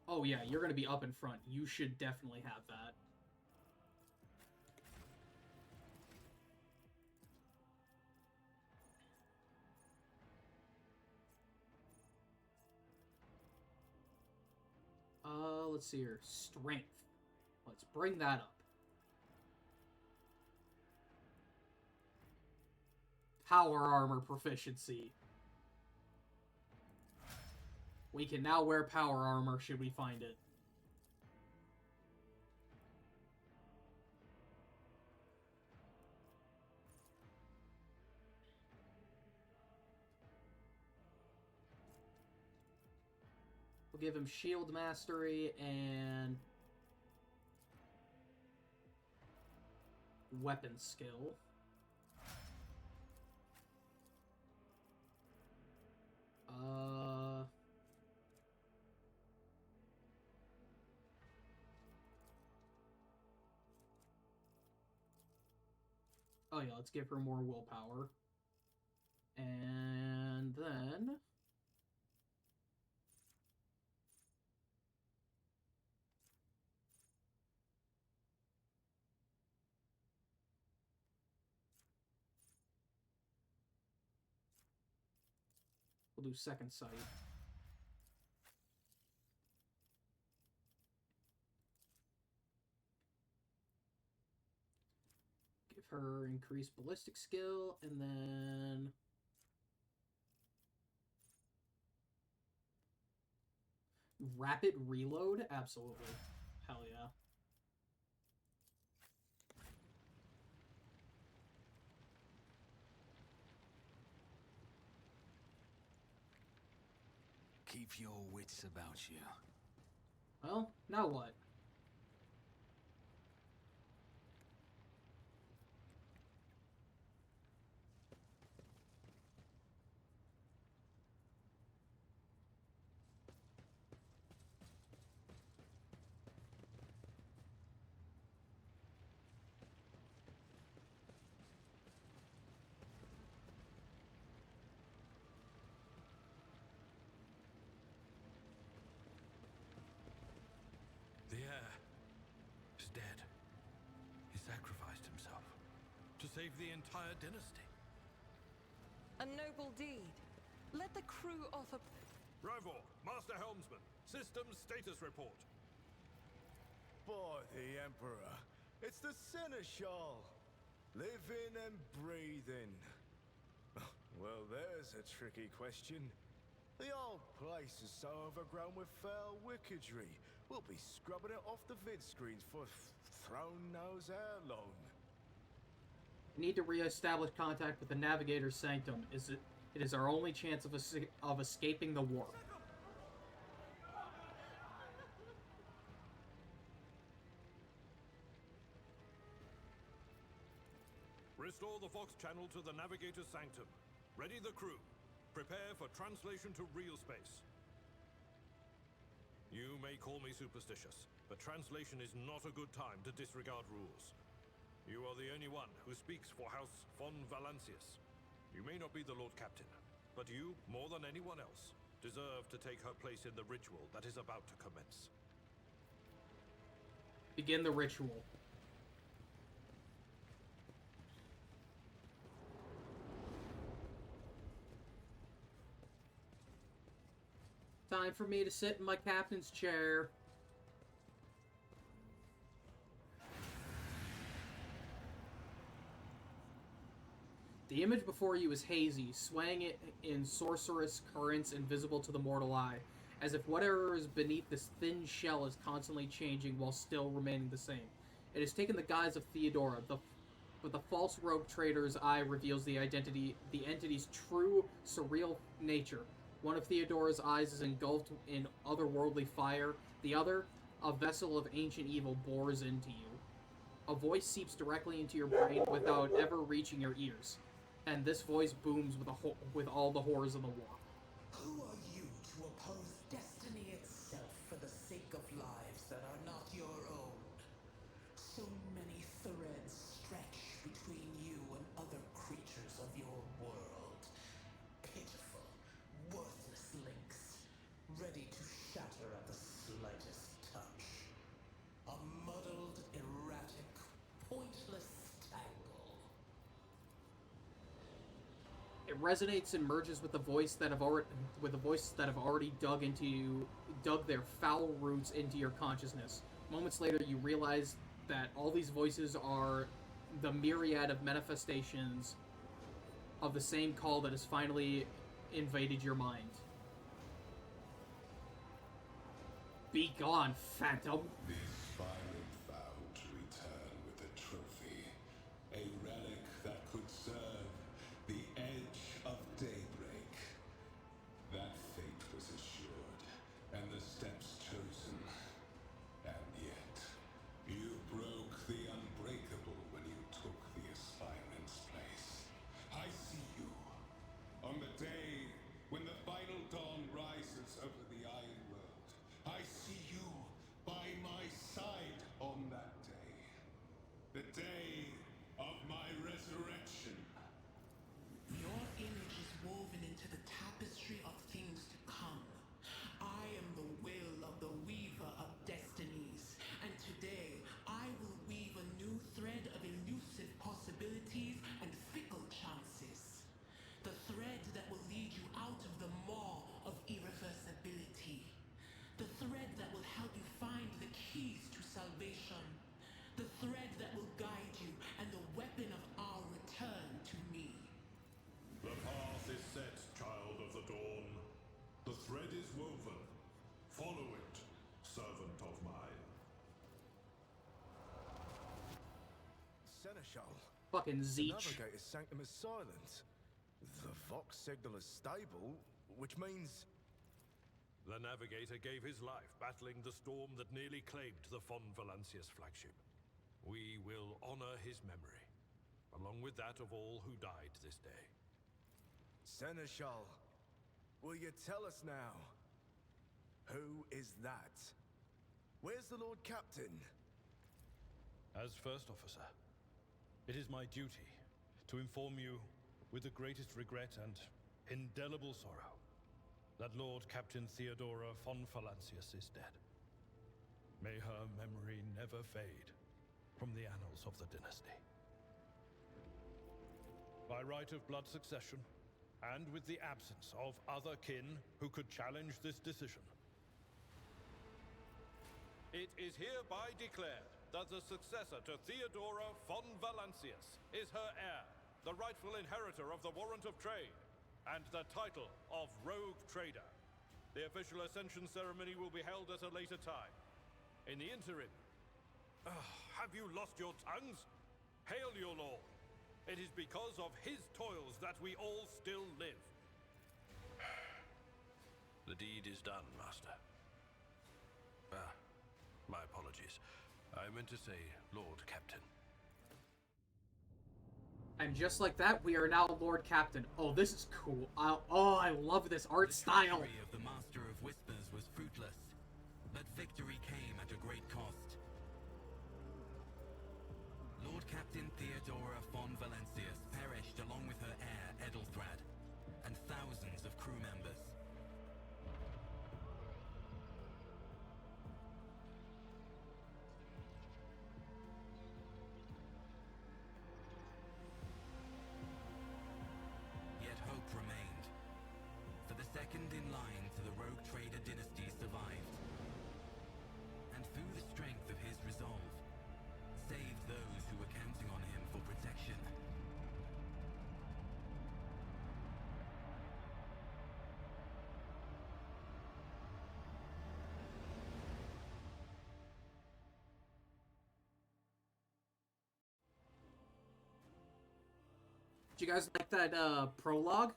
Oh yeah, you're gonna be up in front. You should definitely have that. Let's see here. Strength. Let's bring that up. Power armor proficiency. We can now wear power armor should we find it. We'll give him shield mastery and weapon skill. Oh yeah, let's give her more willpower. And then we'll do second sight. Give her increased ballistic skill, and then rapid reload? Absolutely. Hell yeah. Keep your wits about you. Well, now what? The heir is dead. He sacrificed himself to save the entire dynasty. A noble deed. Let the crew offer... Rivor, Master Helmsman, systems status report. By the Emperor, it's the Seneschal. Living and breathing. Well, there's a tricky question. The old place is so overgrown with foul wickedry. We'll be scrubbing it off the vid screens for throne knows how long. We need to re-establish contact with the Navigator's Sanctum. It is our only chance of escaping the warp. Restore the Fox channel to the Navigator's Sanctum. Ready the crew. prepare for translation to real space. You may call me superstitious, but translation is not a good time to disregard rules. You are the only one who speaks for House von Valancius. You may not be the Lord Captain, but you, more than anyone else, deserve to take her place in the ritual that is about to commence. Begin the ritual. Time for me to sit in my captain's chair. The image before you is hazy, swaying it in sorcerous currents invisible to the mortal eye, as if whatever is beneath this thin shell is constantly changing while still remaining the same. It has taken the guise of Theodora, but the false rogue trader's eye reveals the entity's true, surreal nature. One of Theodora's eyes is engulfed in otherworldly fire, the other, a vessel of ancient evil, bores into you. A voice seeps directly into your brain without ever reaching your ears, and this voice booms with all the horrors of the war. Who are you to oppose destiny itself for the sake of lives that are not your own? So many threads stretch between you and other creatures of your world. Pitiful, worthless links, ready to shatter at the slightest touch. A muddled, erratic, pointless tangle. It resonates and merges with the voice that have already dug their foul roots into your consciousness. Moments later, you realize that all these voices are the myriad of manifestations of the same call that has finally invaded your mind. Be gone, phantom! These violent vowed to return with the trophy, a relic that could serve the edge of daybreak. That fate was assured, and the steps chosen. And yet, you broke the unbreakable when you took the aspirant's place. I see you. On the day when the final dawn rises over the Iron World, I see you by my side on that day. The day of my resurrection. Your image is woven into the tapestry of things to come. I am the will of the weaver of destinies, and today I will weave a new thread of elusive possibilities and fickle chances. The thread that will lead you out of the maw of irreversibility. The thread that will help you find the keys to salvation. The thread that will guide you and the weapon of our return to me. The path is set, child of the dawn. The thread is woven. Follow it, servant of mine. Seneschal. Fucking The Zeech. Navigator's sanctum is silent. The Vox signal is stable, which means... The Navigator gave his life battling the storm that nearly claimed the von Valancius flagship. We will honor his memory, along with that of all who died this day. Seneschal, will you tell us now? Who is that? Where's the Lord Captain? As First Officer, it is my duty to inform you with the greatest regret and indelible sorrow that Lord Captain Theodora von Valancius is dead. May her memory never fade from the annals of the dynasty. By right of blood succession, and with the absence of other kin who could challenge this decision, It is hereby declared that the successor to Theodora von Valancius is her heir, the rightful inheritor of the Warrant of Trade, and the title of Rogue Trader. The official ascension ceremony will be held at a later time. In the interim, have you lost your tongues? Hail your lord. It is because of his toils that we all still live. The deed is done, Master. My apologies. I meant to say Lord Captain. And just like that, we are now Lord Captain. Oh, this is cool. Oh, I love this art style. The treachery of the Master of Whispers was fruitless, but victory came at a great cost. Lord Captain Theodora von Valencius perished along with her heir, Edelthrad, and thousands of crew members. Yet hope remained, for the second in line to the rogue trader dynasty survived, and through the strength of his resolve, saved those who were counting on him for protection. Did you guys like that prologue?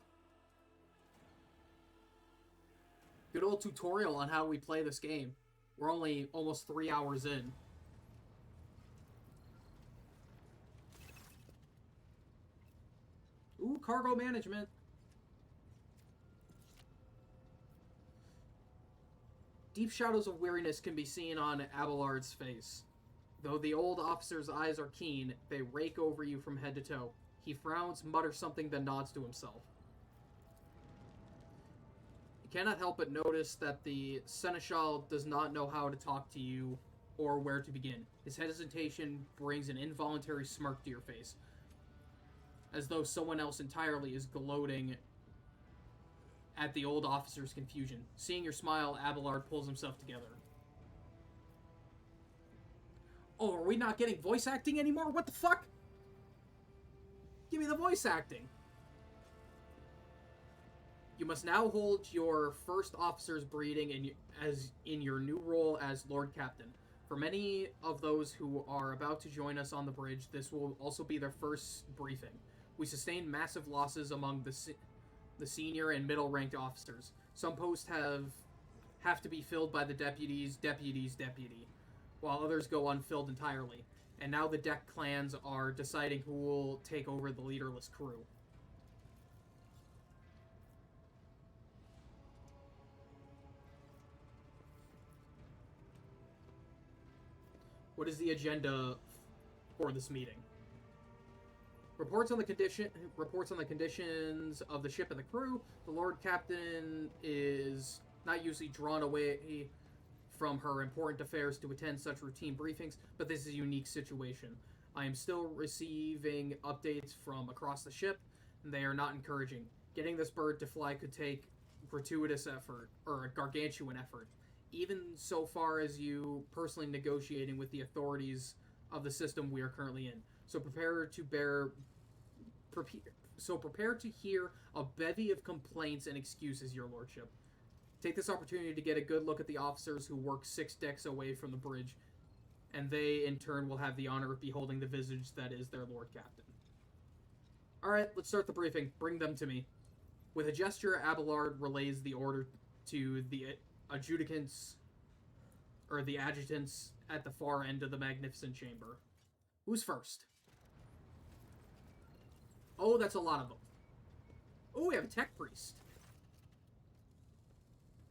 Good old tutorial on how we play this game. We're only almost 3 hours in. Ooh, cargo management. Deep shadows of weariness can be seen on Abelard's face. Though the old officer's eyes are keen, they rake over you from head to toe. He frowns, mutters something, then nods to himself. You cannot help but notice that the Seneschal does not know how to talk to you or where to begin. His hesitation brings an involuntary smirk to your face, as though someone else entirely is gloating at the old officer's confusion. Seeing your smile, Abelard pulls himself together. Oh, are we not getting voice acting anymore? What the fuck? Give me the voice acting. You must now hold your first officer's breeding as in your new role as Lord Captain. For many of those who are about to join us on the bridge, this will also be their first briefing. We sustained massive losses among the senior and middle-ranked officers. Some posts have to be filled by the deputy, while others go unfilled entirely. And now the deck clans are deciding who will take over the leaderless crew. What is the agenda for this meeting? Reports on the conditions of the ship and the crew. The Lord Captain is not usually drawn away from her important affairs to attend such routine briefings, but this is a unique situation. I am still receiving updates from across the ship, and they are not encouraging. Getting this bird to fly could take gratuitous effort, or a gargantuan effort, even so far as you personally negotiating with the authorities of the system we are currently in. So prepare to hear a bevy of complaints and excuses, your lordship. Take this opportunity to get a good look at the officers who work 6 decks away from the bridge, and they, in turn, will have the honor of beholding the visage that is their Lord Captain. Alright, let's start the briefing. Bring them to me. With a gesture, Abelard relays the order to the adjutants, or the adjutants, at the far end of the magnificent chamber. Who's first? Oh, that's a lot of them. Oh, we have a tech priest.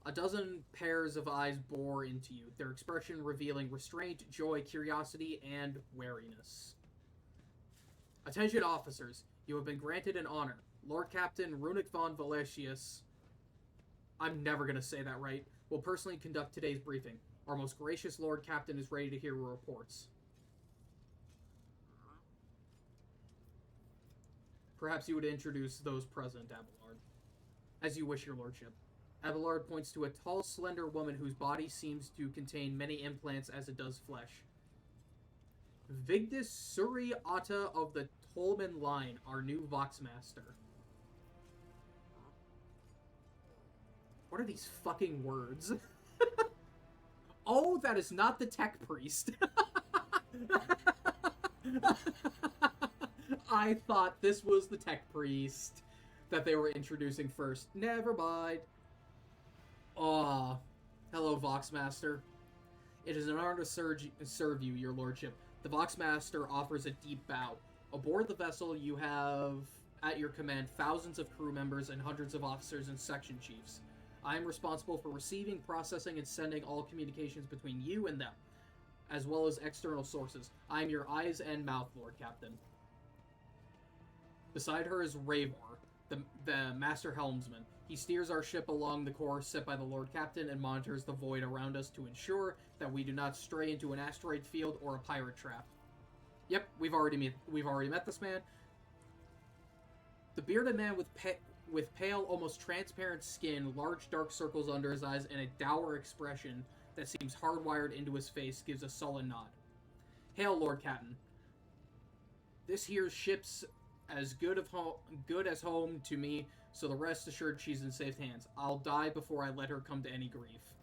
A dozen pairs of eyes bore into you, their expression revealing restraint, joy, curiosity, and wariness. Attention officers, you have been granted an honor. Lord Captain Runic von Valesius, I'm never going to say that right, will personally conduct today's briefing. Our most gracious Lord Captain is ready to hear your reports. Perhaps you would introduce those present, Abelard. As you wish, your lordship. Abelard points to a tall, slender woman whose body seems to contain many implants as it does flesh. Vigdis Suri Atta of the Tolman line, our new Voxmaster. What are these fucking words? Oh, that is not the tech priest. I thought this was the tech priest that they were introducing first. Never mind. Ah, hello, Voxmaster. It is an honor to serve you, your lordship. The Voxmaster offers a deep bow. Aboard the vessel, you have at your command thousands of crew members and hundreds of officers and section chiefs. I am responsible for receiving, processing, and sending all communications between you and them, as well as external sources. I am your eyes and mouth, Lord Captain. Beside her is Ravor, the Master Helmsman. He steers our ship along the course set by the Lord Captain and monitors the void around us to ensure that we do not stray into an asteroid field or a pirate trap. Yep, we've already met this man. The bearded man with pale, almost transparent skin, large dark circles under his eyes, and a dour expression that seems hardwired into his face gives a sullen nod. Hail, Lord Captain. This here ship's as good as home to me, so the rest assured she's in safe hands. I'll die before I let her come to any grief.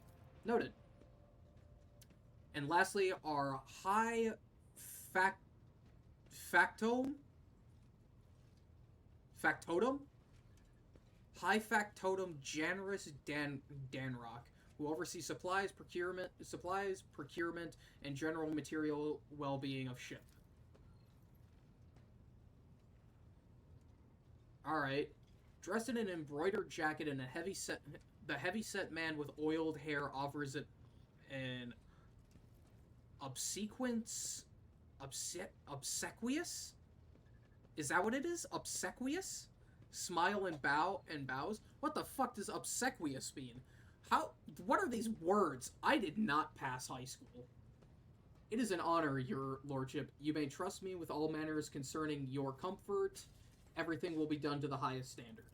Noted. And lastly, our high factotum? High factotum Janus Danrock, who oversees supplies, procurement, and general material well-being of ship. Alright. Dressed in an embroidered jacket and the heavy-set man with oiled hair offers it an obsequious? Is that what it is? Obsequious? Smile and bows? What the fuck does obsequious mean? What are these words? I did not pass high school. It is an honor, your lordship. You may trust me with all matters concerning your comfort. Everything will be done to the highest standard.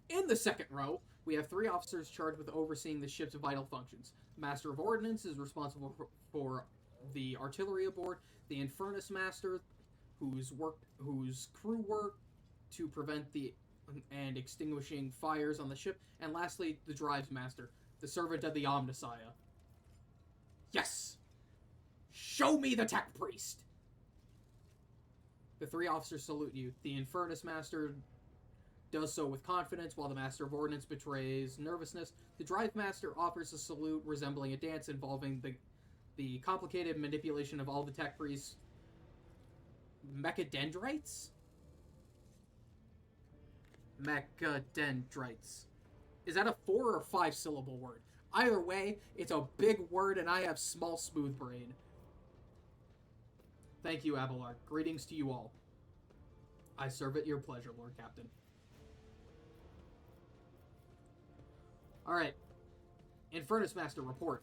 In the second row, we have 3 officers charged with overseeing the ship's vital functions. The Master of Ordnance is responsible for the artillery aboard. The Infernus Master, whose crew work to prevent and extinguishing fires on the ship. And lastly, the Drives Master, the servant of the Omnissiah. Yes! Show me the Tech Priest! The 3 officers salute you. The Infernus Master does so with confidence, while the Master of Ordnance betrays nervousness. The Drive Master offers a salute resembling a dance involving the complicated manipulation of all the Tech Priests' mechadendrites? Mechadendrites. Is that a 4 or 5 syllable word? Either way, it's a big word and I have small smooth brain. Thank you, Abelard. Greetings to you all. I serve at your pleasure, Lord Captain. Alright. Infernus Master, report.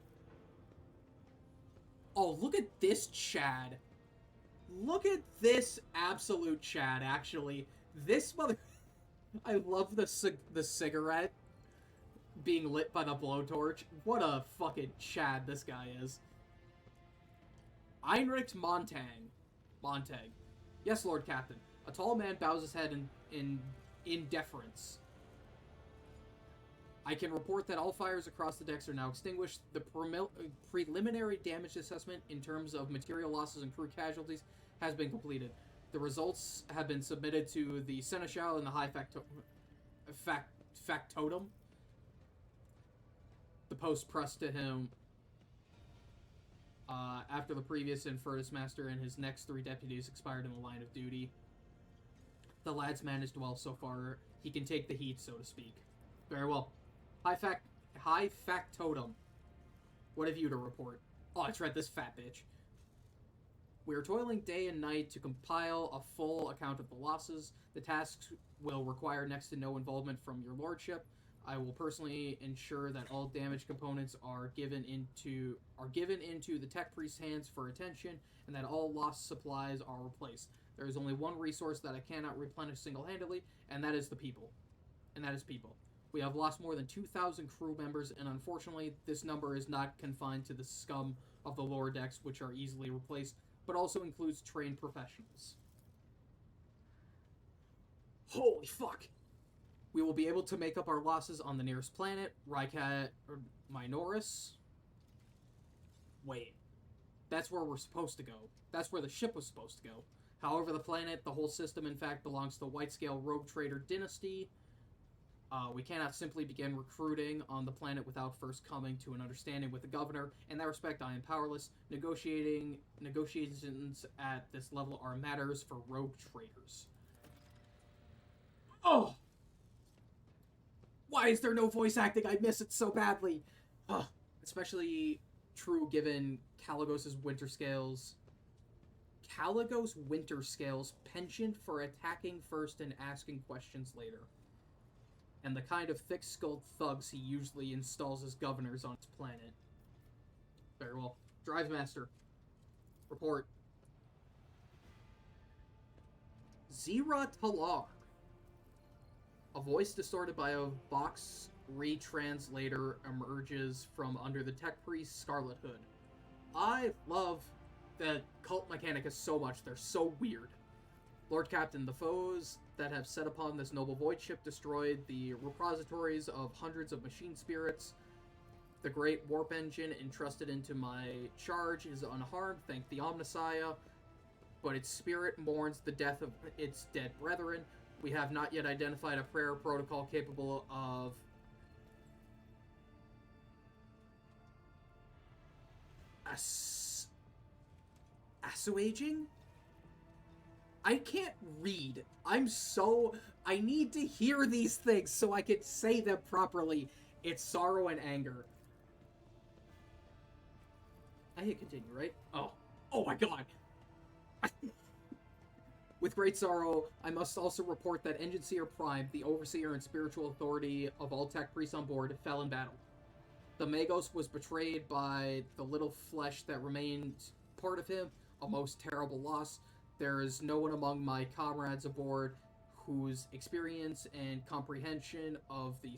Oh, look at this Chad. Look at this absolute Chad, actually. This mother... I love the cigarette being lit by the blowtorch. What a fucking Chad this guy is. Heinrich Montag. Yes, Lord Captain. A tall man bows his head in deference. I can report that all fires across the decks are now extinguished. The preliminary damage assessment in terms of material losses and crew casualties has been completed. The results have been submitted to the Seneschal and the High Factotum. The post pressed to him after the previous Infernus Master and his next 3 deputies expired in the line of duty. The lad's managed well so far. He can take the heat, so to speak. Very well. High Factotum. What have you to report? Oh, that's right, this fat bitch. We are toiling day and night to compile a full account of the losses. The tasks will require next to no involvement from your lordship. I will personally ensure that all damaged components are given into the Tech Priest's hands for attention, and that all lost supplies are replaced. There is only one resource that I cannot replenish single-handedly, and that is people. We have lost more than 2,000 crew members, and unfortunately, this number is not confined to the scum of the lower decks, which are easily replaced, but also includes trained professionals. Holy fuck! We will be able to make up our losses on the nearest planet, Rycat or Minoris. Wait. That's where we're supposed to go. That's where the ship was supposed to go. However, the planet, the whole system, in fact, belongs to the White-Scale Rogue Trader Dynasty. We cannot simply begin recruiting on the planet without first coming to an understanding with the governor. In that respect, I am powerless. Negotiations at this level are matters for rogue traders. Oh! Why is there no voice acting? I miss it so badly. Especially true given Caligos' Winter Scales' penchant for attacking first and asking questions later, and the kind of thick-skulled thugs he usually installs as governors on his planet. Very well. Drive Master. Report. Zira Talar. A voice distorted by a Vox retranslator emerges from under the tech priest's scarlet hood. I love the cult Mechanicus so much. They're so weird. Lord Captain, the foes that have set upon this noble void ship destroyed the repositories of hundreds of machine spirits. The great warp engine entrusted into my charge is unharmed, thank the Omnissiah, but its spirit mourns the death of its dead brethren. We have not yet identified a prayer protocol capable of assuaging? I can't read. I need to hear these things so I can say them properly. It's sorrow and anger. I hit continue, right? Oh my god. With great sorrow, I must also report that Engine Seer Prime, the overseer and spiritual authority of all tech priests on board, fell in battle. The Magos was betrayed by the little flesh that remained part of him, a most terrible loss. There is no one among my comrades aboard whose experience and comprehension of the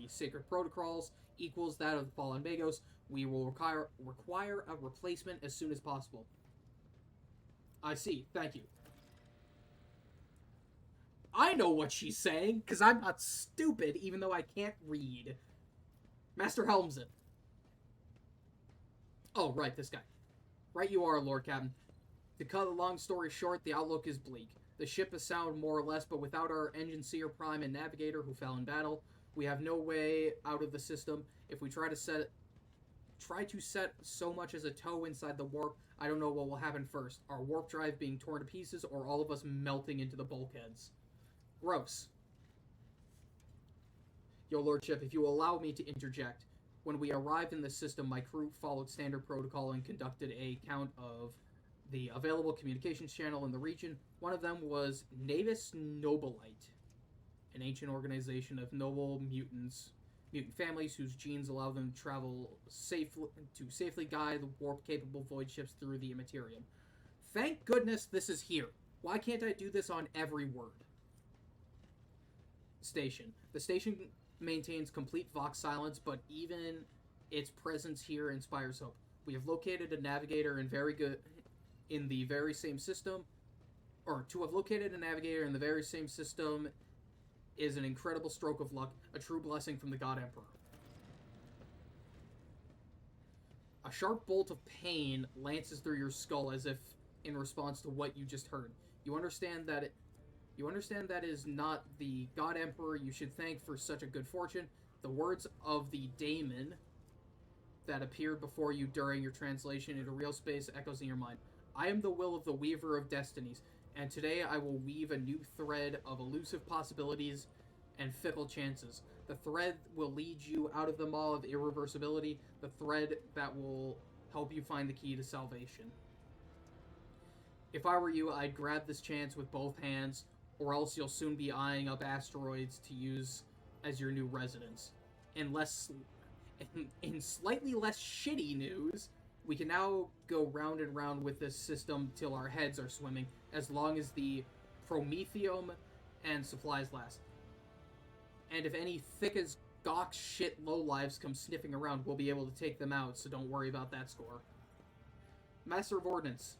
sacred protocols equals that of the fallen Magos. We will require a replacement as soon as possible. I see. Thank you. I know what she's saying, because I'm not stupid, even though I can't read. Master Helmsen. Oh, right, this guy. Right you are, Lord Captain. To cut a long story short, the outlook is bleak. The ship is sound more or less, but without our Engine Seer Prime and Navigator who fell in battle, we have no way out of the system. If we try to set so much as a toe inside the warp, I don't know what will happen first. Our warp drive being torn to pieces or all of us melting into the bulkheads. Gross. Your Lordship, if you will allow me to interject. When we arrived in the system, my crew followed standard protocol and conducted a count of the available communications channel in the region. One of them was Navis Nobilite, an ancient organization of noble mutant families whose genes allow them to travel safely guide warp-capable void ships through the Immaterium. Thank goodness this is here. Why can't I do this on every word? Station. The station maintains complete Vox silence, but even its presence here inspires hope. We have located a navigator in the very same system, or to have located a navigator in the very same system is an incredible stroke of luck, a true blessing from the God Emperor. A sharp bolt of pain lances through your skull as if in response to what you just heard. You understand that it is not the God Emperor you should thank for such a good fortune. The words of the daemon that appeared before you during your translation into real space echoes in your mind. I am the will of the Weaver of Destinies, and today I will weave a new thread of elusive possibilities and fickle chances. The thread will lead you out of the maw of irreversibility, the thread that will help you find the key to salvation. If I were you, I'd grab this chance with both hands, or else you'll soon be eyeing up asteroids to use as your new residence. In slightly less shitty news, we can now go round and round with this system till our heads are swimming, as long as the Prometheum and supplies last. And if any thick as gawk shit lowlives come sniffing around, we'll be able to take them out, so don't worry about that score. Master of Ordnance,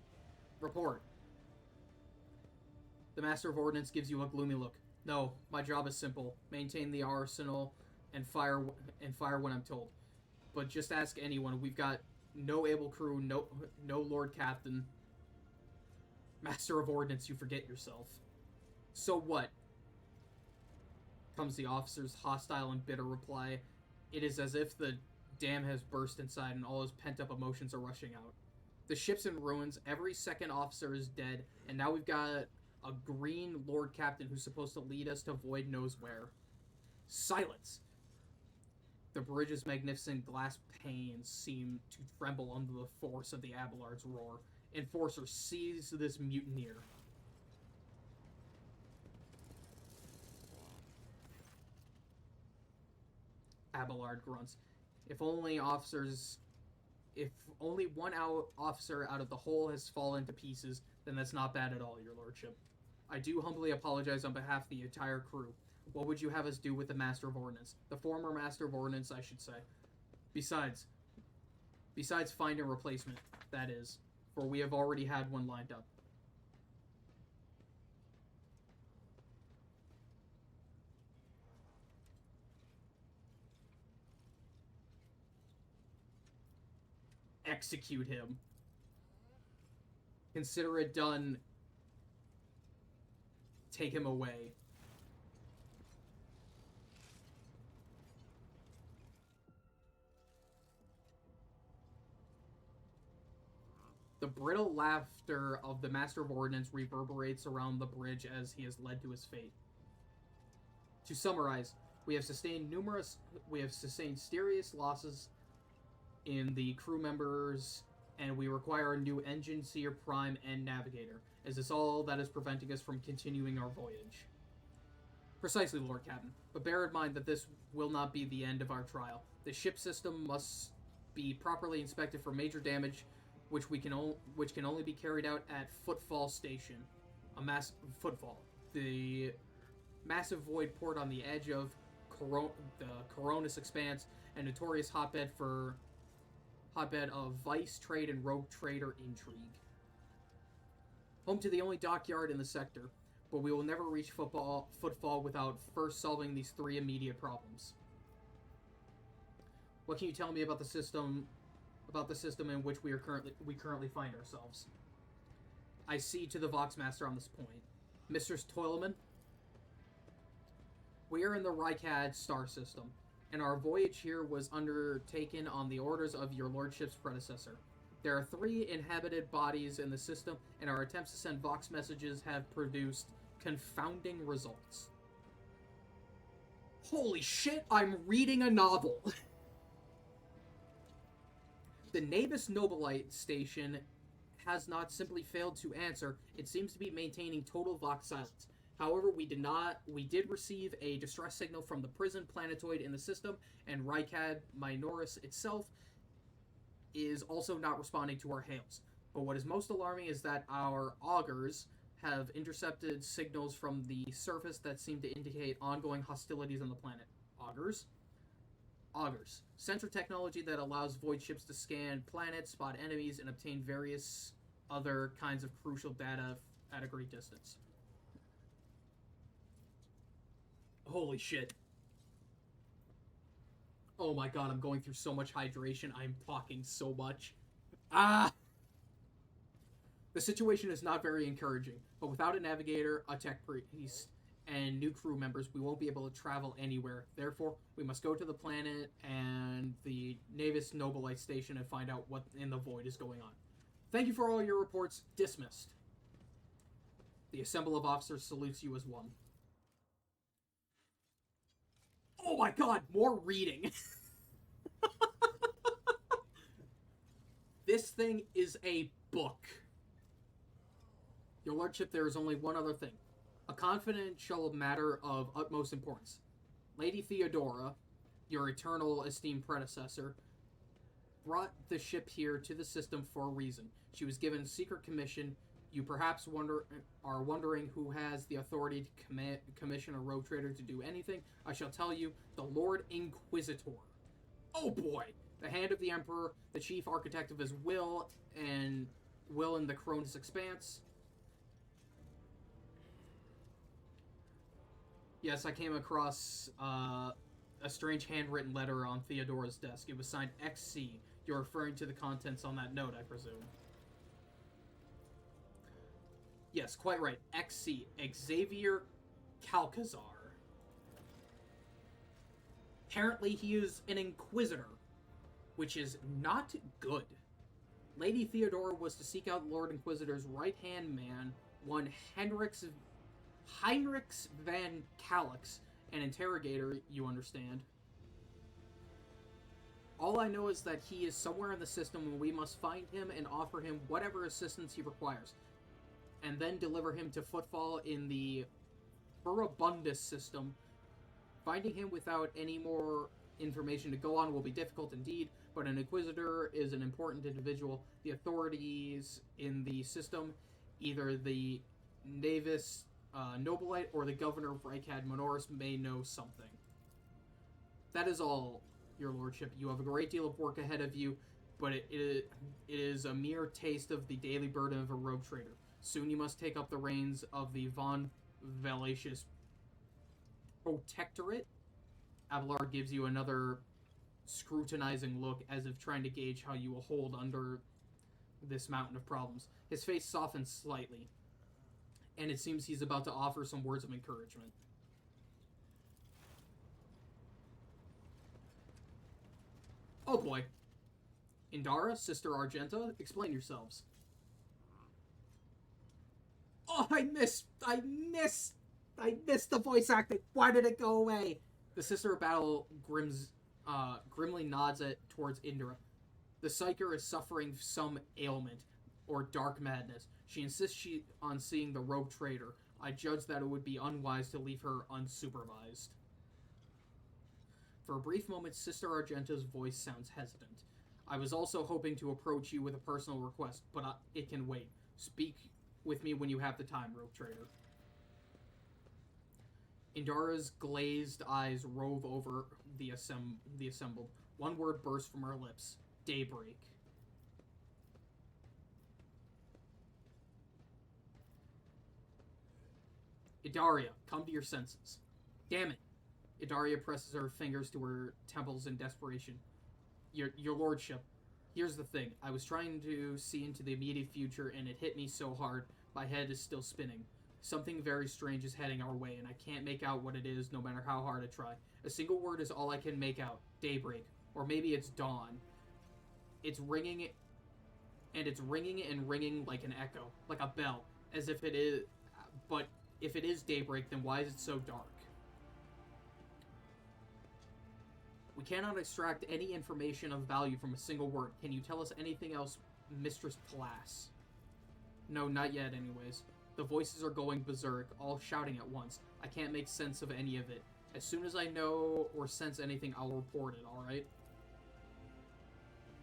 report. The Master of Ordnance gives you a gloomy look. No, my job is simple. Maintain the arsenal and fire when I'm told. But just ask anyone. We've got no able crew, no Lord Captain. Master of Ordnance, you forget yourself. So what? Comes the officer's hostile and bitter reply. It is as if the dam has burst inside and all his pent-up emotions are rushing out. The ship's in ruins, every second officer is dead, and now we've got a green Lord Captain who's supposed to lead us to Void knows where. Silence! The bridge's magnificent glass panes seem to tremble under the force of the Abelard's roar. Enforcer, seize this mutineer. Abelard grunts. If only one officer out of the whole has fallen to pieces, then that's not bad at all, your lordship. I do humbly apologize on behalf of the entire crew. What would you have us do with the Master of Ordnance? The former Master of Ordnance, I should say. Besides find a replacement, that is, for we have already had one lined up. Execute him. Consider it done. Take him away. The brittle laughter of the Master of Ordnance reverberates around the bridge as he is led to his fate. To summarize, we have sustained serious losses in the crew members, and we require a new engine, seer, prime, and navigator. Is this all that is preventing us from continuing our voyage? Precisely, Lord Captain. But bear in mind that this will not be the end of our trial. The ship system must be properly inspected for major damage, which can only be carried out at Footfall Station. Footfall. The massive void port on the edge of the Coronis Expanse, a notorious hotbed of vice, trade, and rogue trader intrigue. Home to the only dockyard in the sector, but we will never reach Footfall without first solving these three immediate problems. What can you tell me about the system in which we currently find ourselves? I see to the Voxmaster on this point. Mistress Toyleman, we are in the Rykad star system, and our voyage here was undertaken on the orders of your lordship's predecessor. There are 3 inhabited bodies in the system, and our attempts to send Vox messages have produced confounding results. Holy shit, I'm reading a novel! The Navis Nobilite station has not simply failed to answer, it seems to be maintaining total Vox silence. However, we did receive a distress signal from the prison planetoid in the system, and Rykad Minoris itself is also not responding to our hails. But what is most alarming is that our augurs have intercepted signals from the surface that seem to indicate ongoing hostilities on the planet. Augurs? Augurs. Sensor technology that allows void ships to scan planets, spot enemies, and obtain various other kinds of crucial data at a great distance. Holy shit. Oh my god, I'm going through so much hydration. I'm talking so much. Ah! The situation is not very encouraging, but without a navigator, a tech priest, and new crew members, we won't be able to travel anywhere. Therefore, we must go to the planet and the Navis Nobilite station and find out what in the void is going on. Thank you for all your reports. Dismissed. The Assemble of Officers salutes you as one. Oh my god, more reading. This thing is a book. Your lordship, there is only one other thing. A confidential matter of utmost importance. Lady Theodora, your eternal esteemed predecessor, brought the ship here to the system for a reason. She was given a secret commission. You perhaps are wondering who has the authority to commission a rogue trader to do anything. I shall tell you, the Lord Inquisitor. Oh boy! The hand of the Emperor, the chief architect of his will in the Cronus Expanse. Yes, I came across a strange handwritten letter on Theodora's desk. It was signed XC. You're referring to the contents on that note, I presume. Yes, quite right. XC. Xavier Calcazar. Apparently he is an inquisitor, which is not good. Lady Theodora was to seek out Lord Inquisitor's right-hand man, one Heinrichs van Calix, an interrogator, you understand. All I know is that he is somewhere in the system and we must find him and offer him whatever assistance he requires, and then deliver him to Footfall in the Furibundus system. Finding him without any more information to go on will be difficult indeed, but an Inquisitor is an important individual. The authorities in the system, either the Navis Nobilite or the Governor of Reichad Minoris, may know something. That is all, Your Lordship. You have a great deal of work ahead of you, but it is a mere taste of the daily burden of a rogue trader. Soon you must take up the reins of the Von Valacious Protectorate. Abelard gives you another scrutinizing look, as if trying to gauge how you will hold under this mountain of problems. His face softens slightly, and it seems he's about to offer some words of encouragement. Oh boy. Indara, Sister Argenta, explain yourselves. Oh, I missed the voice acting. Why did it go away? The Sister of Battle grimly nods towards Indra. The Psyker is suffering some ailment or dark madness. She insists on seeing the rogue trader. I judge that it would be unwise to leave her unsupervised. For a brief moment, Sister Argenta's voice sounds hesitant. I was also hoping to approach you with a personal request, but it can wait. Speak with me when you have the time, rogue trader. Indara's glazed eyes rove over the assembled. One word bursts from her lips. Daybreak. Idaria, come to your senses. Damn it. Idaria presses her fingers to her temples in desperation. Your lordship, here's the thing. I was trying to see into the immediate future, and it hit me so hard, my head is still spinning. Something very strange is heading our way, and I can't make out what it is, no matter how hard I try. A single word is all I can make out. Daybreak. Or maybe it's dawn. It's ringing, and it's ringing and ringing like an echo, like a bell, as if it is... But if it is daybreak, then why is it so dark? We cannot extract any information of value from a single word. Can you tell us anything else, Mistress Palace? No, not yet, anyways. The voices are going berserk, all shouting at once. I can't make sense of any of it. As soon as I know or sense anything, I'll report it, alright?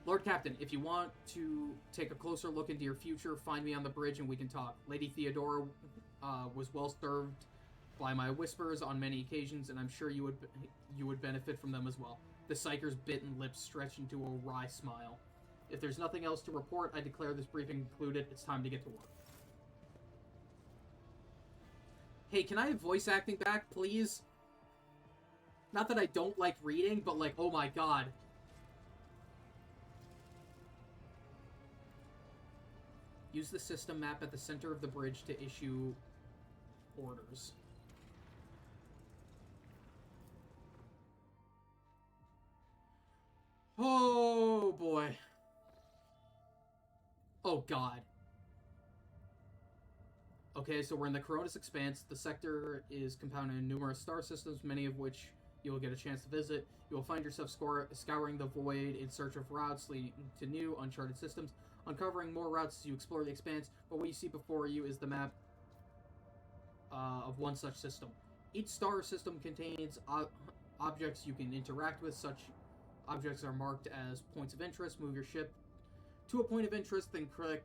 Lord Captain, if you want to take a closer look into your future, find me on the bridge and we can talk. Lady Theodora was well served by my whispers on many occasions, and I'm sure you would benefit from them as well. The Psyker's bitten lips stretch into a wry smile. If there's nothing else to report, I declare this briefing concluded. It's time to get to work. Hey, can I have voice acting back, please? Not that I don't like reading, but like, oh my god. Use the system map at the center of the bridge to issue orders. Oh boy. Oh god. Okay, so we're in the Coronis Expanse. The sector is compounded in numerous star systems, many of which you will get a chance to visit. You will find yourself scouring the void in search of routes leading to new, uncharted systems, uncovering more routes as you explore the Expanse, but what you see before you is the map of one such system. Each star system contains objects you can interact with. Such objects are marked as points of interest. Move your ship to a point of interest, then click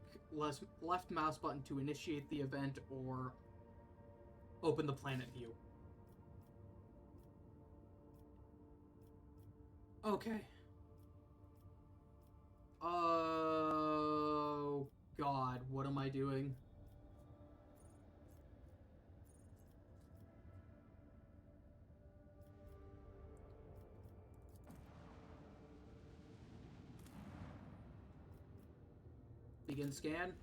left mouse button to initiate the event or open the planet view. Okay. Oh god, what am I doing? Begin scan.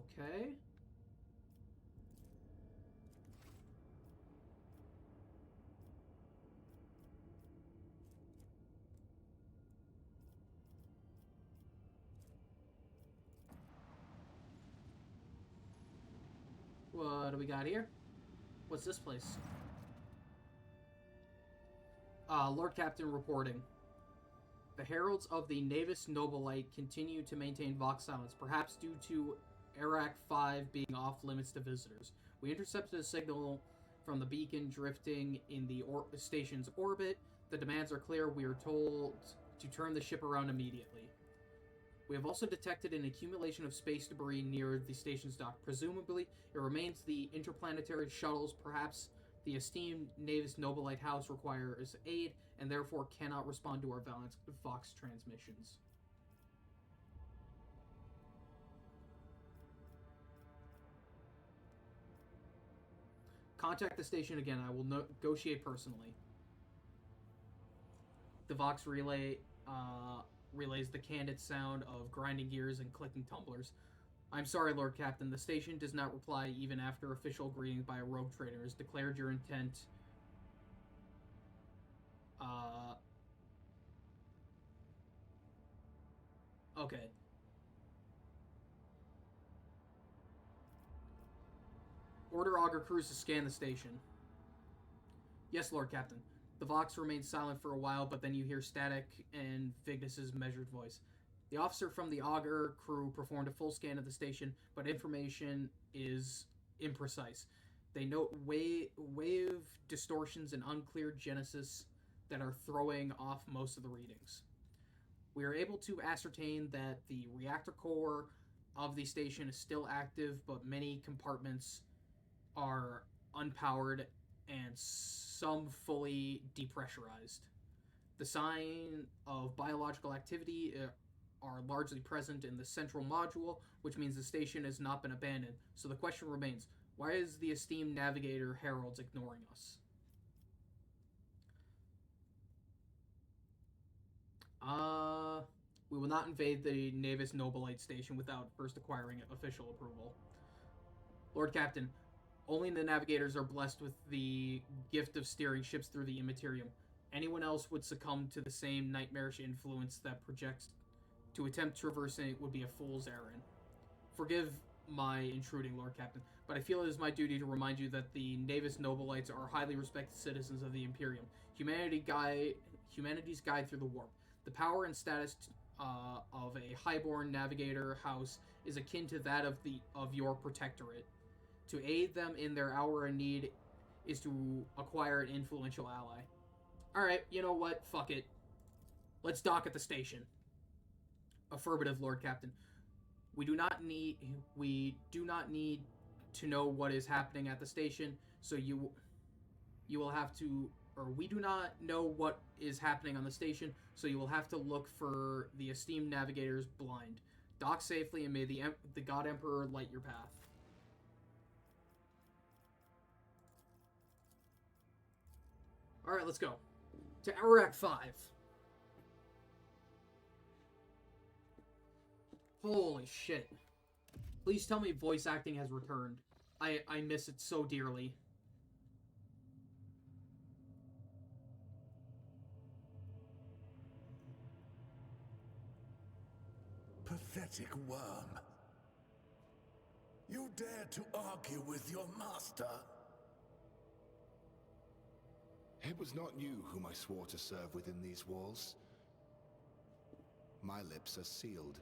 Okay. What do we got here? What's this place? Lord Captain reporting. The heralds of the Navis Nobilite continue to maintain Vox silence, perhaps due to Iraq 5 being off limits to visitors. We intercepted a signal from the beacon drifting in the station's orbit. The demands are clear. We are told to turn the ship around immediately. We have also detected an accumulation of space debris near the station's dock. Presumably, it remains the interplanetary shuttles. Perhaps the esteemed Navis Nobilite House requires aid and therefore cannot respond to our Vox transmissions. Contact the station again. I will negotiate personally. The Vox relay relays the candid sound of grinding gears and clicking tumblers. I'm sorry, Lord Captain. The station does not reply even after official greetings by a rogue trader has declared your intent. Okay. Order auger crews to scan the station. Yes, Lord Captain. The Vox remains silent for a while, but then you hear static and Vignus's measured voice. The officer from the auger crew performed a full scan of the station, but information is imprecise. They note wave distortions and unclear genesis that are throwing off most of the readings. We are able to ascertain that the reactor core of the station is still active, but many compartments are unpowered and some fully depressurized. The sign of biological activity are largely present in the central module, which means the station has not been abandoned. So the question remains, why is the esteemed navigator Heralds ignoring us? We will not invade the Navis Nobilite station without first acquiring official approval. Lord Captain, only the navigators are blessed with the gift of steering ships through the immaterium. Anyone else would succumb to the same nightmarish influence that projects. To attempt traversing it would be a fool's errand. Forgive my intruding, Lord Captain, but I feel it is my duty to remind you that the Navis Nobilites are highly respected citizens of the Imperium. Humanity's guide through the warp. The power and status of a highborn navigator house is akin to that of your protectorate. To aid them in their hour of need is to acquire an influential ally. Alright, you know what? Fuck it. Let's dock at the station. Affirmative, Lord Captain. We do not need to know what is happening at the station, so you will have to, or we do not know what is happening on the station, so you will have to look for the esteemed navigators blind. Dock safely and may the God Emperor light your path. Alright, let's go. To Iraq 5. Holy shit. Please tell me voice acting has returned. I miss it so dearly. Pathetic worm. You dare to argue with your master? It was not you whom I swore to serve within these walls. My lips are sealed.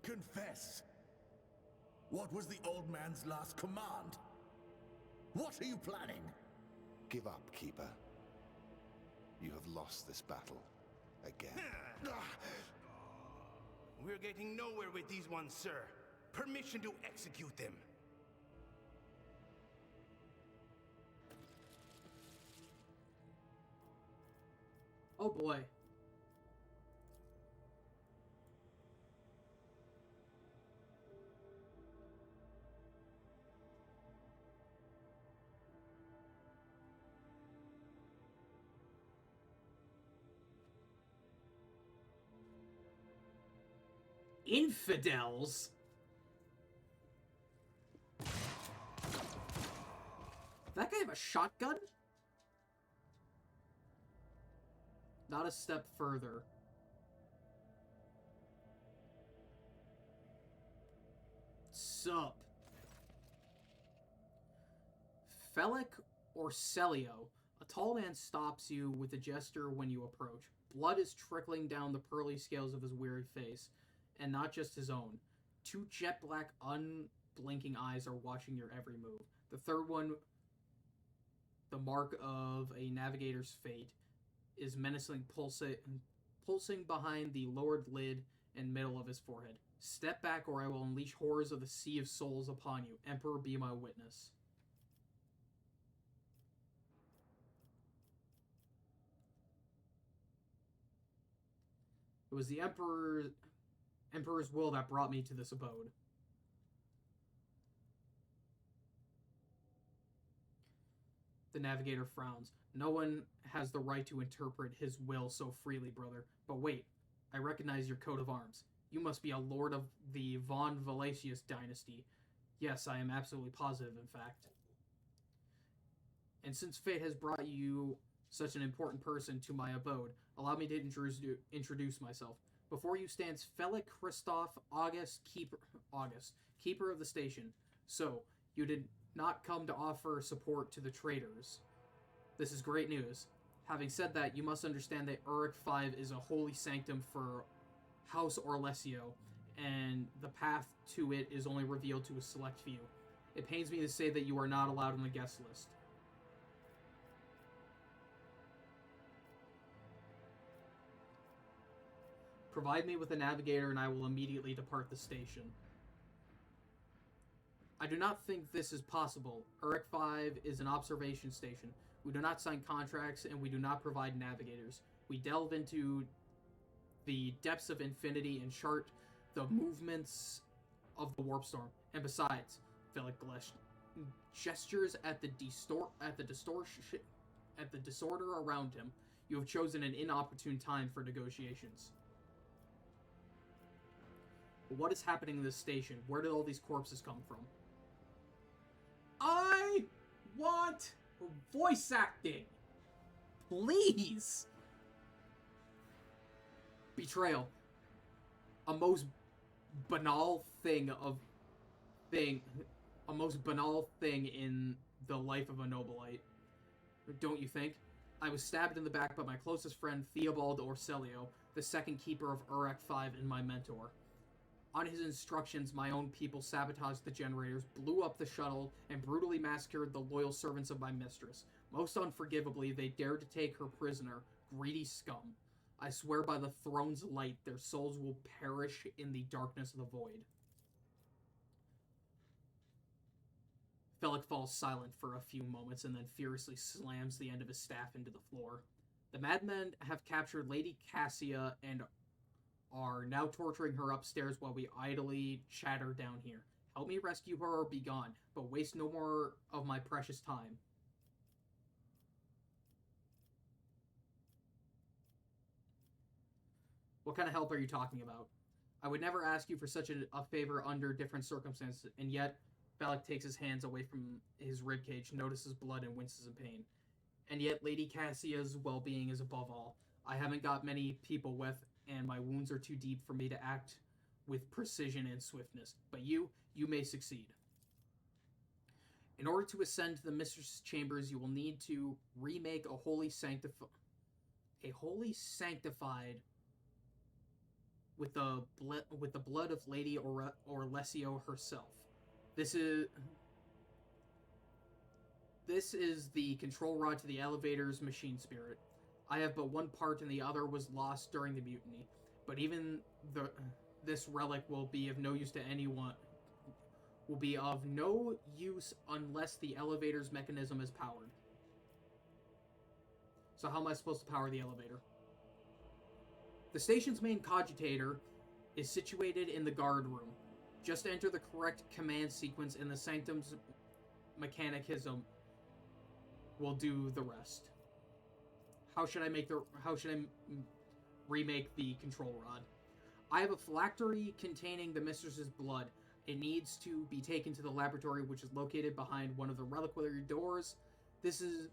Confess! What was the old man's last command? What are you planning? Give up, Keeper. You have lost this battle. Again. We're getting nowhere with these ones, sir. Permission to execute them. Oh boy. Infidels? That guy have a shotgun? Not a step further. Sup? Felic or Celio? A tall man stops you with a gesture when you approach. Blood is trickling down the pearly scales of his weary face, and not just his own. Two jet black, unblinking eyes are watching your every move. The third one, the mark of a navigator's fate, is menacingly pulsing behind the lowered lid and middle of his forehead. Step back or I will unleash horrors of the Sea of Souls upon you. Emperor, be my witness. It was the Emperor's will that brought me to this abode. The navigator frowns. No one has the right to interpret his will so freely, brother. But wait, I recognize your coat of arms. You must be a lord of the von Valesius dynasty. Yes, I am absolutely positive, in fact. And since fate has brought you such an important person to my abode, allow me to introduce myself. Before you stands Felic Christoph August, keeper of the station. So, you did not come to offer support to the traitors. This is great news. Having said that, you must understand that Uruk V is a holy sanctum for House Orlesio, and the path to it is only revealed to a select few. It pains me to say that you are not allowed on the guest list. Provide me with a navigator and I will immediately depart the station. I do not think this is possible. Uruk V is an observation station. We do not sign contracts and we do not provide navigators. We delve into the depths of infinity and chart the movements of the warp storm. And besides, Felic gestures at the disorder around him. You have chosen an inopportune time for negotiations. What is happening in this station? Where did all these corpses come from? I want voice acting. Please. Betrayal. A most banal thing in the life of a Nobilite. Don't you think? I was stabbed in the back by my closest friend Theobald Orselio, the second keeper of Uruk V and my mentor. On his instructions, my own people sabotaged the generators, blew up the shuttle, and brutally massacred the loyal servants of my mistress. Most unforgivably, they dared to take her prisoner, greedy scum. I swear by the throne's light, their souls will perish in the darkness of the void. Felic falls silent for a few moments and then furiously slams the end of his staff into the floor. The madmen have captured Lady Cassia and are now torturing her upstairs while we idly chatter down here. Help me rescue her or be gone, but waste no more of my precious time. What kind of help are you talking about? I would never ask you for such a favor under different circumstances, and yet Felic takes his hands away from his ribcage, notices blood, and winces in pain. And yet Lady Cassia's well-being is above all. I haven't got many people with, and my wounds are too deep for me to act with precision and swiftness. But you may succeed. In order to ascend to the Mistress' chambers, you will need to remake a wholly sanctified with the blood of Lady Orlesio herself. This is the control rod to the elevator's machine spirit. I have but one part and the other was lost during the mutiny. But even this relic will be of no use to anyone. Will be of no use unless the elevator's mechanism is powered. So how am I supposed to power the elevator? The station's main cogitator is situated in the guard room. Just enter the correct command sequence and the Sanctum's mechanicism will do the rest. How should I remake the control rod? I have a phylactery containing the mistress's blood. It needs to be taken to the laboratory, which is located behind one of the reliquary doors. This is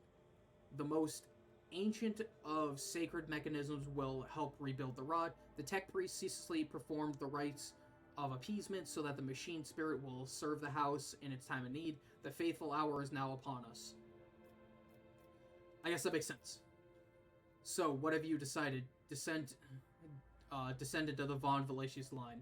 the most ancient of sacred mechanisms, will help rebuild the rod. The tech priest ceaselessly performed the rites of appeasement so that the machine spirit will serve the house in its time of need. The faithful hour is now upon us. I guess that makes sense. So, what have you decided? Descend into the Von Valetius line.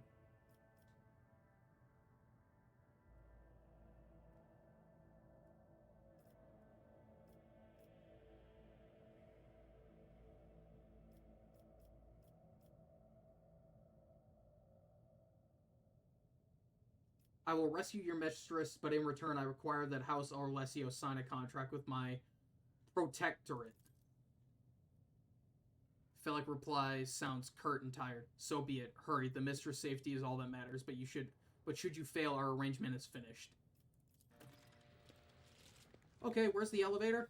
I will rescue your mistress, but in return I require that House Orlesio sign a contract with my protectorate. Felic replies, sounds curt and tired. So be it. Hurry, the mistress' safety is all that matters, but should you fail, our arrangement is finished. Okay, where's the elevator?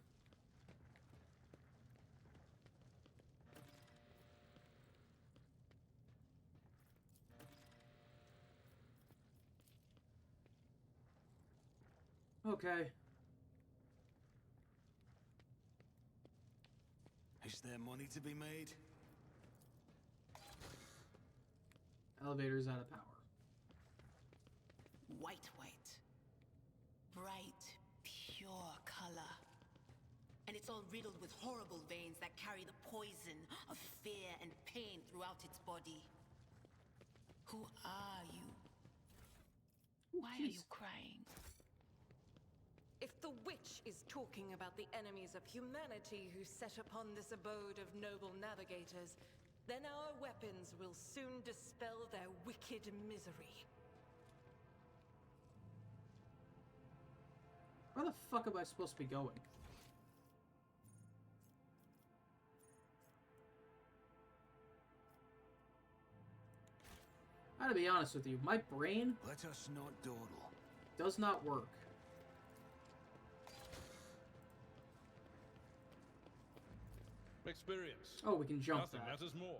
Okay. Is there money to be made? Elevator's out of power. White. Bright, pure color. And it's all riddled with horrible veins that carry the poison of fear and pain throughout its body. Who are you? Why are you crying? If the witch is talking about the enemies of humanity who set upon this abode of noble navigators, then our weapons will soon dispel their wicked misery. Where the fuck am I supposed to be going? I gotta be honest with you, my brain Let us not dawdle. Does not work. Experience. Oh, we can jump Nothing that. matters more.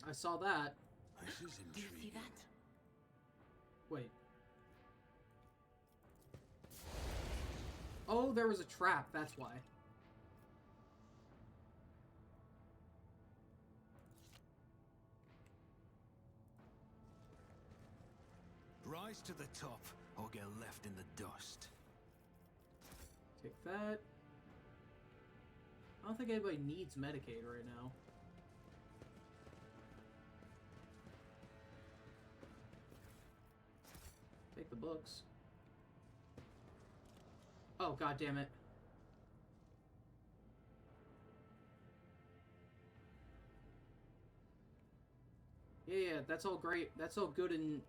I saw that. This is Do you see that? Wait. Oh, there was a trap, that's why. Rise to the top, or get left in the dust. Take that. I don't think anybody needs Medicaid right now. Take the books. Oh, god damn it. Yeah, that's all great. That's all good and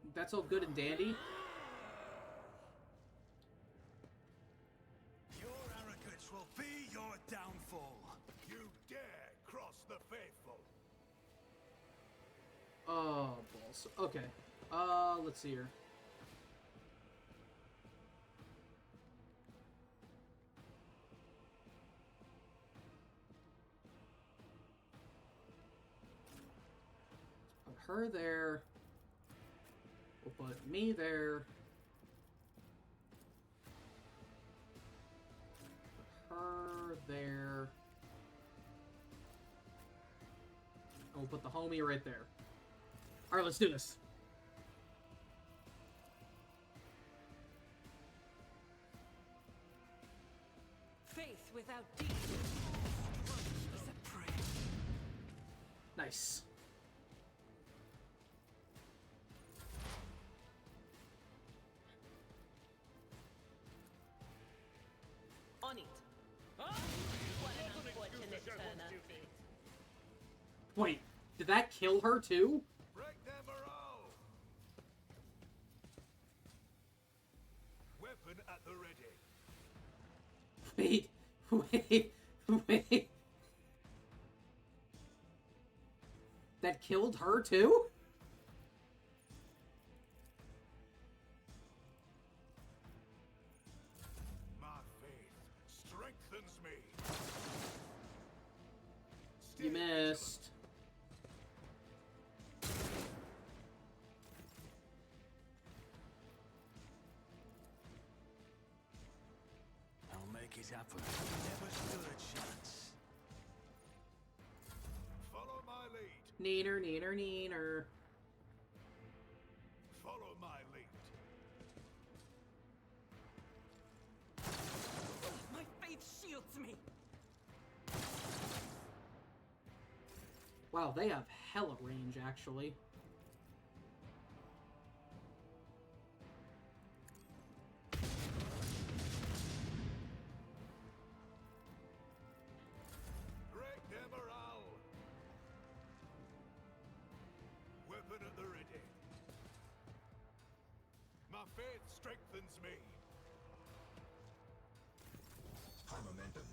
dandy. Your arrogance will be your downfall. You dare cross the faithful. Oh, balls. Okay. Let's see here. Put her there. We'll put me there. Put her there. And we'll put the homie right there. Alright, let's do this. Faith without deeds is a prayer. Nice. On it. What an unfortunate turn of fate. Wait, did that kill her too? Break their morale. Weapon at the ready. Wait. That killed her too? My faith strengthens me. happen. You never stood a chance. Follow my lead. Neener, neener, neener. Follow my lead. My faith shields me. Wow, they have hella range, actually. Break their morale. Weapon at the ready. My faith strengthens me. High momentum.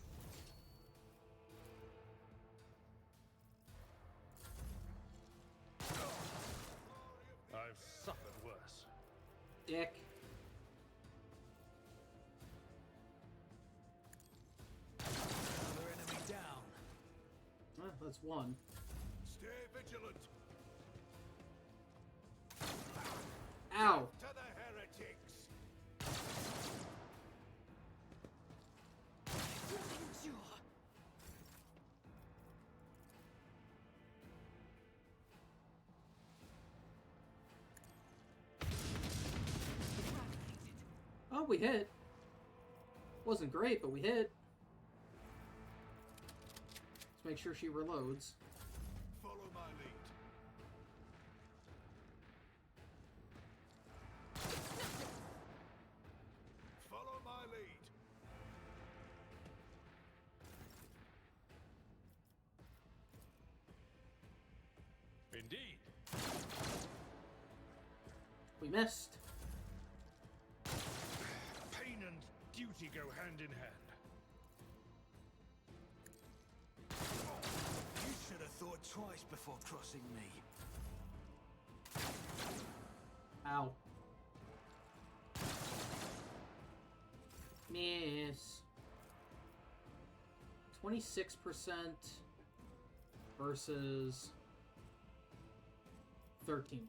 I've suffered worse. Dick. Another enemy down. That's one. Stay vigilant. Ow! To the heretics. Endure. Oh, we hit. Wasn't great, but we hit. Let's make sure she reloads. Follow my lead. Follow my lead. Indeed. We missed. Pain and duty go hand in hand. You should have thought twice before crossing me. Ow. Miss. 26% versus 13%.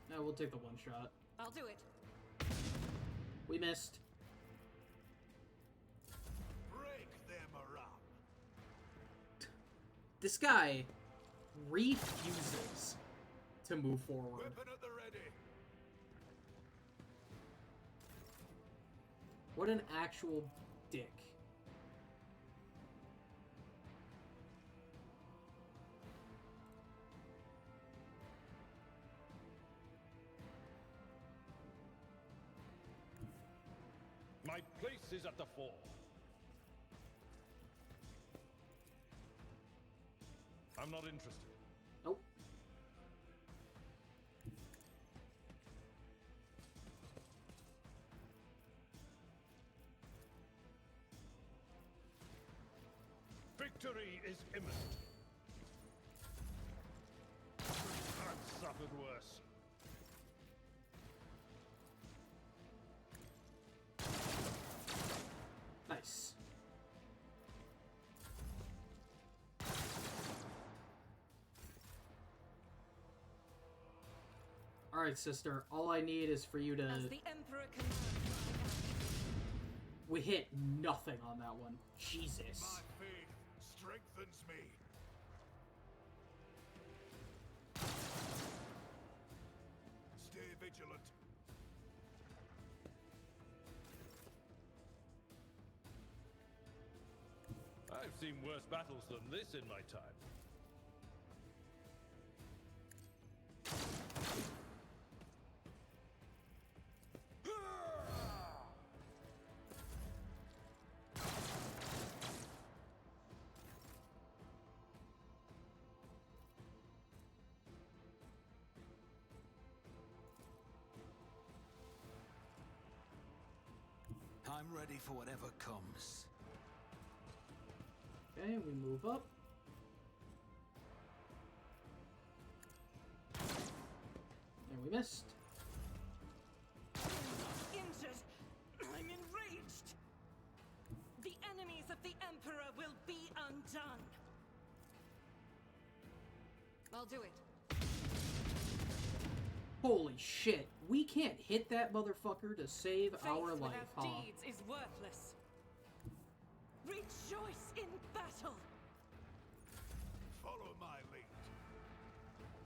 Yeah, we'll take the one shot. I'll do it. We missed. Break their morale. This guy refuses to move forward. Weapon at the ready. What an actual dick. My place is at the fore. I'm not interested. Nope. Victory is imminent. I've suffered worse. Nice. Alright, sister. All I need is for you to... As the Emperor commands. We hit nothing on that one. Jesus. My faith strengthens me. Stay vigilant. I've seen worse battles than this in my time. I'm ready for whatever comes. Okay, we move up. And we missed. Injured. I'm enraged. The enemies of the Emperor will be undone. I'll do it. Holy shit. We can't hit that motherfucker to save Faith our life, without huh? deeds is worthless. Rejoice in battle! Follow my lead.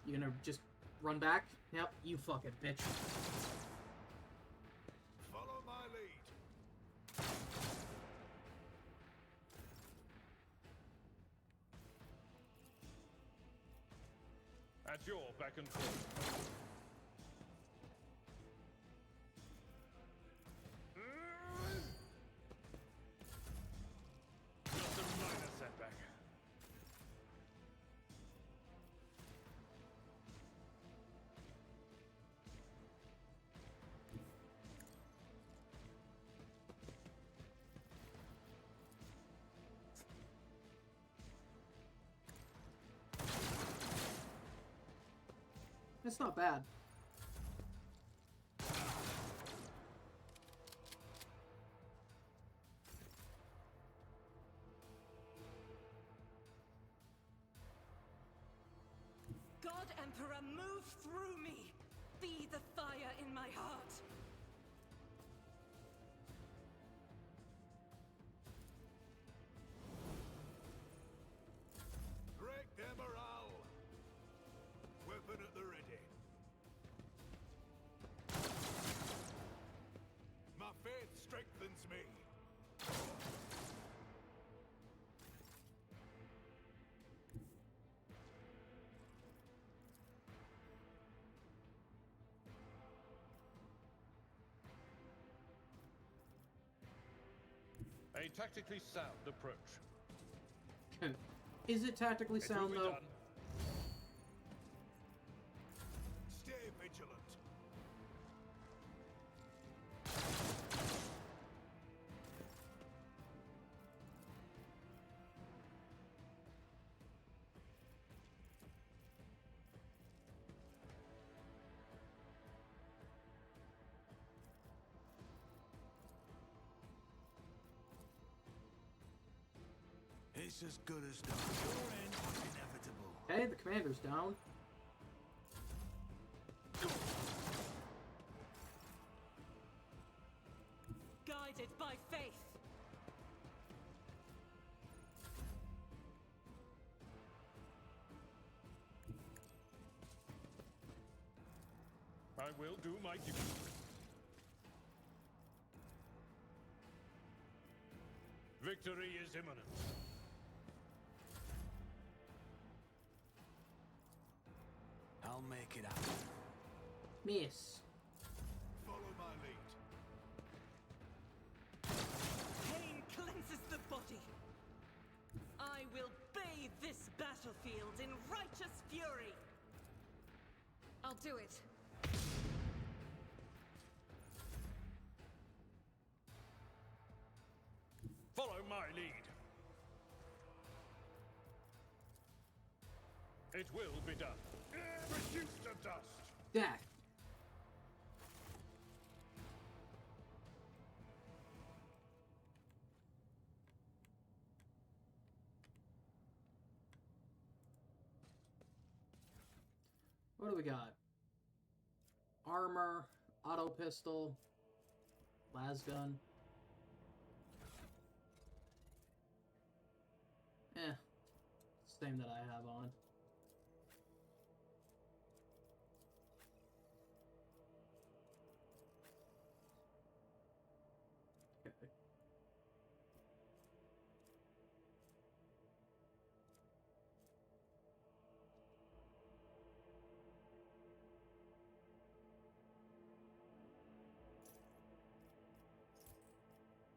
You gonna just run back? Yep, you fucking bitch. Follow my lead. At your beck and call. Just a minor setback. That's not bad. God Emperor, move through me! Be the fire in my heart! Break their morale. Weapon at the ready. My faith strengthens me. A tactically sound approach. Is it tactically It will sound be though? done. Stay vigilant. It's as good as done. Your end was inevitable. Okay, the commander's down. Guided by faith! I will do my duty. Victory is imminent. I'll make it happen. Miss. Follow my lead. Pain cleanses the body. I will bathe this battlefield in righteous fury. I'll do it. Follow my lead. It will be done. Reduce to dust. Death. What do we got? Armor, auto pistol, las gun. Same that I have on. Okay.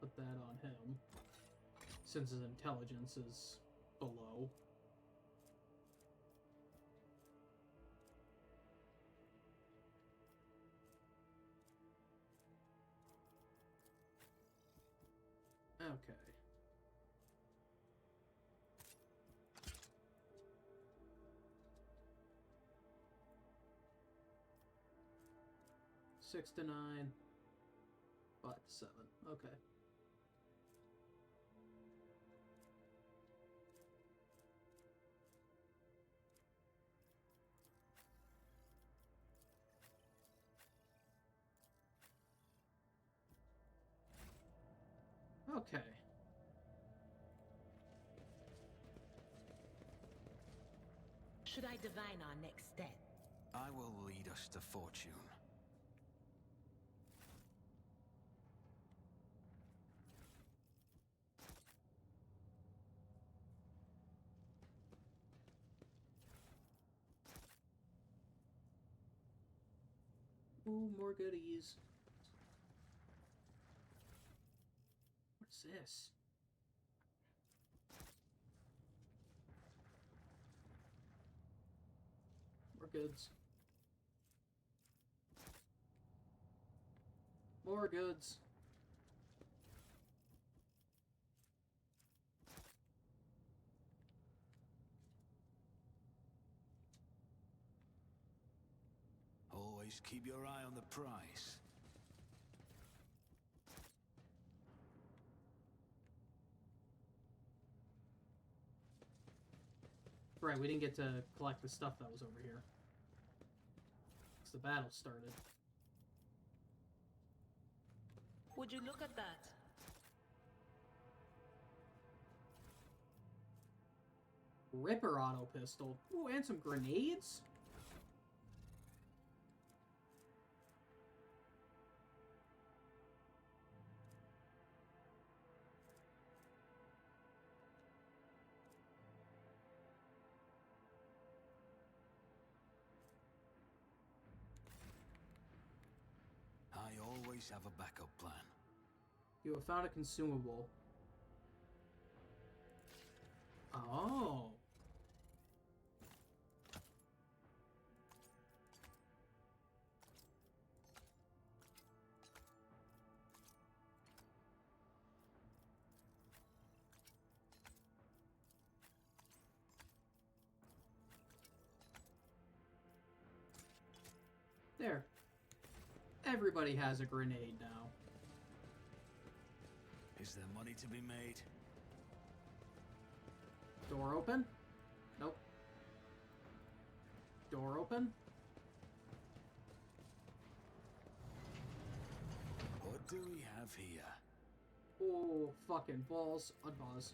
Put that on him, since his intelligence is below. Okay. Six to 9, 5 to 7. Okay. Okay. should I divine our next step? I will lead us to fortune. Ooh, more goodies. What's this? More goods. More goods. Always keep your eye on the prize. Right, we didn't get to collect the stuff that was over here. Because the battle started. Would you look at that? Ripper auto pistol. Ooh, and some grenades? I always have a backup plan. You have found a consumable. Oh. There. Everybody has a grenade now. Is there money to be made? Door open? Nope. Door open? What do we have here? Oh, fucking balls. Unpause.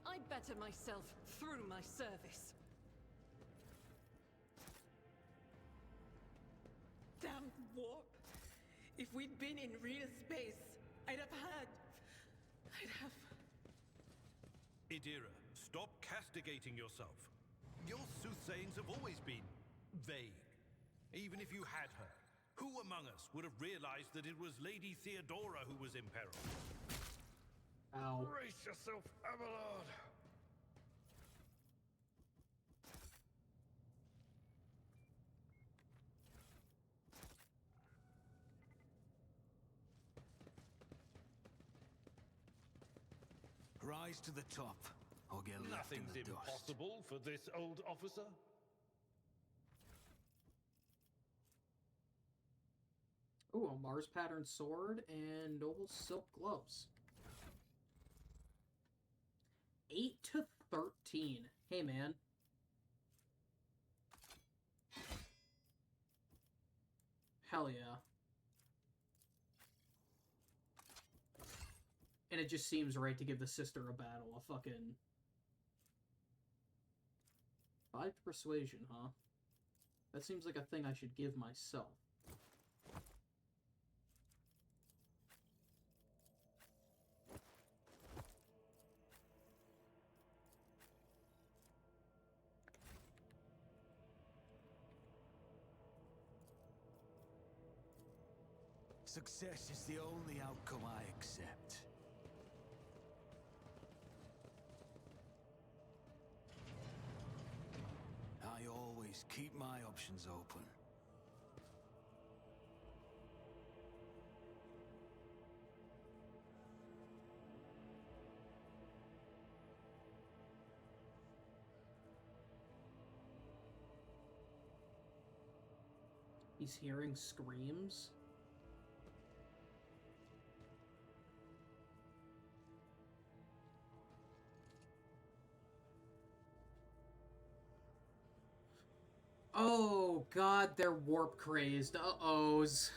I better myself through my service. Damn warp. If we'd been in real space, I'd have... Idira, stop castigating yourself. Your soothsayings have always been vague. Even if you had her, who among us would have realized that it was Lady Theodora who was in peril? Ow. Brace yourself, Abelard! Rise to the top, or get left in Nothing's the dust. impossible for this old officer. Ooh, a Mars pattern sword and noble silk gloves. 8 to 13. Hey, man. Hell yeah. And it just seems right to give the sister a battle. A fucking... 5 to persuasion, huh? That seems like a thing I should give myself. Success is the only outcome I accept. I always keep my options open. He's hearing screams. Oh god, they're warp crazed. Uh-ohs.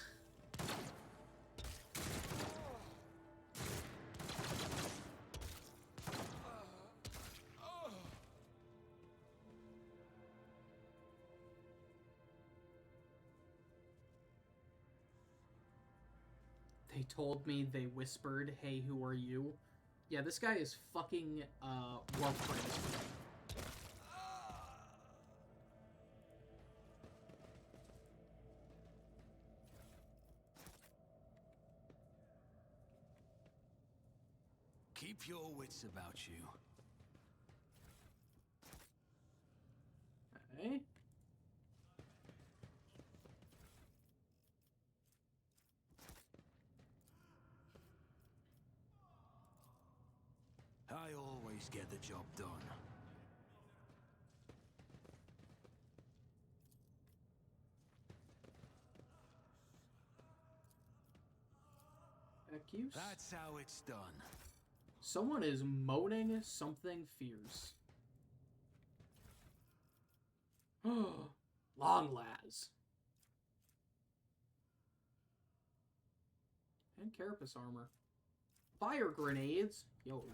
They told me, they whispered, hey, who are you? Yeah, this guy is fucking, Warhammer. Keep your wits about you. Okay. I always get the job done. Accuse? That's how it's done. Someone is moaning something fierce. Long las. And carapace armor. Fire grenades. Yo.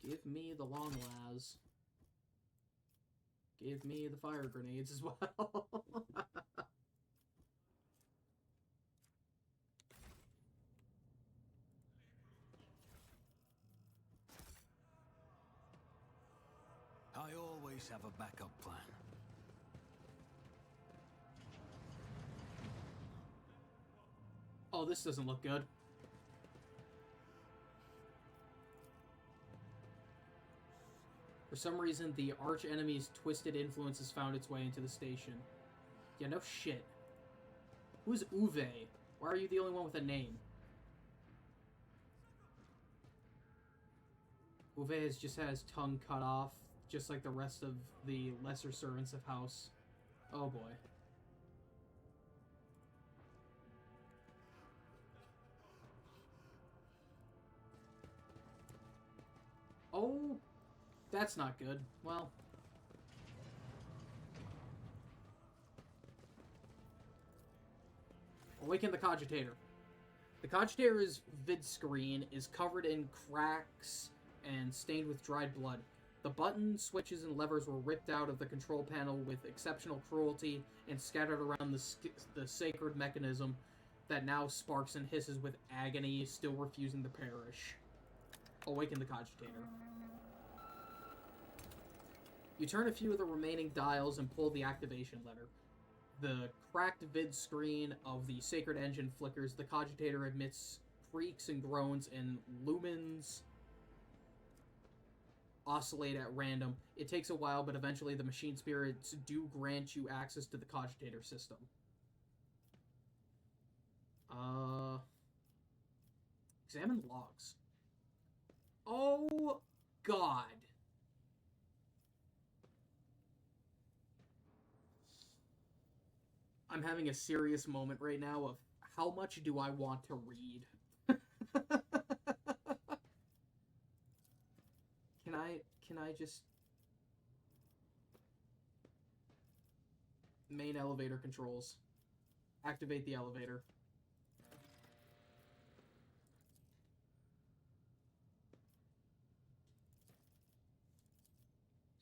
Give me the long las. Give me the fire grenades as well. I always have a backup plan. Oh, this doesn't look good. For some reason, the arch enemy's twisted influence has found its way into the station. Yeah, no shit. Who's Uwe? Why are you the only one with a name? Uwe just had his tongue cut off, just like the rest of the lesser servants of House. Oh boy. Oh, that's not good. Well. Awaken the Cogitator. The Cogitator's vid screen is covered in cracks and stained with dried blood. The buttons, switches, and levers were ripped out of the control panel with exceptional cruelty and scattered around the sacred mechanism that now sparks and hisses with agony, still refusing to perish. Awaken the Cogitator. You turn a few of the remaining dials and pull the activation lever. The cracked vid screen of the sacred engine flickers. The Cogitator emits creaks and groans, and lumens oscillate at random. It takes a while, but eventually the machine spirits do grant you access to the Cogitator system. Examine logs. Oh, God. I'm having a serious moment right now of how much do I want to read? Can I just... Main elevator controls. Activate the elevator.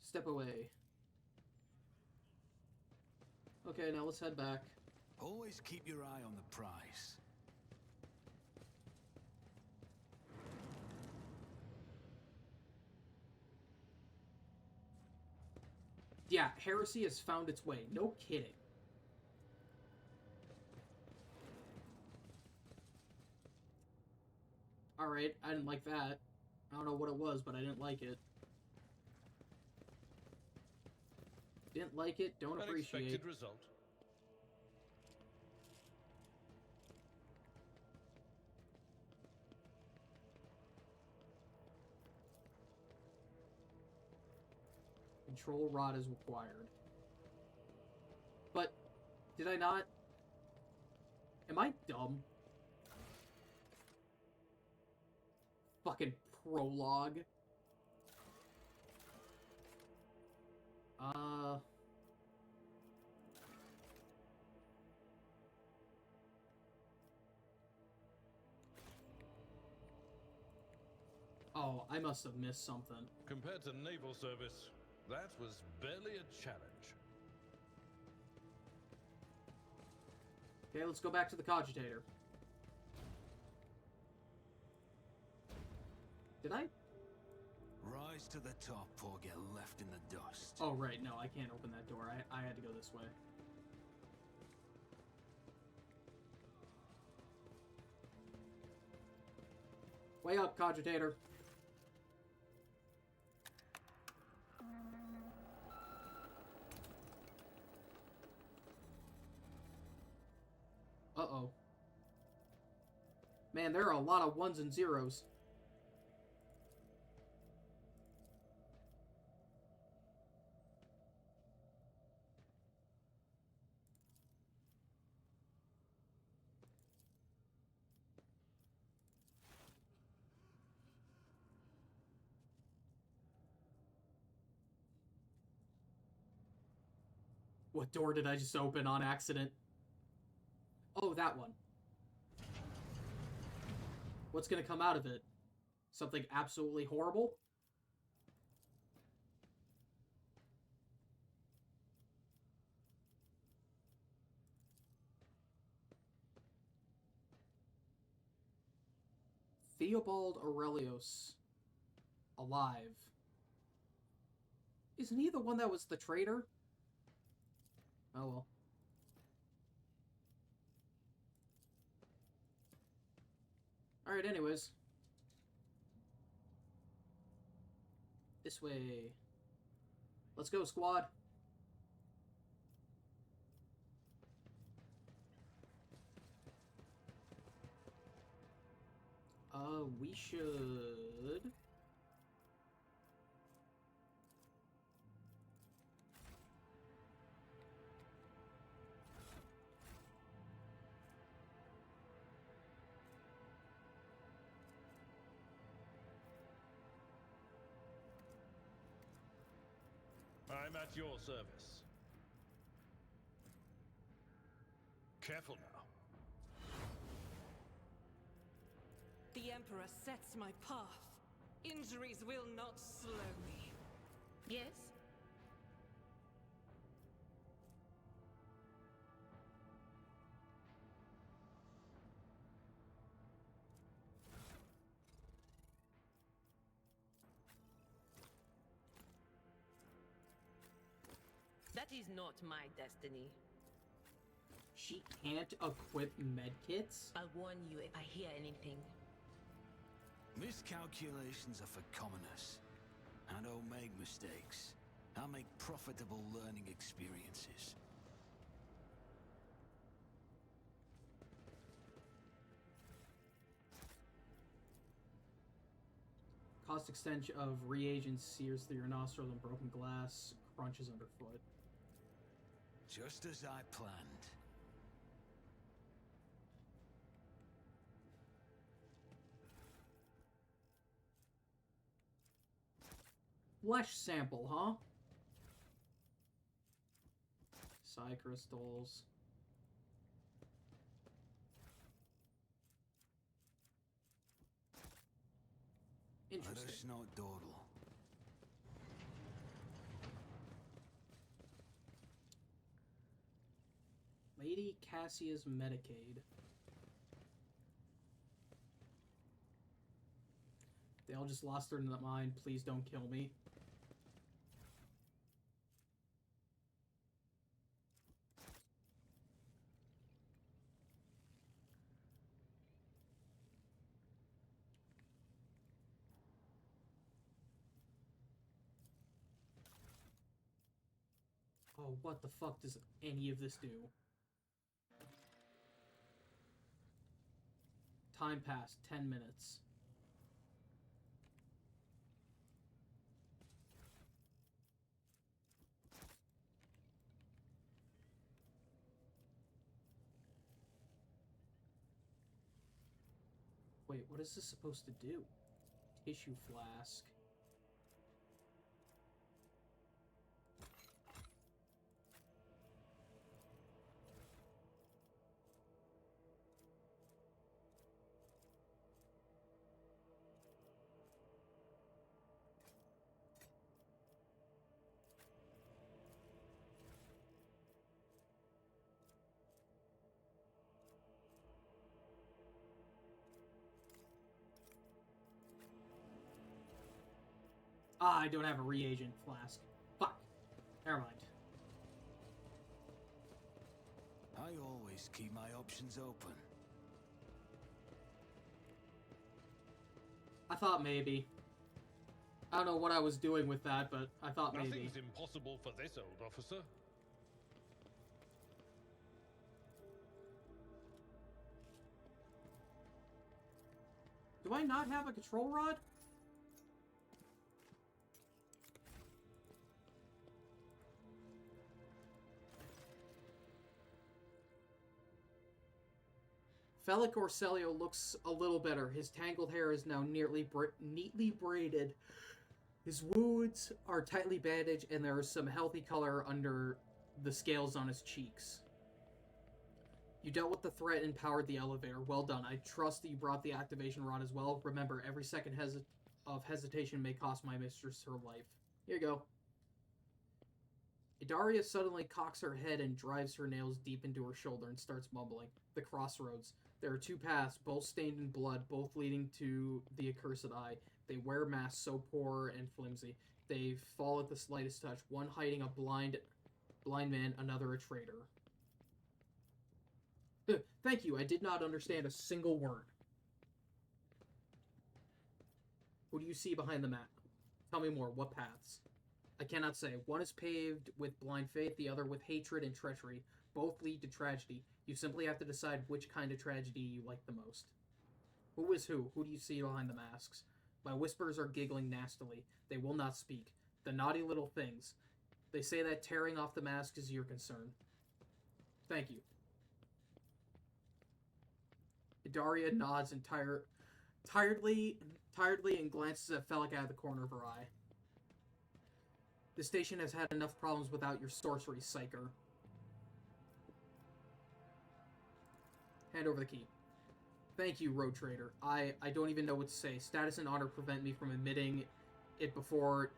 Step away. Okay, now let's head back. Always keep your eye on the prize. Yeah, heresy has found its way. No kidding. Alright, I didn't like that. I don't know what it was, but I didn't like it. Didn't like it, don't appreciate. Unexpected result. Control rod is required. But, did I not? Am I dumb? Fucking prologue. Oh, I must have missed something. Compared to naval service, that was barely a challenge. Okay, let's go back to the Cogitator. Did I? Rise to the top or get left in the dust. Oh, right. No, I can't open that door. I had to go this way. Way up, Cogitator. Uh-oh. Man, there are a lot of ones and zeros. What door did I just open on accident? Oh, that one. What's gonna come out of it? Something absolutely horrible? Theobald Aurelius. Alive. Isn't he the one that was the traitor? Oh well. Alright, anyways. This way. Let's go, squad. We should... I'm at your service. Careful now. The Emperor sets my path. Injuries will not slow me. Yes? That is not my destiny. She can't equip medkits? I'll warn you if I hear anything. Miscalculations are for commoners. I don't make mistakes. I make profitable learning experiences. Cost extension of reagents sears through your nostrils and broken glass crunches underfoot. Just as I planned. Flesh sample, huh? Psi crystals. Interesting. Let us not dawdle. Lady Cassia's Medicaid. They all just lost their mind. Please don't kill me. Oh, what the fuck does any of this do? Time passed, 10 minutes. Wait, what is this supposed to do? Tissue flask. Ah, I don't have a reagent flask. Fuck. Never mind. I always keep my options open. I thought maybe. I don't know what I was doing with that, but I thought maybe. Nothing's impossible for this old officer. Do I not have a control rod? Felic Orselio looks a little better. His tangled hair is now neatly braided. His wounds are tightly bandaged, and there is some healthy color under the scales on his cheeks. You dealt with the threat and powered the elevator. Well done. I trust that you brought the activation rod as well. Remember, every second of hesitation may cost my mistress her life. Here you go. Idaria suddenly cocks her head and drives her nails deep into her shoulder and starts mumbling. The crossroads. There are two paths, both stained in blood, both leading to the accursed eye. They wear masks so poor and flimsy. They fall at the slightest touch, one hiding a blind man, another a traitor. Thank you, I did not understand a single word. Who do you see behind the map? Tell me more, what paths? I cannot say. One is paved with blind faith, the other with hatred and treachery. Both lead to tragedy. You simply have to decide which kind of tragedy you like the most. Who is who? Who do you see behind the masks? My whispers are giggling nastily. They will not speak. The naughty little things. They say that tearing off the mask is your concern. Thank you. Daria nods and tiredly and glances at Felic out of the corner of her eye. The station has had enough problems without your sorcery, psyker. Hand over the key. Thank you, Road Trader. I don't even know what to say. Status and honor prevent me from admitting it before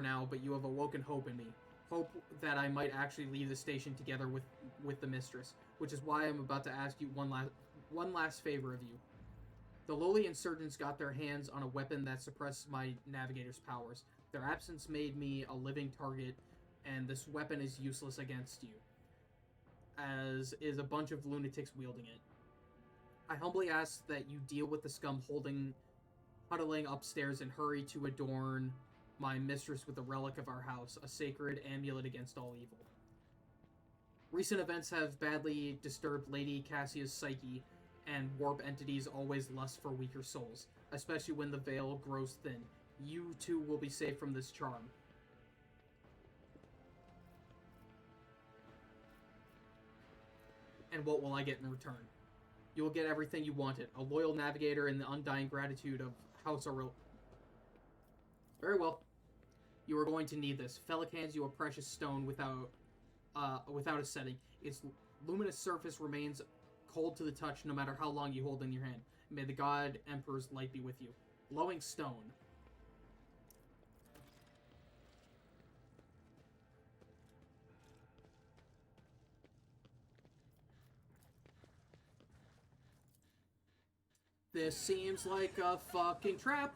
now, but you have awoken hope in me. Hope that I might actually leave the station together with the mistress, which is why I'm about to ask you one last favor of you. The lowly insurgents got their hands on a weapon that suppressed my navigator's powers. Their absence made me a living target, and this weapon is useless against you, as is a bunch of lunatics wielding it. I humbly ask that you deal with the scum huddling upstairs and hurry to adorn my mistress with a relic of our house, a sacred amulet against all evil. Recent events have badly disturbed Lady Cassia's psyche, and warp entities always lust for weaker souls, especially when the veil grows thin. You too will be safe from this charm. And what will I get in return? You will get everything you wanted, a loyal navigator and the undying gratitude of House Auril. Very well. You are going to need this. Felic hands you a precious stone without a setting. Its luminous surface remains cold to the touch no matter how long you hold in your hand. May the God Emperor's light be with you. Glowing stone. This seems like a fucking trap.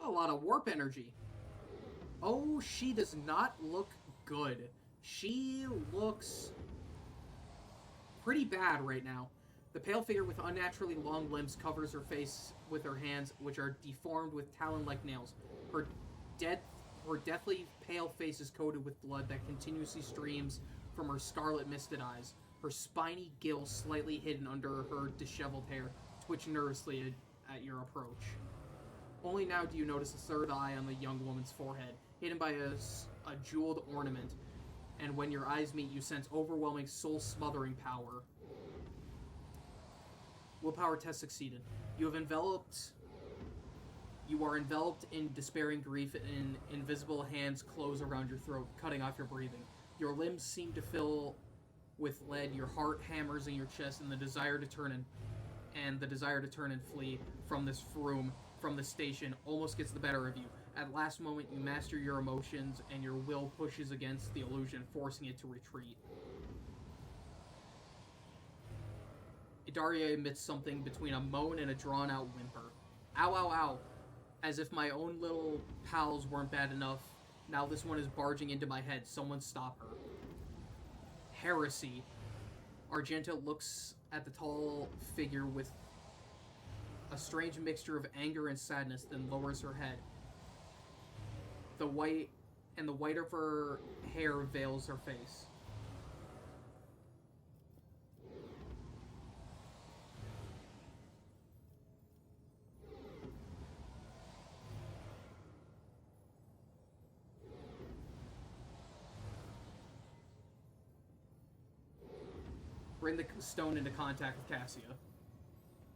A lot of warp energy. Oh, she does not look good. She looks pretty bad right now. The pale figure with unnaturally long limbs covers her face with her hands, which are deformed with talon-like nails. Her deathly pale face is coated with blood that continuously streams from her scarlet misted eyes. Her spiny gills, slightly hidden under her disheveled hair, twitch nervously at your approach. Only now do you notice a third eye on the young woman's forehead, hidden by a jeweled ornament, and when your eyes meet, you sense overwhelming, soul-smothering power. Willpower test succeeded. You are enveloped in despairing grief, and invisible hands close around your throat, cutting off your breathing. Your limbs seem to fill with lead, your heart hammers in your chest, and the desire to turn and flee from this room, from the station, almost gets the better of you. At last moment, you master your emotions, and your will pushes against the illusion, forcing it to retreat. Idaria emits something between a moan and a drawn-out whimper. Ow, ow, ow. As if my own little pals weren't bad enough, now this one is barging into my head. Someone stop her. Heresy. Argenta looks at the tall figure with a strange mixture of anger and sadness, then lowers her head. The white of her hair veils her face. Bring the stone into contact with Cassia.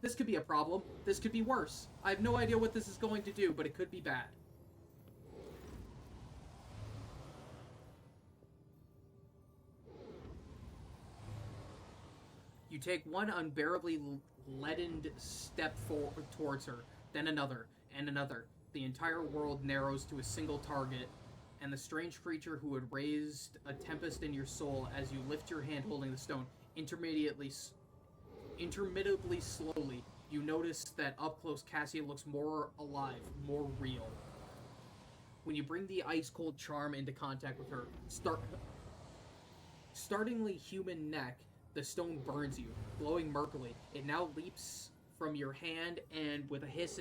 This could be a problem. This could be worse. I have no idea what this is going to do, but it could be bad. You take one unbearably leadened step forward towards her, then another, and another. The entire world narrows to a single target, and the strange creature who had raised a tempest in your soul as you lift your hand holding the stone, intermittently slowly, you notice that up close Cassia looks more alive, more real. When you bring the ice-cold charm into contact with her startlingly human neck, the stone burns you, glowing murkily. It now leaps from your hand, and with a hiss,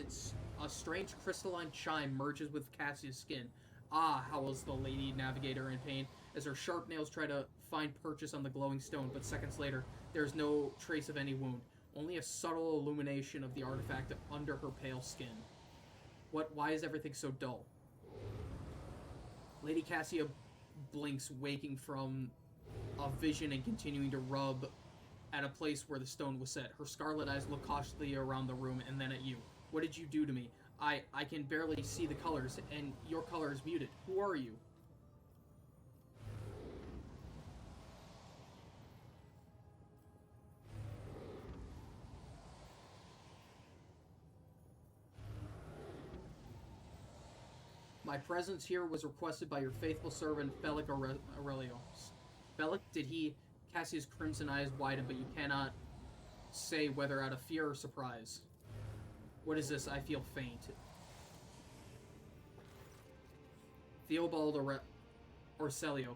a strange crystalline chime merges with Cassia's skin. Ah, howls the Lady Navigator in pain, as her sharp nails try to find purchase on the glowing stone, but seconds later, there's no trace of any wound, only a subtle illumination of the artifact under her pale skin. Why is everything so dull? Lady Cassia blinks, waking from a vision and continuing to rub at a place where the stone was set. Her scarlet eyes look cautiously around the room and then at you. What did you do to me? I can barely see the colors, and your color is muted. Who are you? My presence here was requested by your faithful servant, Felic Aurelios. Felic, did he? Cassia's crimson eyes widen, but you cannot say whether out of fear or surprise. What is this? I feel faint. Theobald Orcelio.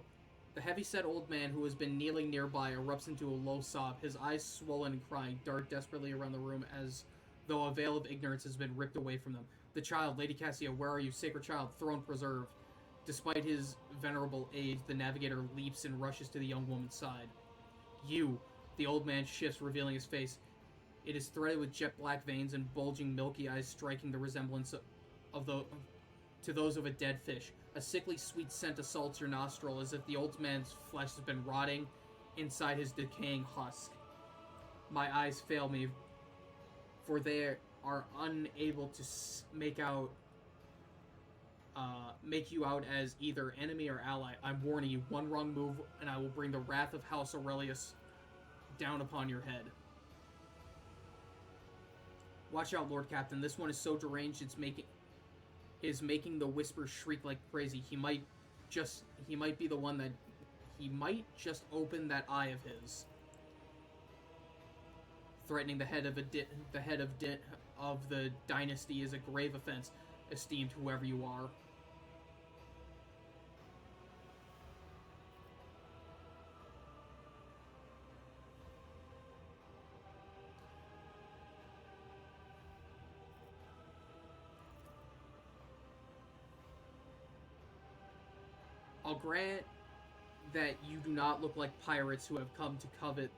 The heavy-set old man who has been kneeling nearby erupts into a low sob, his eyes swollen and crying, dart desperately around the room as though a veil of ignorance has been ripped away from them. The child, Lady Cassia, where are you? Sacred child, throne preserved. Despite his venerable age, the navigator leaps and rushes to the young woman's side. You! The old man shifts, revealing his face. It is threaded with jet-black veins and bulging milky eyes, striking the resemblance to those of a dead fish. A sickly sweet scent assaults your nostril, as if the old man's flesh has been rotting inside his decaying husk. My eyes fail me, for they are unable to make you out as either enemy or ally. I'm warning you, one wrong move, and I will bring the wrath of House Aurelius down upon your head. Watch out, Lord Captain. This one is so deranged it's making the Whisper shriek like crazy. He might just open that eye of his. Threatening the head of the dynasty is a grave offense, esteemed whoever you are. I'll grant that you do not look like pirates who have come to covet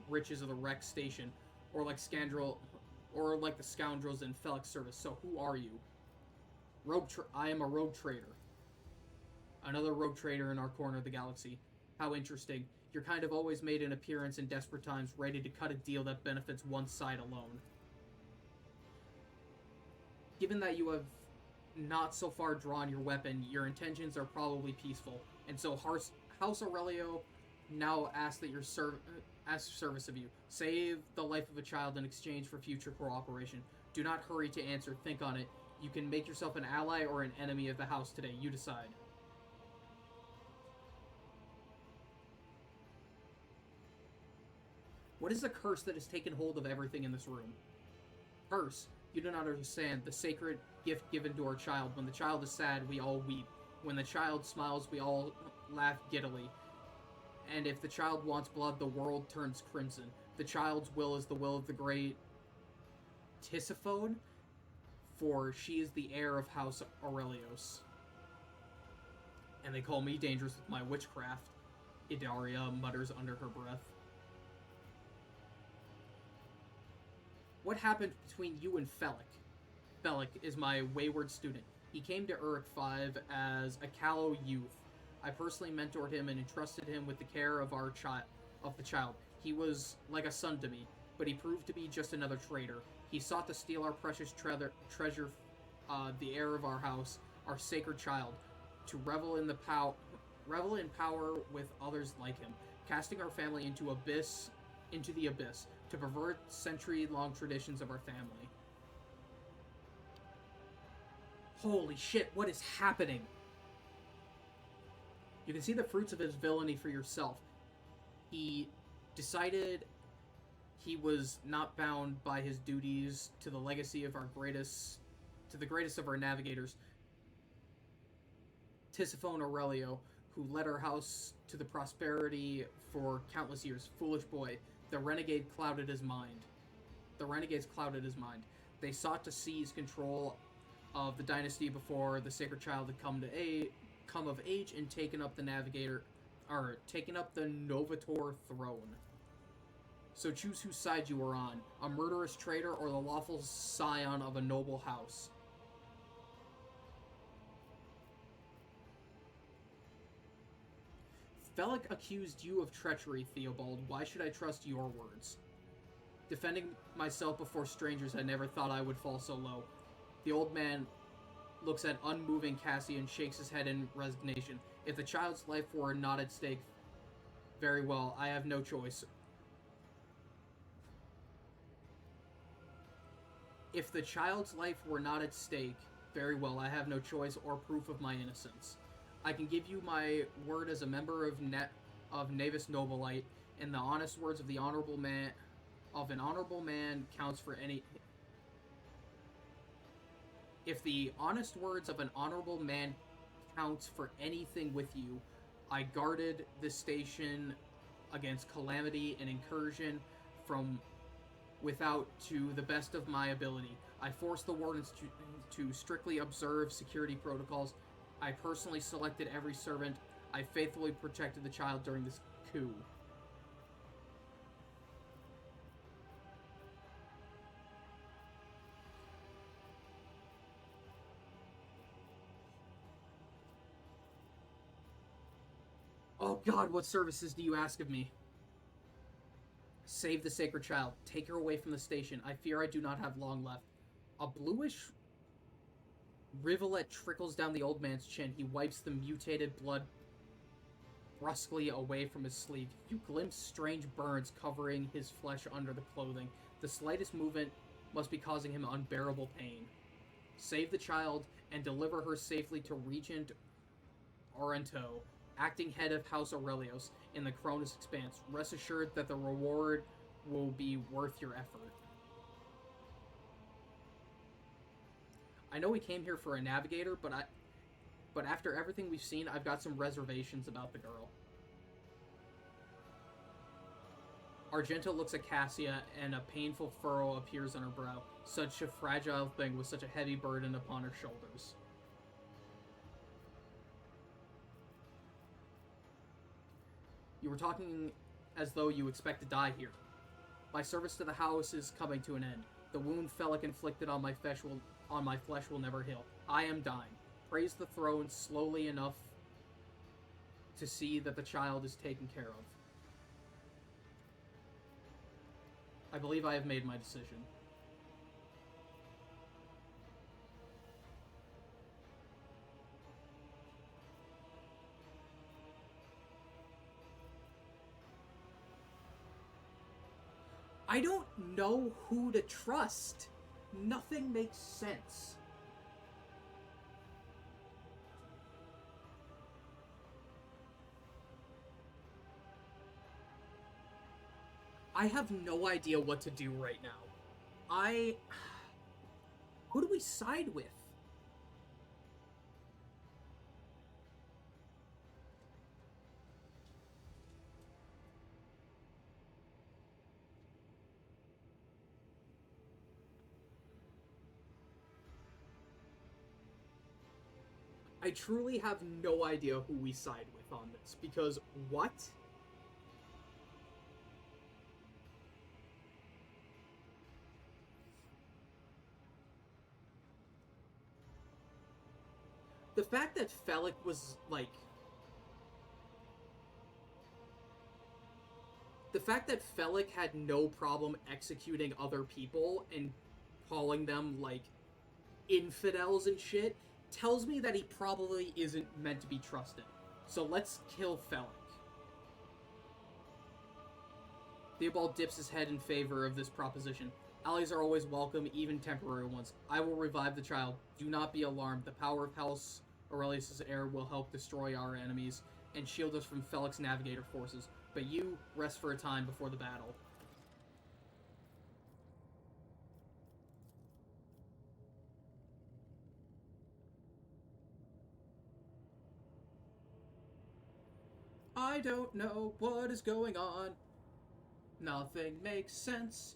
riches of the wrecked station, or like the scoundrels in Felic's service. So who are you? I am a rogue trader. Another rogue trader in our corner of the galaxy. How interesting. Your kind have always made an appearance in desperate times, ready to cut a deal that benefits one side alone. Given that you have not so far drawn your weapon, your intentions are probably peaceful, and so House Aurelio now asks that service of you. Save the life of a child in exchange for future cooperation. Do not hurry to answer. Think on it. You can make yourself an ally or an enemy of the house today. You decide. What is the curse that has taken hold of everything in this room? Curse. You do not understand the sacred gift given to our child. When the child is sad, we all weep. When the child smiles, we all laugh giddily. And if the child wants blood, the world turns crimson. The child's will is the will of the great Tisiphone, for she is the heir of House Aurelios. And they call me dangerous with my witchcraft, Idaria mutters under her breath. What happened between you and Felik? Felik is my wayward student. He came to Uruk 5 as a callow youth. I personally mentored him and entrusted him with the care of the child. He was like a son to me, but he proved to be just another traitor. He sought to steal our precious treasure, the heir of our house, our sacred child, to revel in power with others like him, casting our family into the abyss, to pervert century-long traditions of our family. Holy shit, what is happening? You can see the fruits of his villainy for yourself. He decided he was not bound by his duties to the legacy of the greatest of our navigators, Tisiphone Aurelio, who led our house to the prosperity for countless years. Foolish boy, the renegades clouded his mind. They sought to seize control of the dynasty before the sacred child had come of age and taken up the Novator throne. So choose whose side you are on, a murderous traitor or the lawful scion of a noble house. Felik accused you of treachery, Theobald. Why should I trust your words? Defending myself before strangers, I never thought I would fall so low. The old man looks at unmoving Cassie and shakes his head in resignation. If the child's life were not at stake, very well, I have no choice. If the child's life were not at stake, very well, I have no choice or proof of my innocence. I can give you my word as a member of Navis Nobilite, and the honest words of an honorable man counts for any. If the honest words of an honorable man counts for anything with you, I guarded this station against calamity and incursion from without to the best of my ability. I forced the wardens to strictly observe security protocols. I personally selected every servant. I faithfully protected the child during this coup. Oh God, what services do you ask of me? Save the sacred child. Take her away from the station. I fear I do not have long left. A bluish rivulet trickles down the old man's chin. He wipes the mutated blood brusquely away from his sleeve. You glimpse strange burns covering his flesh under the clothing. The slightest movement must be causing him unbearable pain. Save the child and deliver her safely to Regent Aurento, acting head of House Aurelios in the Cronus Expanse. Rest assured that the reward will be worth your effort. I know we came here for a navigator, but after everything we've seen, I've got some reservations about the girl. Argento looks at Cassia, and a painful furrow appears on her brow. Such a fragile thing with such a heavy burden upon her shoulders. You were talking as though you expect to die here. My service to the house is coming to an end. The wound Felik inflicted on my flesh will never heal. I am dying. Praise the throne slowly enough to see that the child is taken care of. I believe I have made my decision. I don't know who to trust. Nothing makes sense. I have no idea what to do right now. Who do we side with? I truly have no idea who we side with on this, because what? The fact that Felix was, like... The fact that Felix had no problem executing other people and calling them, like, infidels and shit tells me that he probably isn't meant to be trusted. So let's kill Felix. Theobald dips his head in favor of this proposition. Allies are always welcome, even temporary ones. I will revive the child. Do not be alarmed. The power of House Aurelius' heir will help destroy our enemies and shield us from Felix Navigator forces. But you, rest for a time before the battle. I don't know what is going on. Nothing makes sense.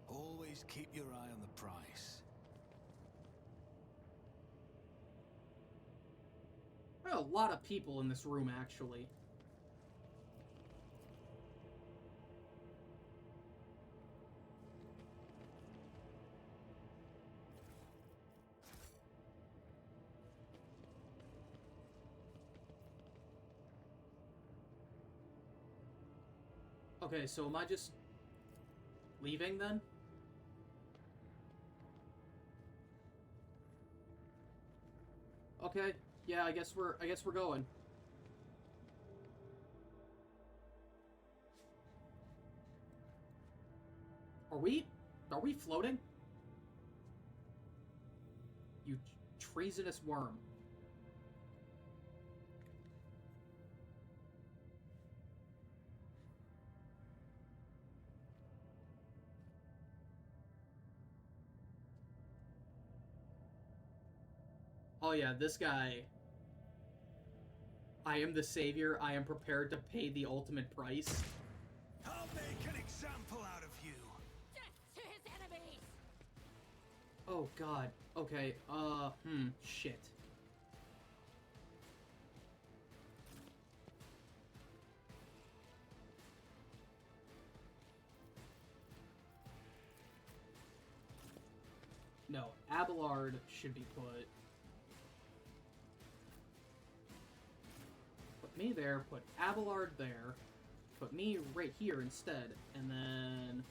Always keep your eye on the price. There are a lot of people in this room, actually. Okay, so am I just leaving then? Okay, yeah, I guess we're going. Are we floating? You treasonous worm. Oh yeah, this guy. I am the savior. I am prepared to pay the ultimate price. I'll make an example out of you. Death to his enemies! Oh god. Okay, shit. No, Abelard should be put me there, put Abelard there, put me right here instead, and then...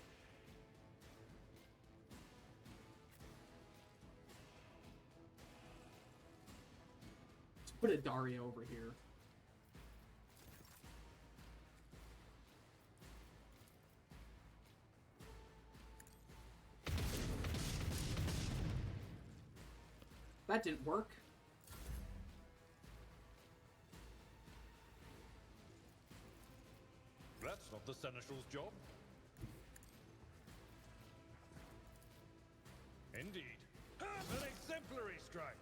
let's put a Daria over here. That didn't work. That's not the Seneschal's job. Indeed. An exemplary strike.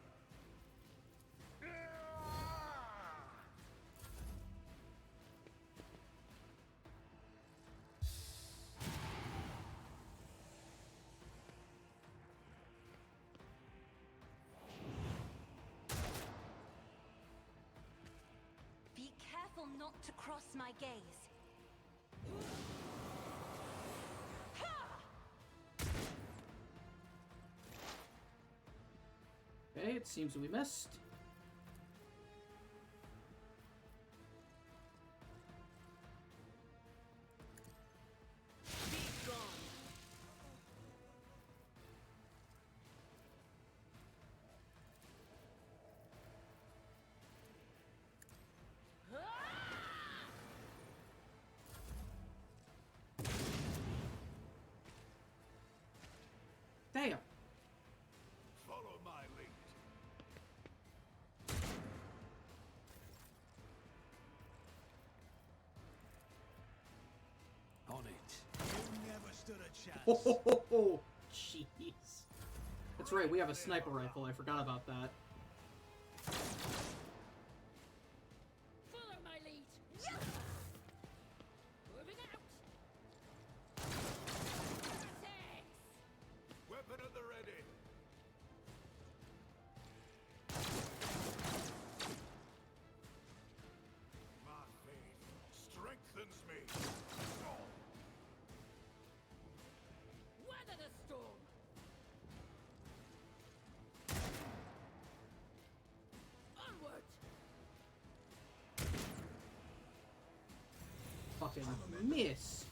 Be careful not to cross my gaze. Okay, it seems we missed. Be gone. Damn. Follow my lead. Oh, jeez. That's right, we have a sniper rifle. I forgot about that. Follow my lead. Moving out. Weapon at the ready. My faith strengthens me. Weather the storm. Onward. Fucking miss.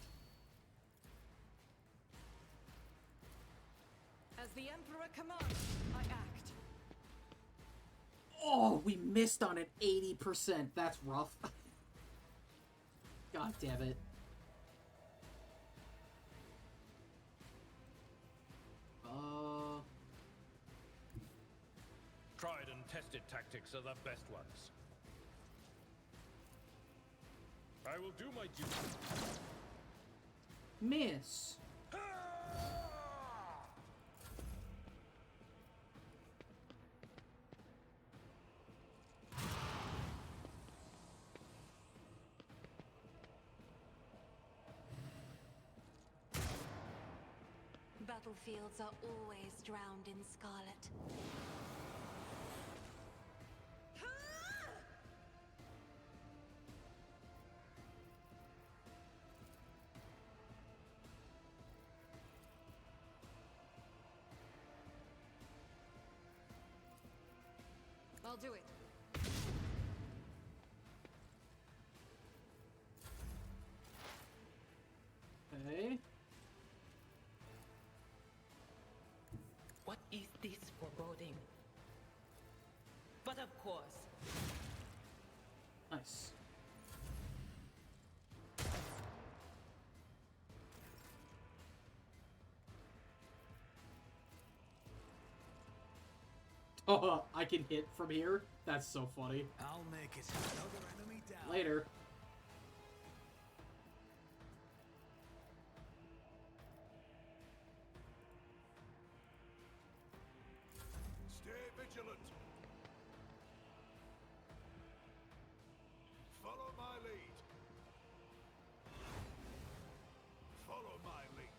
As the Emperor commands, I act. Oh, we missed on it 80%. That's rough. God damn it. Tried and tested tactics are the best ones. I will do my duty. Miss. Battlefields are always drowned in scarlet. I'll do it. Okay. What is this foreboding? But of course. Nice. Oh, I can hit from here? That's so funny. I'll make it another enemy down. Later. Stay vigilant. Follow my lead. Follow my lead.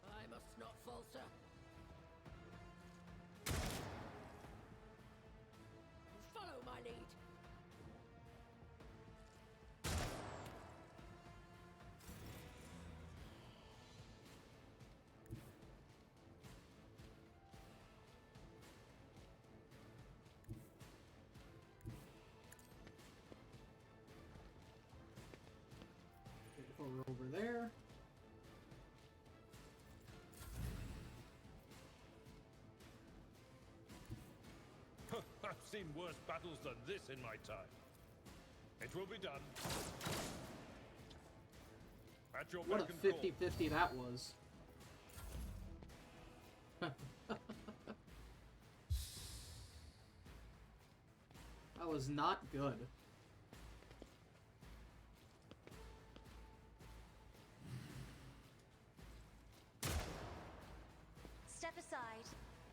I must not falter. Follow my lead. We're over there. I've seen worse battles than this in my time. It will be done. At your What beck a and call. 50-50 that was. That was not good. Step aside.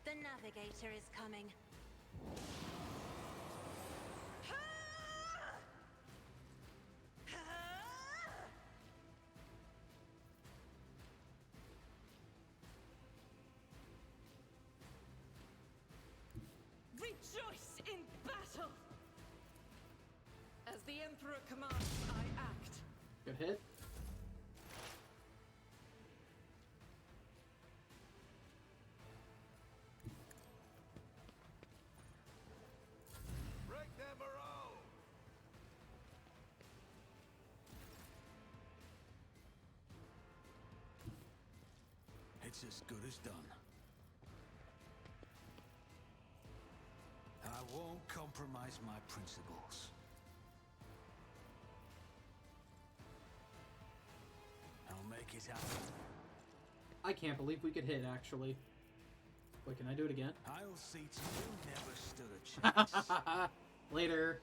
The navigator is coming. Rejoice in battle! As the Emperor commands, I act. Good hit. Break their morale. It's as good as done. I won't compromise my principles. I'll make it happen. I can't believe we could hit, actually. Wait, can I do it again? I'll see to you never stood a chance. Later.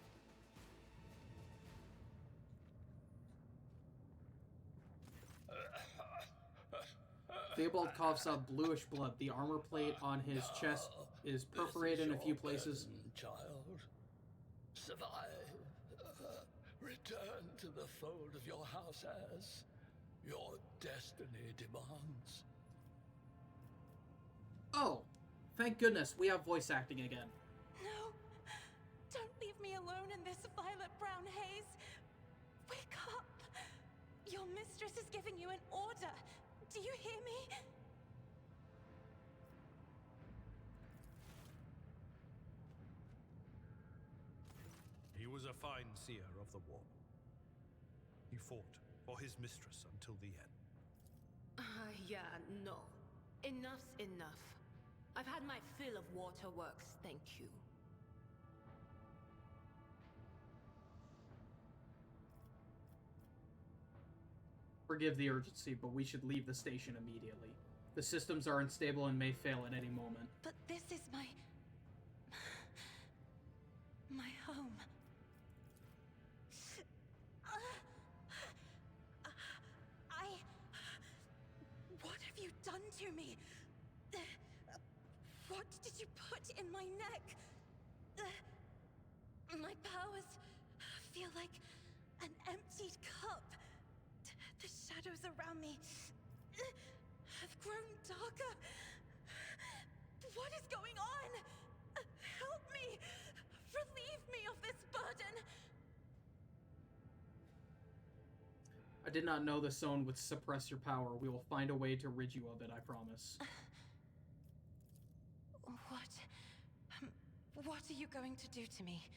Theobald coughs up bluish blood. The armor plate on his chest is perforated in a few places. Child, survive. Return to the fold of your house as your destiny demands. Oh, thank goodness, we have voice acting again. No! Don't leave me alone in this violet-brown haze! Wake up! Your mistress is giving you an order! Do you hear me? He was a fine seer of the war. He fought for his mistress until the end. Yeah, no. Enough's enough. I've had my fill of waterworks, thank you. Forgive the urgency, but we should leave the station immediately. The systems are unstable and may fail at any moment. But this is my home. What have you done to me? What did you put in my neck? My powers feel like an emptied cup. The shadows around me have grown darker. What is going on? Help me! Relieve me of this burden! I did not know the zone would suppress your power. We will find a way to rid you of it, I promise. What are you going to do to me?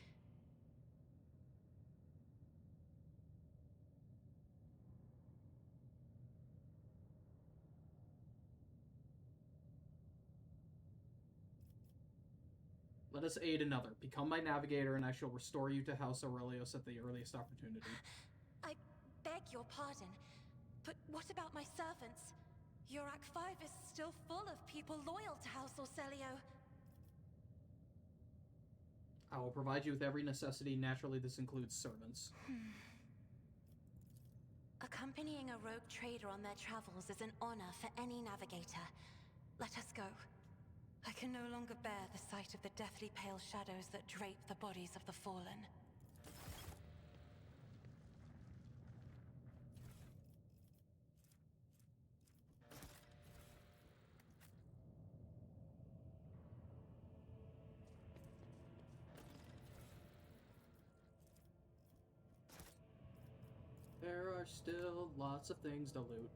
Let us aid another. Become my navigator, and I shall restore you to House Aurelius at the earliest opportunity. I beg your pardon, but what about my servants? Yurak 5 is still full of people loyal to House Orcelio. I will provide you with every necessity. Naturally, this includes servants. Accompanying a rogue trader on their travels is an honor for any navigator. Let us go. I can no longer bear the sight of the deathly pale shadows that drape the bodies of the fallen. There are still lots of things to loot.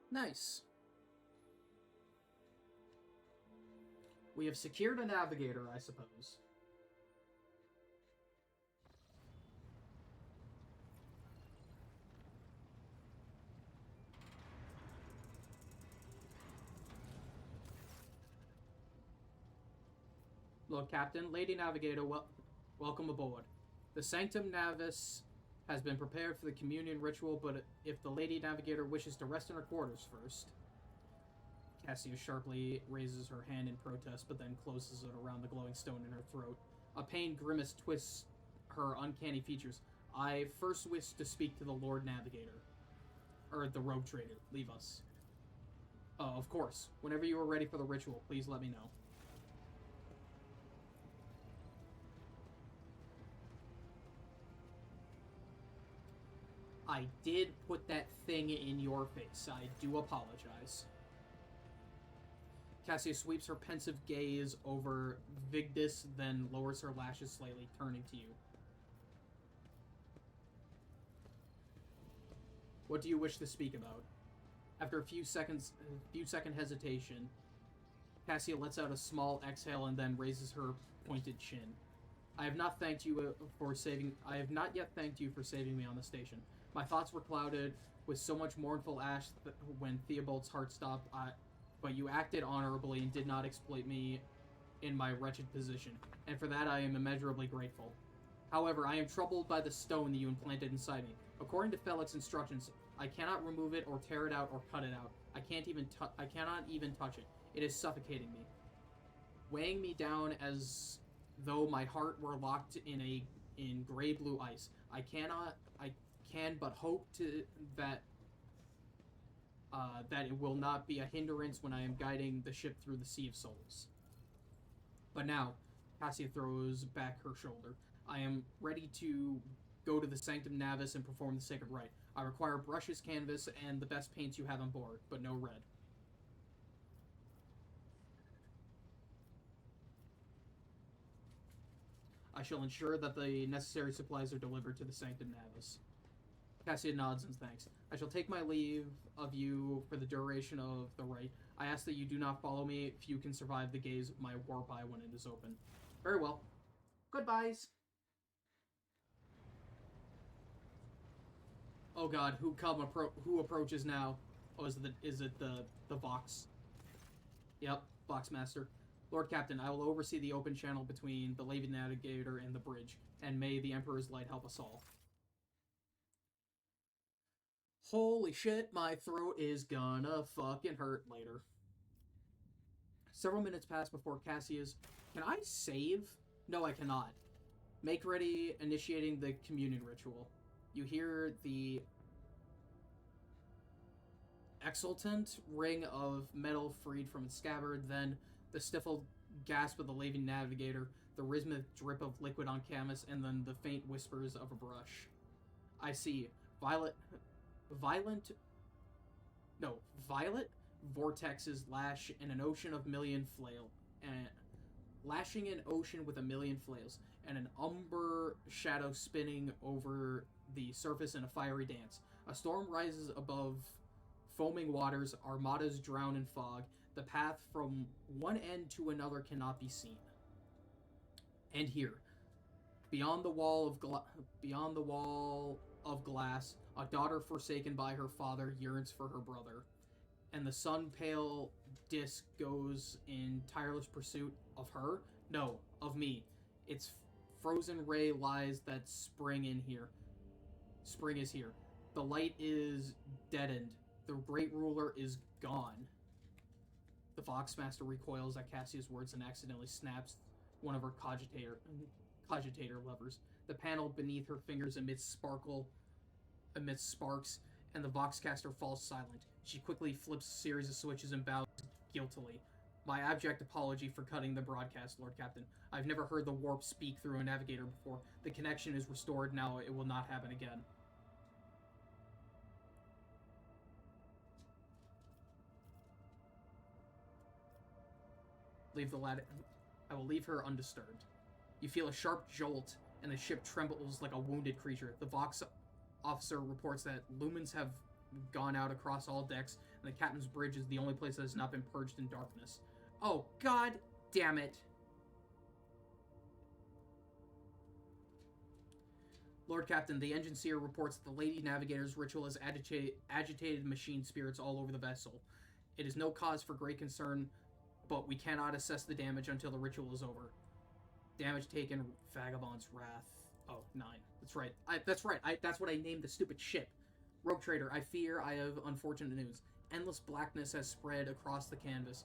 Nice. We have secured a navigator, I suppose. Lord Captain, Lady Navigator, welcome aboard. The Sanctum Navis has been prepared for the communion ritual, but if the Lady Navigator wishes to rest in her quarters first... Cassia sharply raises her hand in protest, but then closes it around the glowing stone in her throat. A pained grimace twists her uncanny features. I first wish to speak to the Lord Navigator. Or the Rogue Trader. Leave us. Of course. Whenever you are ready for the ritual, please let me know. I did put that thing in your face. I do apologize. Cassia sweeps her pensive gaze over Vigdis, then lowers her lashes slightly, turning to you. What do you wish to speak about? After a few second hesitation, Cassia lets out a small exhale and then raises her pointed chin. I have not yet thanked you for saving me on the station. My thoughts were clouded with so much mournful ash when Theobald's heart stopped, but you acted honorably and did not exploit me in my wretched position, and for that I am immeasurably grateful. However, I am troubled by the stone that you implanted inside me. According to Felic's instructions, I cannot remove it or tear it out or cut it out. I cannot even touch it. It is suffocating me, weighing me down as though my heart were locked in gray blue ice. I can but hope that it will not be a hindrance when I am guiding the ship through the Sea of Souls. But now, Cassia throws back her shoulder. I am ready to go to the Sanctum Navis and perform the sacred rite. I require brushes, canvas, and the best paints you have on board, but no red. I shall ensure that the necessary supplies are delivered to the Sanctum Navis. Cassia nods and thanks. I shall take my leave of you for the duration of the rite. I ask that you do not follow me if you can survive the gaze of my warp eye when it is open. Very well. Goodbyes. Oh god, who approaches now? Oh, is it the Vox? Yep, Vox Master. Lord Captain, I will oversee the open channel between the Lady Navigator and the bridge, and may the Emperor's light help us all. Holy shit, my throat is gonna fucking hurt later. Several minutes pass before Cassia's... Can I save? No, I cannot. Make ready, initiating the communion ritual. You hear the exultant ring of metal freed from its scabbard, then the stifled gasp of the Lady Navigator, the rhythmic drip of liquid on canvas, and then the faint whispers of a brush. I see violet vortexes lash in an ocean of lashing an ocean with a million flails, and an umber shadow spinning over the surface in a fiery dance. A storm rises above foaming waters, armadas drown in fog. The path from one end to another cannot be seen. And here, beyond the wall of glass, a daughter forsaken by her father yearns for her brother, and the sun-pale disk goes in tireless pursuit of her? No, of me. Its frozen ray lies that spring is here. The light is deadened. The great ruler is gone. The Voxmaster recoils at Cassia's words and accidentally snaps one of her cogitator levers. The panel beneath her fingers emits sparks, and the Voxcaster falls silent. She quickly flips a series of switches and bows guiltily. My abject apology for cutting the broadcast, Lord Captain. I've never heard the warp speak through a navigator before. The connection is restored now. It will not happen again. I will leave her undisturbed. You feel a sharp jolt, and the ship trembles like a wounded creature. The Vox officer reports that lumens have gone out across all decks, and the captain's bridge is the only place that has not been purged in darkness. Oh, god damn it. Lord Captain, the engine seer reports that the Lady Navigator's ritual has agitated machine spirits all over the vessel. It is no cause for great concern, but we cannot assess the damage until the ritual is over. Damage taken, Vagabond's Wrath. Oh, 9. That's right. That's what I named the stupid ship. Rogue Trader, I fear I have unfortunate news. Endless blackness has spread across the canvas,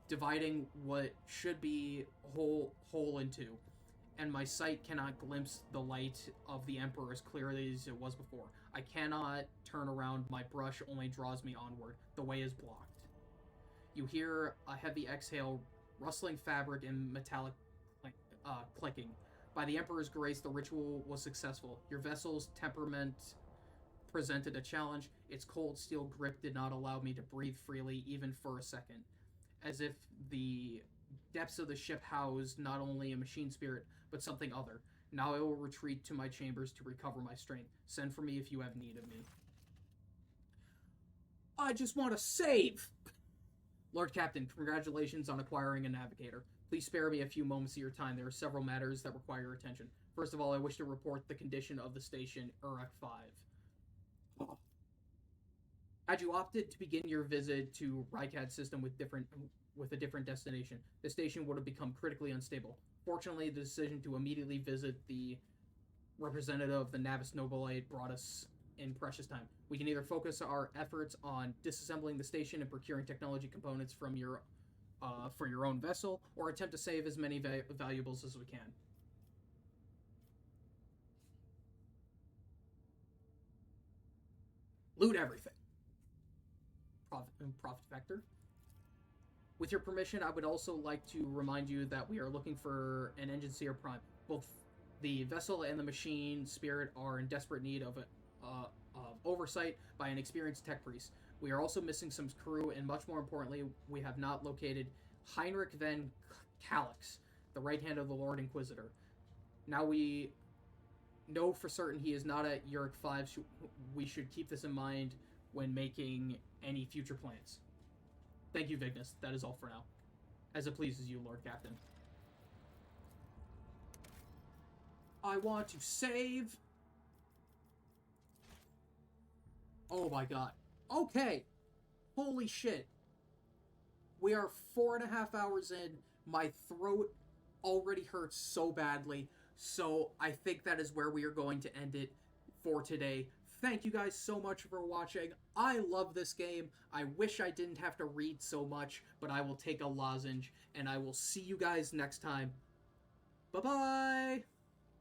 dividing what should be whole in two, and my sight cannot glimpse the light of the Emperor as clearly as it was before. I cannot turn around. My brush only draws me onward. The way is blocked. You hear a heavy exhale, rustling fabric, and metallic clicking. By the Emperor's grace, the ritual was successful. Your vessel's temperament presented a challenge. Its cold steel grip did not allow me to breathe freely, even for a second. As if the depths of the ship housed not only a machine spirit, but something other. Now I will retreat to my chambers to recover my strength. Send for me if you have need of me. I just want to save! Lord Captain, congratulations on acquiring a navigator. Please spare me a few moments of your time. There are several matters that require your attention. First of all, I wish to report the condition of the station, Uruk 5. Oh. Had you opted to begin your visit to Rykad system with a different destination, the station would have become critically unstable. Fortunately, the decision to immediately visit the representative of the Navis Nobilite brought us in precious time. We can either focus our efforts on disassembling the station and procuring technology components from for your own vessel, or attempt to save as many valuables as we can. Loot everything. Profit vector. With your permission, I would also like to remind you that we are looking for an Engine Seer Prime. Both the vessel and the machine spirit are in desperate need of oversight by an experienced tech priest. We are also missing some crew, and much more importantly, we have not located Heinrich van Calix, the right hand of the Lord Inquisitor. Now we know for certain he is not at Uruk 5, so we should keep this in mind when making any future plans. Thank you, Vignis. That is all for now. As it pleases you, Lord Captain. I want to save. Oh my god. Okay. Holy shit. We are 4.5 hours in. My throat already hurts so badly. So I think that is where we are going to end it for today. Thank you guys so much for watching. I love this game. I wish I didn't have to read so much, but I will take a lozenge, and I will see you guys next time. Bye-bye!